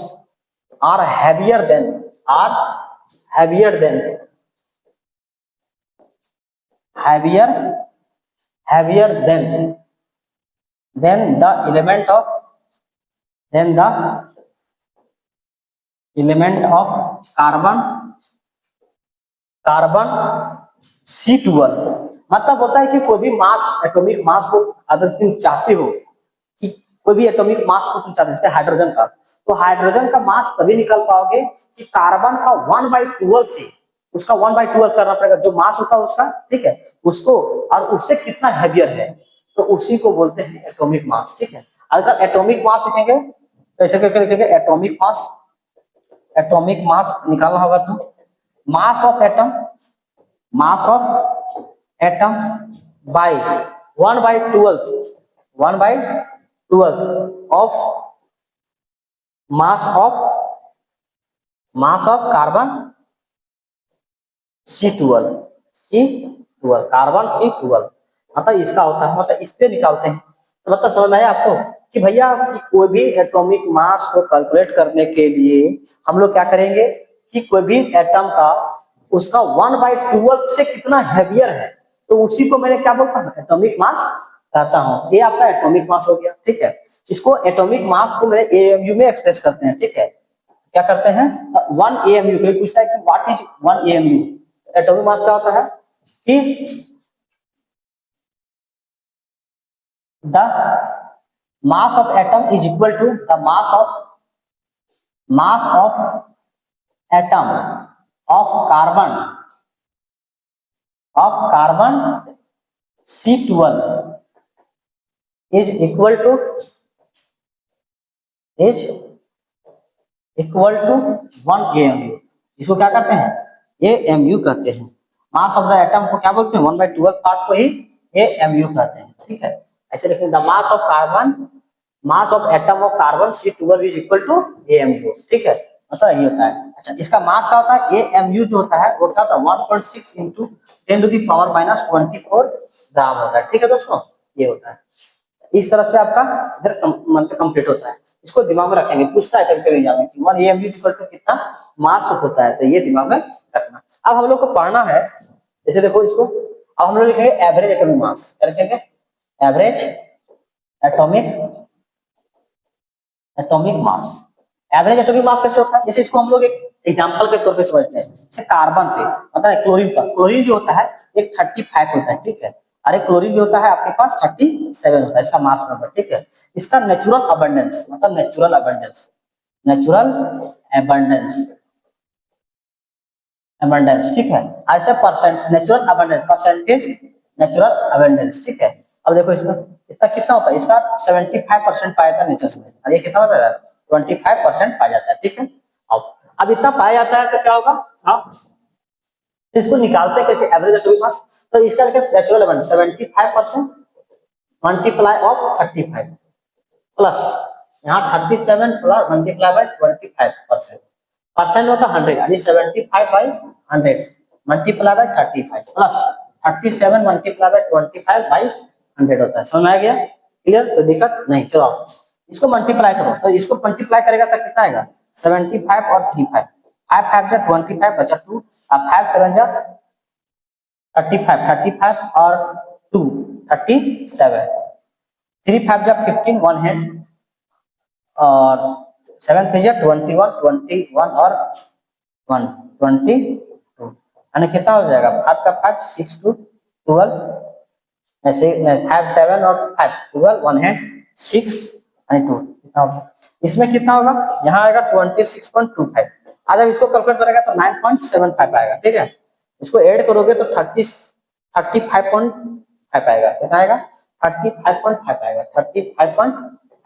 are heavier than heavier heavier than the element of than the element of carbon carbon C12। मतलब होता है कि कोई भी मास, atomic mass को अगर तुम चाहते हो कि कोई भी एटॉमिक मास को तुम चाहते हो, जैसे हाइड्रोजन का, तो हाइड्रोजन का मास तभी निकाल पाओगे कि कार्बन का 1/12 से उसका 1/12 करना पड़ेगा, जो मास होता है उसका, ठीक है, उसको, और उससे कितना हैवियर है, तो उसी को बोलते हैं एटॉमिक मास, ठीक है। अगर एटॉमिक मास लिखेंगे तो ऐसे करके लिखेंगे, एटॉमिक मास निकालना होगा तो मास of atom by 1/12 of mass of carbon C12 carbon C12, मतलब इसका होता है, मतलब इससे निकालते हैं। तो मतलब समझ में आया आपको कि भैया कि कोई भी एटॉमिक मास को कैलकुलेट करने के लिए हम लोग क्या करेंगे कि कोई भी एटम का उसका 1/12 से कितना हैवियर है, तो उसी को मैंने क्या बोलता हूँ, एटॉमिक मास कहता हूँ। ये आपका एटॉमिक मास हो गया, ठीक है। इसको एटॉमिक मास को मैंने AMU में एक्सप्रेस करते हैं, ठीक है। क्या करते हैं, 1 AMU, कोई पूछता है कि what is 1 AMU, atomic mass क्या होता है कि the mass of atom is equal to the mass of atom of carbon C12 is equal to 1 AMU। इसको क्या कहते हैं, AMU कहते हैं। मास ऑफ द एटम को क्या बोलते हैं, 1/12 पार्ट को ही AMU कहते हैं, ठीक है। ऐसे लिखेंगे, the mass of atom of carbon C12 is equal to AMU, ठीक है, मतलब ये होता है। अच्छा, इसका मास क्या होता है, AMU जो होता है वो क्या होता है, 1.6 इंटू 10⁻⁻24 ग्राम होता है, ठीक है दोस्तों, ये होता है। इस तरह से आपका इधर मंत्र कंप्लीट होता है। इसको दिमाग में रखेंगे, पूछता है कभी कभी एग्जाम में कि 1 AMU इक्वल टू कितना, मास होता है, तो ये दिमाग में रखना। अब हम लोग को पढ़ना है, जैसे देखो इसको, अब हम लोग लिखेंगे एवरेज एटॉमिक मास, क्या लिखेंगे? Average atomic atomic mass. Average atomic mass कैसे होता है? जैसे इसको हम लोग एक एग्जांपल के तौर पे समझते हैं, जैसे कार्बन पे मतलब है क्लोरीन का, क्लोरीन जो होता है एक 35 होता है, ठीक है, अरे क्लोरीन जो होता है आपके पास 37 होता है, इसका मास नंबर, ठीक है। इसका नेचुरल अबंडेंस मतलब natural abundance, natural abundance, abundance, ठीक है। ऐसे percent natural abundance, percentage natural abundance, ठीक है। अब देखो इसमें इसका कितना होता है, इसका 75% पाया जाता है नेचर में, और ये कितना होता है? 25% पाया जाता है, ठीक है। अब इतना पाया जाता है तो क्या होगा? हाँ, इसको निकालते हैं कैसे एवरेज एटॉमिक मास? तो इसका natural abundance 75% multiply of 35 plus यहाँ 37 प्लस मल्टीप्लाई बाय 25%, परसेंट होता है 100 यानी 75/100 multiply by 35 plus 37 multiply by 25/100 होता है। समझ में आ गया? क्लियर? कोई दिक्कत नहीं? चलो इसको मल्टीप्लाई करो, तो इसको मल्टीप्लाई करेगा तो कितना आएगा? 75 और 35, 5 5 जा 25 बचा 2, अब 5 7 जा 35, 35 और 2 37, 3 5 जा 15 वन हैंड, और 7 3 जा 21, 21 और 1 22, यानी कितना हो जाएगा? 5 का 5 6 2 12, ऐसे 5 7 और 5 12 वन हैंड 6 यानी 2, कितना होगा? इसमें कितना होगा? यहाँ आएगा 26.25, आज जब इसको कैलकुलेट करेगा तो 9.75 आएगा, ठीक है। इसको ऐड करोगे तो 35.5 आएगा, कितना आएगा? 35.5 आएगा, 35.5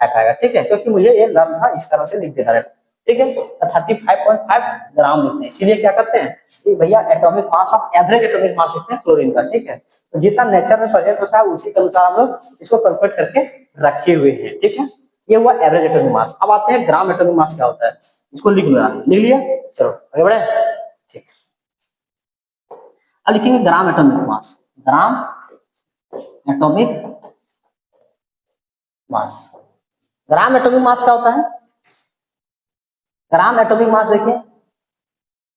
आएगा, ठीक है, क्योंकि मुझे ये लर्न था इस तरह से लिख देता है, ठीक है। तो 35.5 ग्राम लिखते हैं, इसीलिए क्या करते हैं कि भैया atomic mass of average atomic mass लिखते हैं क्लोरीन का, ठीक है। तो जितना नेचर में प्रेजेंट होता है उसी के अनुसार हम लोग इसको कैलकुलेट करके रखे हुए हैं, ठीक है। ये हुआ एवरेज एटॉमिक मास। अब आते हैं ग्राम एटॉमिक मास क्या होता है, इसको लिख लो, लिख लिया, चलो आगे बढ़े, ठीक। अब लिखेंगे gram atomic mass, gram atomic mass. Gram atomic mass क्या होता है? ग्राम एटॉमिक मास देखिए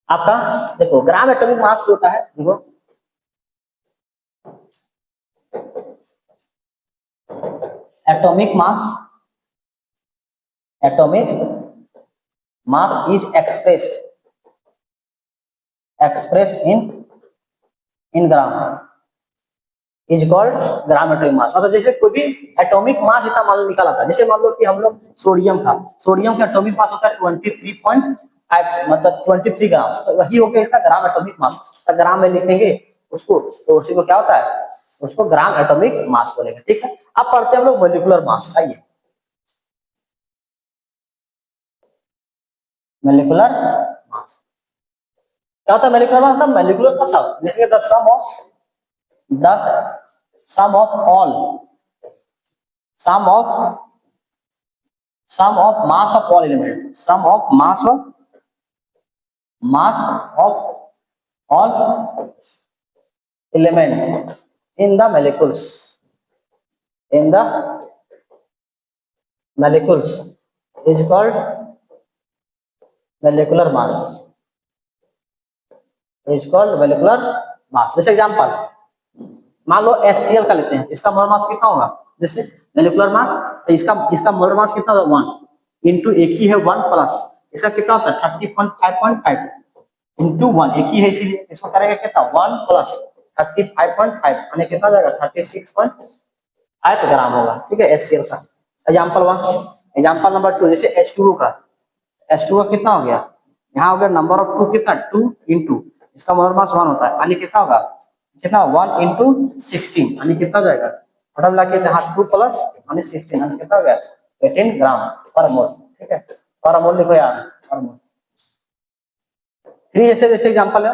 आपका, देखो ग्राम एटॉमिक मास होता है, देखो atomic mass, atomic mass is expressed in gram, is called gram atomic mass. मतलब जैसे कोई भी एटॉमिक मास इतना मान लो निकाला था, जैसे मान लो कि हम लोग सोडियम था, सोडियम का एटॉमिक मास होता है 23.5 मतलब 23 ग्राम, तो वही हो गया इसका ग्राम एटॉमिक मास। तो ग्राम में लिखेंगे उसको, तो उसी को क्या होता है? उसको ग्राम एटॉमिक मास बोलेंगे, ठीक है। अब पढ़ते हैं हम लोग मोलिकुलर मास, आइए मोलिकुलर मास क्या होता है? मोलिकुलर मास मतलब मोलिकुलर का सम, लिखेंगे the sum of all sum of mass of all element, sum of mass of all element in the molecules, in the molecules is called molecular mass, is called molecular mass। जैसे example मान लो HCl का लेते हैं, इसका molar mass कितना होगा? जैसे molecular मास, तो इसका मोलर मास कितना होगा? 1 इंटू एक ही है 1 प्लस इसका कितना होता है? 30.5 इंटू 1 एक ही है, इसीलिए इसको करेगा कितना? 1 प्लस 35.5 यानी कितना जाएगा? 36.5 ग्राम होगा, ठीक है HCl का। एग्जांपल 1, एग्जांपल नंबर 2 जैसे H2O का, H2O कितना हो गया? यहाँ हो गया नंबर ऑफ 2 कितना? 2 इंटू इसका मोलर मास 1 होता है, यानी कितना होगा? कितना? 1 इंटू 16 यानी कितना हो जाएगा? फटा मिला के यहाँ 2 प्लस यानी 16 यानी कितना हो गया? 18 ग्राम पर मोल, ठीक है। पर मोल लिखो यार, पर मोल। 3 जैसे एग्जांपल है,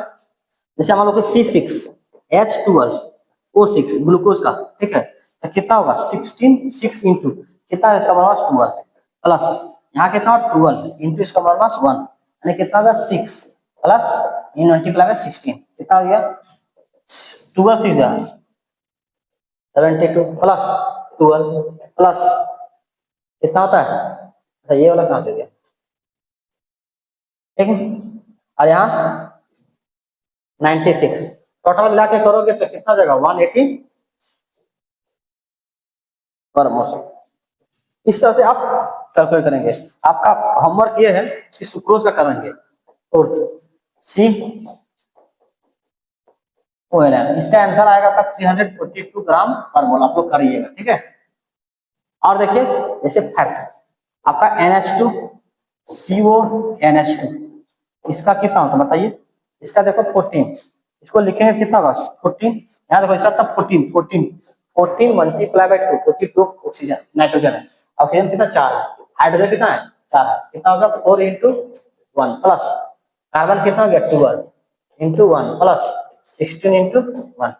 जैसे मान लो कि C6H12O6 ग्लूकोज का, ठीक है, तो कितना होगा? 6 इंटू कितना है? इसका मोलर मास 12 प्लस यहाँ कितना? 12 इंटू इसका मोलर मास 1 यानी कितना होगा? 6 प्लस इन मल्टीप्लाई बाय 16 कितना हो गया? 12 6 72 प्लस 12 प्लस कितना होता है? अच्छा ये वाला कहाँ से गया, ठीक है। और यहाँ 96, टोटल मिला के करोगे तो कितना जाएगा 180 पर मोल। इस तरह से आप कैलकुलेट करेंगे। आपका होमवर्क ये है कि सुक्रोज का करेंगे और सी OLN, इसका आंसर आएगा आपका 342 ग्राम पर मोल। आप लोग करिएगा, ठीक है। और देखिए जैसे फैक्ट आपका NH2 CONH2, इसका कितना होता है बताइए। इसका देखो 14, इसको लिखेंगे कितना बस 14, यहाँ देखो इसका तब 14 मल्टीप्लाई बाय 2, क्योंकि 2 ऑक्सीजन नाइट्रोजन है, ऑक्सीजन कितना 4 है, हाइड्रोजन कितना है 4 है, कितना होगा 4 into 1 प्लस कार्बन कितना हो गया 12 into 1 प्लस 16 into 1,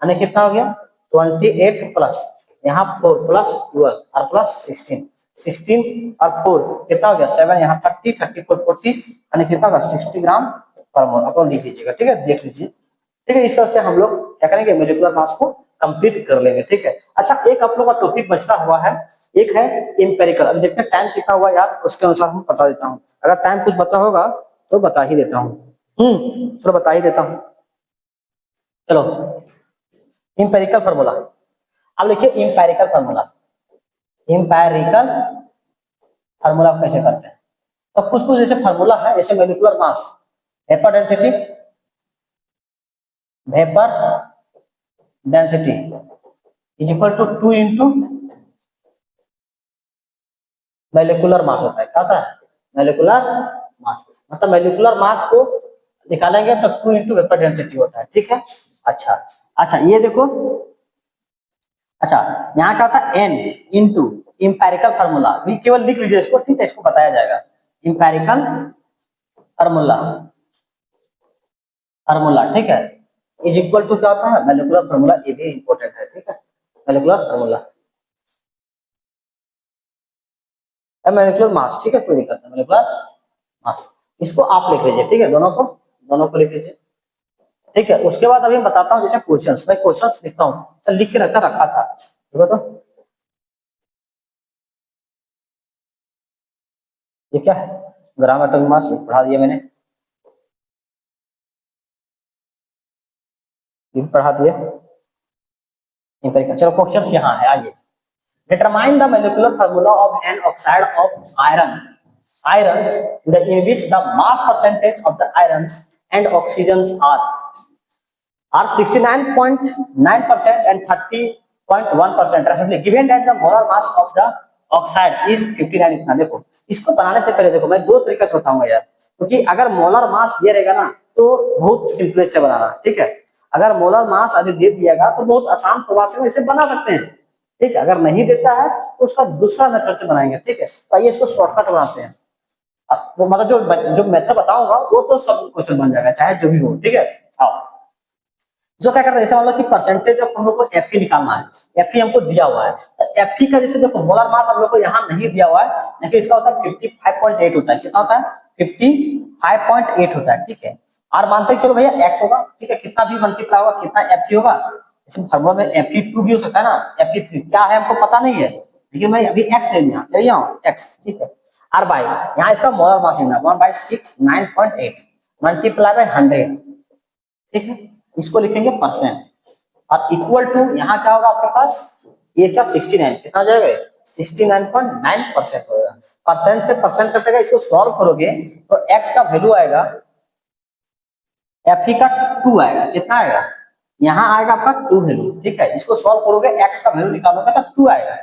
यानी कितना हो गया 28 प्लस यहाँ 4 प्लस 12 और प्लस 16 और 4 कितना हो गया 7, यहाँ 30 34 40, यानी कितना होगा 60 ग्राम पर मोल। आप लिख लीजिएगा, ठीक है, देख लीजिए, ठीक है। इस तरह से हम लोग क्या करेंगे, मोलिकुलर मास को कंप्लीट कर लेंगे, ठीक है। अच्छा, एक आप लोग का टॉपिक बचता हुआ है, एक है इंपेरिकल। अभी देखते हैं टाइम कितना हुआ यार, उसके अनुसार हम बता देता हूँ। अगर टाइम कुछ बता होगा तो बता ही देता हूँ। चलो बता ही देता हूँ। चलो इंपेरिकल फार्मूला, अब लिखिए इंपेरिकल फार्मूला। इंपेरिकल फार्मूला कैसे करते हैं, तो कुछ जैसे फार्मूला है, जैसे molecular mass, vapour density is equal to 2 into molecular mass होता है। क्या होता है मोलिकुलर मास, मतलब मोलिकुलर मास को निकालेंगे तो 2 इंटू वेपर डेंसिटी होता है, ठीक है। अच्छा ये देखो, अच्छा यहाँ क्या होता है n इंटू इंपेरिकल फार्मूला, भी केवल लिख लीजिए इसको, ठीक है, इसको बताया जाएगा। इंपेरिकल फार्मूला ठीक है, इज इक्वल टू क्या होता है मोलिकुलर फार्मूला, ये भी इंपॉर्टेंट है, ठीक है। मोलिकुलर फार्मूला मोलिकुलर मास, ठीक है, कोई दिक्कत नहीं, मोलिकुलर मास इसको आप लिख लीजिए, ठीक है, दोनों को लिख लीजिए, ठीक है। उसके बाद अभी बताता हूँ जैसे क्वेश्चंस, मैं क्वेश्चंस लिखता हूँ, चल लिख के रखा था, देखो तो ये क्या है, ग्राम एटॉमिक मास पढ़ा दिया मैंने, ये पढ़ा दिया इंपेरिकल। चलो क्वेश्चंस यहाँ है, आइए। Determine the molecular formula of an oxide of irons in which the mass percentage of the irons and oxygens are 69.9% and 30.1% respectively, given that the molar mass of the oxide is 59। इतना देखो, इसको बनाने से पहले देखो मैं दो तरीके से बताऊंगा यार, क्योंकि अगर मोलर मास दिया रहेगा ना तो बहुत सिंपलेस्ट है बनाना, ठीक है। अगर मोलर मास आदि दे दिएगा तो बहुत आसान प्रवाह से इसे बना सकते हैं, ठीक है। अगर नहीं देता है तो उसका दूसरा मेथड से बनाएंगे, ठीक है। तो आइए इसको शॉर्टकट बनाते हैं। वो मतलब जो मेथड बताऊंगा वो तो सब क्वेश्चन बन जाएगा, चाहे जो भी हो, ठीक है। आओ, जो क्या करते हैं, जैसे मान लो कि परसेंटेज ऑफ हम लोग को Fe निकालना है, Fe हमको दिया हुआ है, तो Fe का जैसे देखो मोलर मास हम लोग को यहाँ नहीं दिया हुआ है, लेकिन इसका होता है 55.8 होता है, कितना होता है 55.8 होता है, ठीक है। और मानते हैं चलो भैया x होगा, ठीक है, कितना भी मल्टीप्लाई होगा कितना Fe होगा, इसमें फार्मूला में Fe2 भी हो सकता है ना, Fe3 क्या है हमको पता नहीं है, लेकिन मैं अभी x ले लिया हूँ x, ठीक है। और बाई यहाँ इसका मोलर मास लेना 1/6 मल्टीप्लाई बाय 100, ठीक है, इसको लिखेंगे परसेंट, और इक्वल टू यहाँ क्या होगा आपके पास, ये क्या 69, कितना हो जाएगा 69.9% होगा। परसेंट से परसेंट कटेगा, इसको सॉल्व करोगे तो x का वैल्यू आएगा, Fe का 2 आएगा, कितना आएगा यहाँ आएगा आपका 2 वैल्यू, ठीक है। इसको सॉल्व करोगे x का वैल्यू निकालोगे तो 2 आएगा,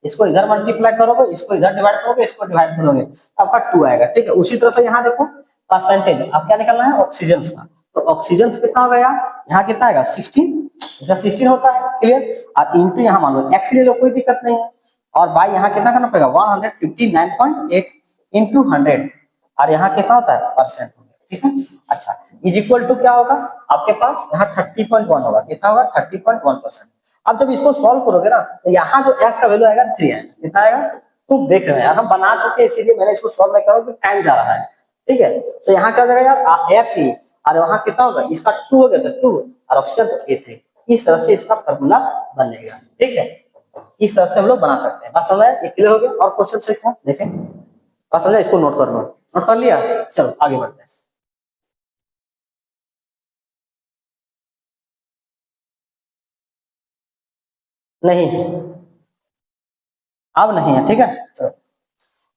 इसको इधर मल्टीप्लाई करोगे, इसको इधर डिवाइड करोगे, इसको डिवाइड करोगे तो आपका 2 आएगा, ठीक है। उसी तरह से यहाँ देखो परसेंटेज अब क्या निकालना है ऑक्सीजन का, तो ऑक्सीजन कितना होगा यार, यहाँ कितना आएगा 16, इसका 16 होता है, क्लियर। और इंटू यहाँ मान लो x ले लो, कोई दिक्कत नहीं है, और बाई यहाँ कितना करना पड़ेगा 159.8 इंटू 100, और यहाँ कितना होता है परसेंट, ठीक है। अच्छा इज इक्वल टू क्या होगा आपके पास, यहाँ 30.1 होगा, कितना होगा 30.1%। अब जब इसको सॉल्व करोगे ना तो यहाँ जो x का वैल्यू आएगा 3 आएगा, कितना आएगा तुम देख रहे हो यार, हम बना चुके हैं इसीलिए मैंने इसको सॉल्व नहीं करा, टाइम जा रहा है, ठीक है। तो यहाँ क्या हो जाएगा यार Fe, और वहां कितना होगा इसका 2 हो गया था 2, और ऑक्सीजन तो A3, इस तरह से इसका फार्मूला बनेगा, ठीक है। इस तरह से हम लोग बना सकते हैं, बात समझ आया, क्लियर हो गया। और क्वेश्चन से क्या देखें, बात समझा, इसको नोट कर लो, नोट कर लिया, चलो आगे बढ़ते हैं। नहीं, अब नहीं है, ठीक है। चलो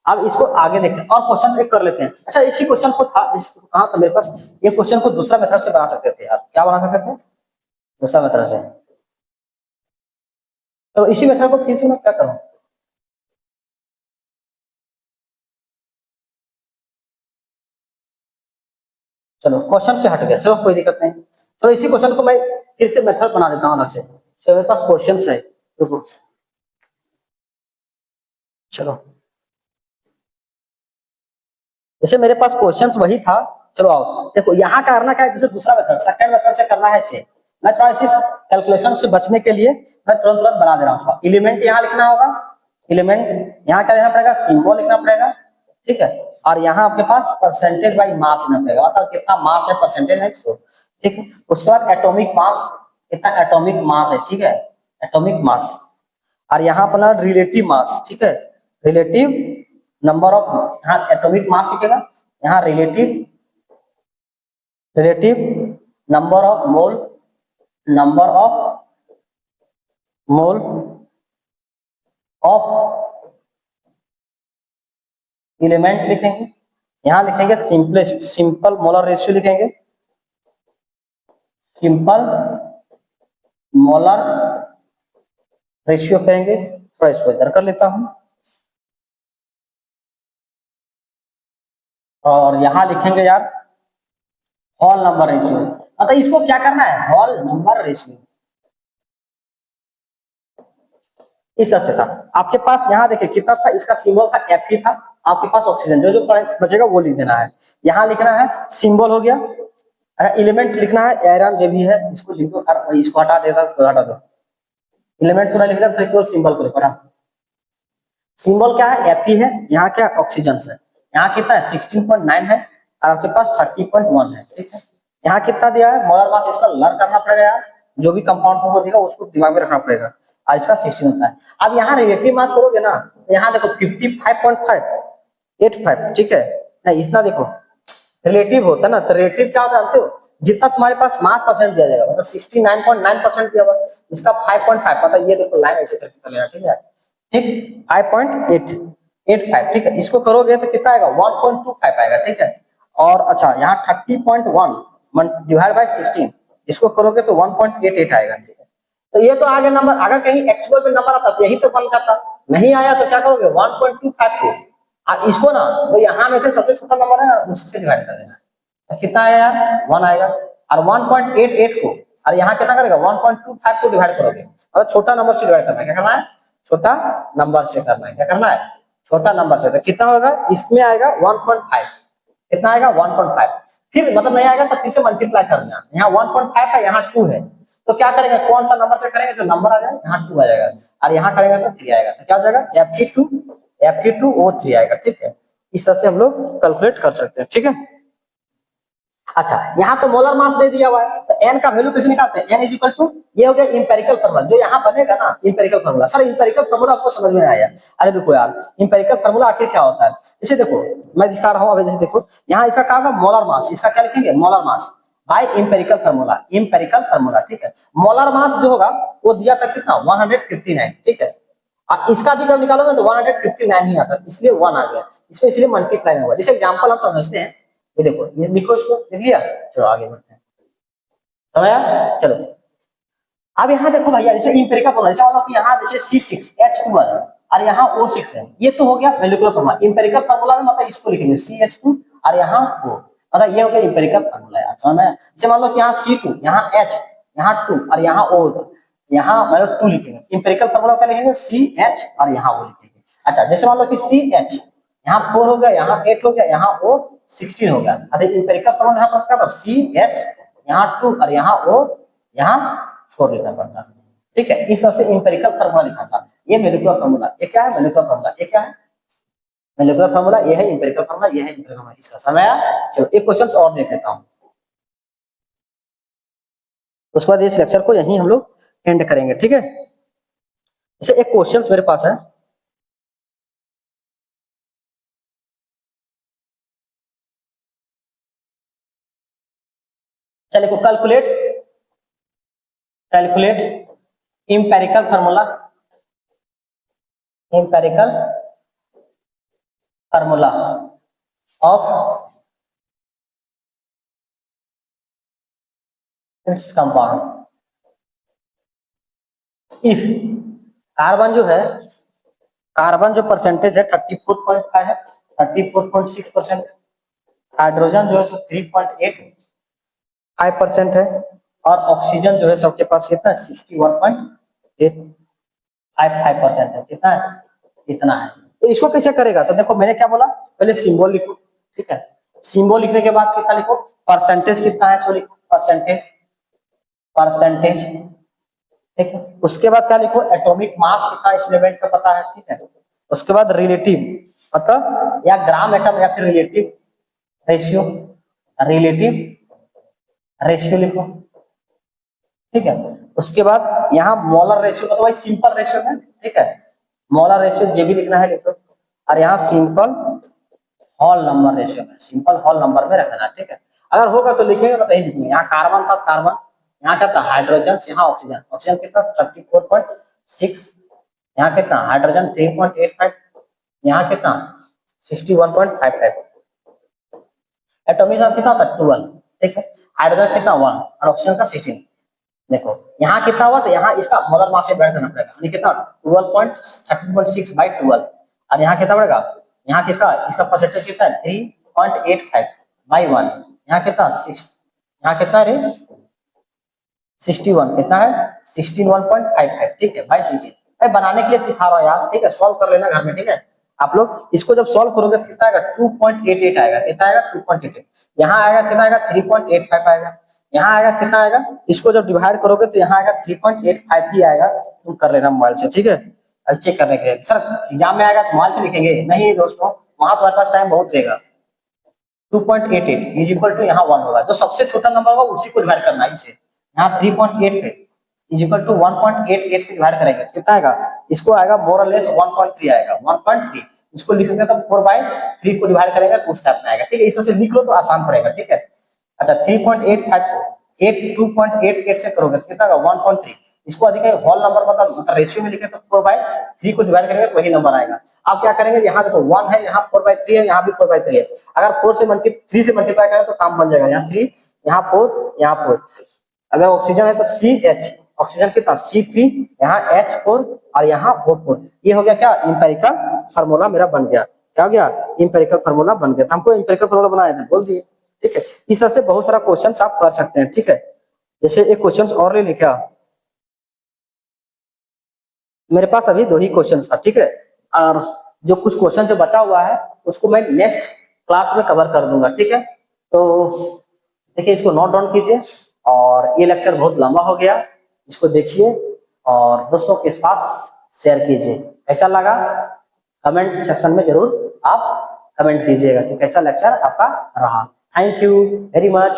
अब इसको आगे देखते हैं और क्वेश्चन एक कर लेते हैं। अच्छा इसी क्वेश्चन को था, कहा था मेरे पास, ये क्वेश्चन को दूसरा मेथड से बना सकते थे यार, क्या बना सकते थे, दूसरा मेथड से। तो इसी मेथड को फिर से मैं क्या करूं, चलो क्वेश्चन से हट गया, चलो कोई दिक्कत नहीं। चलो इसी क्वेश्चन को मैं फिर से मेथड बना देता हूँ अलग से। चलो मेरे पास क्वेश्चन है, रुको, चलो जैसे मेरे पास क्वेश्चंस वही था। चलो आओ देखो यहाँ करना क्या है, जैसे दूसरा मेथड सेकंड मेथड से करना है इसे। मैं थोड़ा इस कैलकुलेशन से बचने के लिए मैं तुरंत तुरंत बना दे रहा हूँ। एलिमेंट यहाँ लिखना होगा, एलिमेंट यहाँ क्या लिखना पड़ेगा, सिंबल लिखना पड़ेगा, ठीक है। और यहाँ आपके पास परसेंटेज बाई मास लिखना पड़ेगा, मतलब कितना मास है, परसेंटेज है सो, ठीक है। उसके बाद एटॉमिक मास, कितना एटॉमिक मास है, ठीक है, एटॉमिक मास। और यहाँ अपना रिलेटिव मास, ठीक है, रिलेटिव नंबर ऑफ, यहाँ एटॉमिक मास लिखेगा, यहाँ relative, relative number of mole, number of mole of element लिखेंगे, यहाँ लिखेंगे सिंपलेस्ट, सिंपल मोलर रेशियो लिखेंगे, सिंपल मोलर रेशियो कहेंगे। थोड़ा इसको इधर कर लेता हूं, और यहाँ लिखेंगे यार हॉल नंबर रेशियो, मतलब इसको क्या करना है, हॉल नंबर रेशियो। इस तरह से था आपके पास, यहाँ देखिए कितना था, इसका सिंबल था Fe था, आपके पास ऑक्सीजन, जो जो बचेगा वो लिख देना है। यहाँ लिखना है सिंबल हो गया, एलिमेंट लिखना है आयरन जो भी है, इसको लिख दो, इसको हटा देता, हटा दो, एलिमेंट से लिख रहा था, सिंबल को लिखा, सिंबल क्या है, Fe है, यहाँ क्या ऑक्सीजन है, यहाँ कितना है 16.9 है, और आपके पास 30.1 है, ठीक है। यहाँ कितना दिया है मोलर मास, इसका लर्न करना पड़ेगा यार, जो भी कंपाउंड को देगा उसको दिमाग में रखना पड़ेगा, और इसका 16 होता है। अब यहाँ रिलेटिव मास करोगे ना, तो यहाँ देखो 55.85, ठीक है, नहीं इतना देखो रिलेटिव होता है ना, तो रिलेटिव क्या जानते हो, जितना तुम्हारे पास मास परसेंट दिया जाएगा, मतलब 69.9% दिया हुआ, इसका 5.5, मतलब ये देखो लाइन ऐसे करके चलेगा, ठीक है, ठीक 5.885, ठीक है। इसको करोगे तो कितना आएगा 1.25 आएगा, ठीक है। और अच्छा यहाँ 30.1 डिवाइड बाई 16, इसको करोगे तो 1.88 आएगा, ठीक है। तो ये तो आगे नंबर, अगर कहीं एक्चुअल में नंबर आता तो यही तो बन जाता, नहीं आया तो क्या करोगे 1.25 को, और इसको ना तो यहाँ में से सबसे छोटा नंबर है उससे डिवाइड कर देना, तो कितना आया यार 1 आएगा। और 1.88 को, और यहाँ कितना करेगा 1.25 को डिवाइड करोगे, मतलब छोटा नंबर से डिवाइड करना है, क्या करना है, छोटा नंबर से करना है, क्या करना है, छोटा नंबर से। तो कितना होगा, इसमें आएगा 1.5, कितना आएगा 1.5, फिर मतलब नहीं आएगा तो 3 से मल्टीप्लाई कर देना, यहाँ 1.5 है, यहाँ 2 है, तो क्या करेंगे, कौन सा नंबर से करेंगे, जो नंबर आ जाए, यहाँ 2 आ जाएगा, और यहाँ करेंगे तो 3 आएगा, तो क्या हो जाएगा Fe2O3 आएगा, ठीक है। इस तरह से हम लोग कैलकुलेट कर सकते हैं, ठीक है। अच्छा यहाँ तो मोलर मास दे दिया हुआ है, तो n का वैल्यू कैसे निकालते हैं, n इज इक्वल टू, ये हो गया इंपेरिकल फार्मूला, जो यहाँ बनेगा ना empirical formula. Sir empirical formula आपको समझ में आया, अरे देखो यार इंपेरिकल फार्मूला आखिर क्या होता है, जैसे देखो मैं दिखा रहा हूँ, अभी जैसे देखो यहाँ इसका क्या होगा मोलर मास, इसका क्या लिखेंगे molar mass by empirical formula, empirical formula, ठीक है। मोलर मास जो होगा वो दिया था कितना 159, ठीक है, और इसका भी जब निकालोगे तो 159 ही आता है, इसलिए 1 आ गया, इसमें इसलिए मल्टीप्लाई होगा। जैसे एग्जांपल हम समझते हैं, ये देखो ये लिखो, इसको लिख लिया, चलो आगे बढ़ते हैं, समझा, चलो अब यहाँ देखो भैया, जैसे इंपेरिकल फॉर्मूला, जैसे मान लो कि यहाँ जैसे C6H12 और यहाँ O6 है, ये तो हो गया मोलिकुलर फॉर्मूला। इंपेरिकल फॉर्मूला में मतलब इसको लिखेंगे CH2 और यहाँ O, मतलब ये हो गया इंपेरिकल फॉर्मूला यार, समझ में। जैसे मान लो कि यहाँ C2, यहाँ H, यहाँ 2 और यहाँ O, यहाँ मतलब 2 लिखेंगे, इंपेरिकल फॉर्मूला क्या लिखेंगे CH और यहाँ O लिखेंगे। अच्छा जैसे मान लो कि CH यहाँ 4 हो गया, यहाँ 8 हो गया, यहाँ O 16 हो गया, अरे इंपेरिकल फॉर्मूला यहाँ पर क्या था CH, यहाँ 2 और यहाँ O, यहाँ 4 लिखना पड़ता है, ठीक है। इस तरह से इंपेरिकल फार्मूला लिखा था, ये मोलिकुलर फार्मूला, ये क्या है मोलिकुलर फार्मूला, ये क्या है मोलिकुलर फार्मूला, ये है इंपेरिकल फार्मूला, ये है इंपेरिकल फार्मूला, इसका समय आया। चलो एक क्वेश्चन और देख लेता हूं, उसके बाद इस लेक्चर को यहीं हम लोग एंड करेंगे, ठीक है। जैसे एक क्वेश्चन मेरे पास है, चलिए को calculate, calculate empirical formula of its compound. if carbon जो है, कार्बन जो परसेंटेज है 34.5 है, 34.6%, हाइड्रोजन जो है 3.85% है, और ऑक्सीजन जो है सबके पास कितना है 61.855% है। कितना है? इतना है। तो इसको कैसे करेगा? तो देखो मैंने क्या बोला, पहले सिंबल लिखो, ठीक है, सिंबल लिखने के बाद कितना लिखो, परसेंटेज कितना है सो लिखो, परसेंटेज, ठीक है। उसके बाद क्या लिखो, एटॉमिक मास कितना इस एलिमेंट का पता है, ठीक है। उसके बाद रिलेटिव, मतलब या ग्राम एटम या फिर रिलेटिव रेशियो लिखो, ठीक है। उसके बाद यहाँ मोलर रेशियो मतलब सिंपल रेशियो है, ठीक है, मोलर रेशियो जे भी लिखना है लिखो, और यहाँ सिंपल होल नंबर रेशियो में, सिंपल होल नंबर में रखना, ठीक है। अगर होगा तो लिखेंगे, तो नहीं लिखेंगे। यहाँ कार्बन था कार्बन, यहाँ क्या था हाइड्रोजन, यहाँ ऑक्सीजन, ऑक्सीजन कितना 34.6, यहाँ कितना हाइड्रोजन 3.85, यहाँ कितना 61.55, एटॉमिक मास कितना होता है 12, ठीक है, हाइड्रोजन कितना 1 और ऑक्सीजन का 16। देखो यहाँ कितना हुआ, तो यहाँ इसका मोलर मास से डिवाइड करना पड़ेगा, यानी कितना 12.13.6 बाई 12, और यहाँ कितना पड़ेगा, यहाँ किसका इसका परसेंटेज कितना है 3.85 बाई 1, यहाँ कितना 6, यहाँ कितना रे 61, कितना है 61.55, ठीक है बाई 16। भाई बनाने के लिए सिखा रहा हूँ यार, ठीक है, सॉल्व कर लेना घर में, ठीक है। आप लोग इसको जब सॉल्व करोगे तो कितना आएगा 2.88 आएगा, कितना आएगा 2.88, यहाँ आएगा कितना आएगा 3.85 आएगा, यहाँ आएगा कितना आएगा, इसको जब डिवाइड करोगे तो यहाँ आएगा 3.85 ही आएगा। तुम कर लेना मोबाइल से, ठीक है। अब चेक करने के लिए सर एग्जाम में आएगा तो मोबाइल से लिखेंगे, नहीं दोस्तों वहां तुम्हारे पास टाइम बहुत रहेगा। 2.88 इज इक्वल टू यहाँ 1 होगा, जो सबसे छोटा नंबर होगा उसी को डिवाइड करना है इसे, यहाँ 3.88 इज इक्वल टू 1.88 से डिवाइड करेंगे कितना आएगा, इसको आएगा मोर और लेस 1.3 आएगा, 1.3 इसको लिख सकते हैं, तो 4/3 को डिवाइड करेंगे तो उस टाइप में आएगा, ठीक है। इस तरह से लिख लो तो आसान पड़ेगा, ठीक है। अच्छा 3.85 को 2.88 से करोगे तो कितना आएगा 1.3, इसको अधिक होल नंबर मतलब रेशियो में लिखे तो 4/3 को डिवाइड करेंगे तो वही नंबर आएगा। आप क्या करेंगे, यहाँ देखो 1 है, यहाँ 4/3 है, यहाँ भी 4/3 है, अगर 3 से मल्टीप्लाई करें तो काम बन जाएगा, यहाँ 3 यहाँ 4 यहाँ 4। अगर ऑक्सीजन है तो CH, ऑक्सीजन कितना C3, यहाँ H4 और यहाँ O4, ये हो गया क्या इंपेरिकल फार्मूला मेरा बन गया, क्या हो गया इंपेरिकल फार्मूला बन गया। तो हमको इंपेरिकल फार्मूला बनाया था बोल दिए, ठीक है। इस तरह से बहुत सारा क्वेश्चन आप कर सकते हैं, ठीक है। जैसे एक क्वेश्चन और ले लिखा, मेरे पास अभी 2 ही क्वेश्चन था, ठीक है, और जो कुछ क्वेश्चन जो बचा हुआ है उसको मैं नेक्स्ट क्लास में कवर कर दूंगा, ठीक है। तो देखिए इसको नोट डाउन कीजिए, और ये लेक्चर बहुत लंबा हो गया, इसको देखिए और दोस्तों के पास शेयर कीजिए। कैसा लगा कमेंट सेक्शन में जरूर आप कमेंट कीजिएगा कि कैसा लेक्चर आपका रहा। Thank you very much.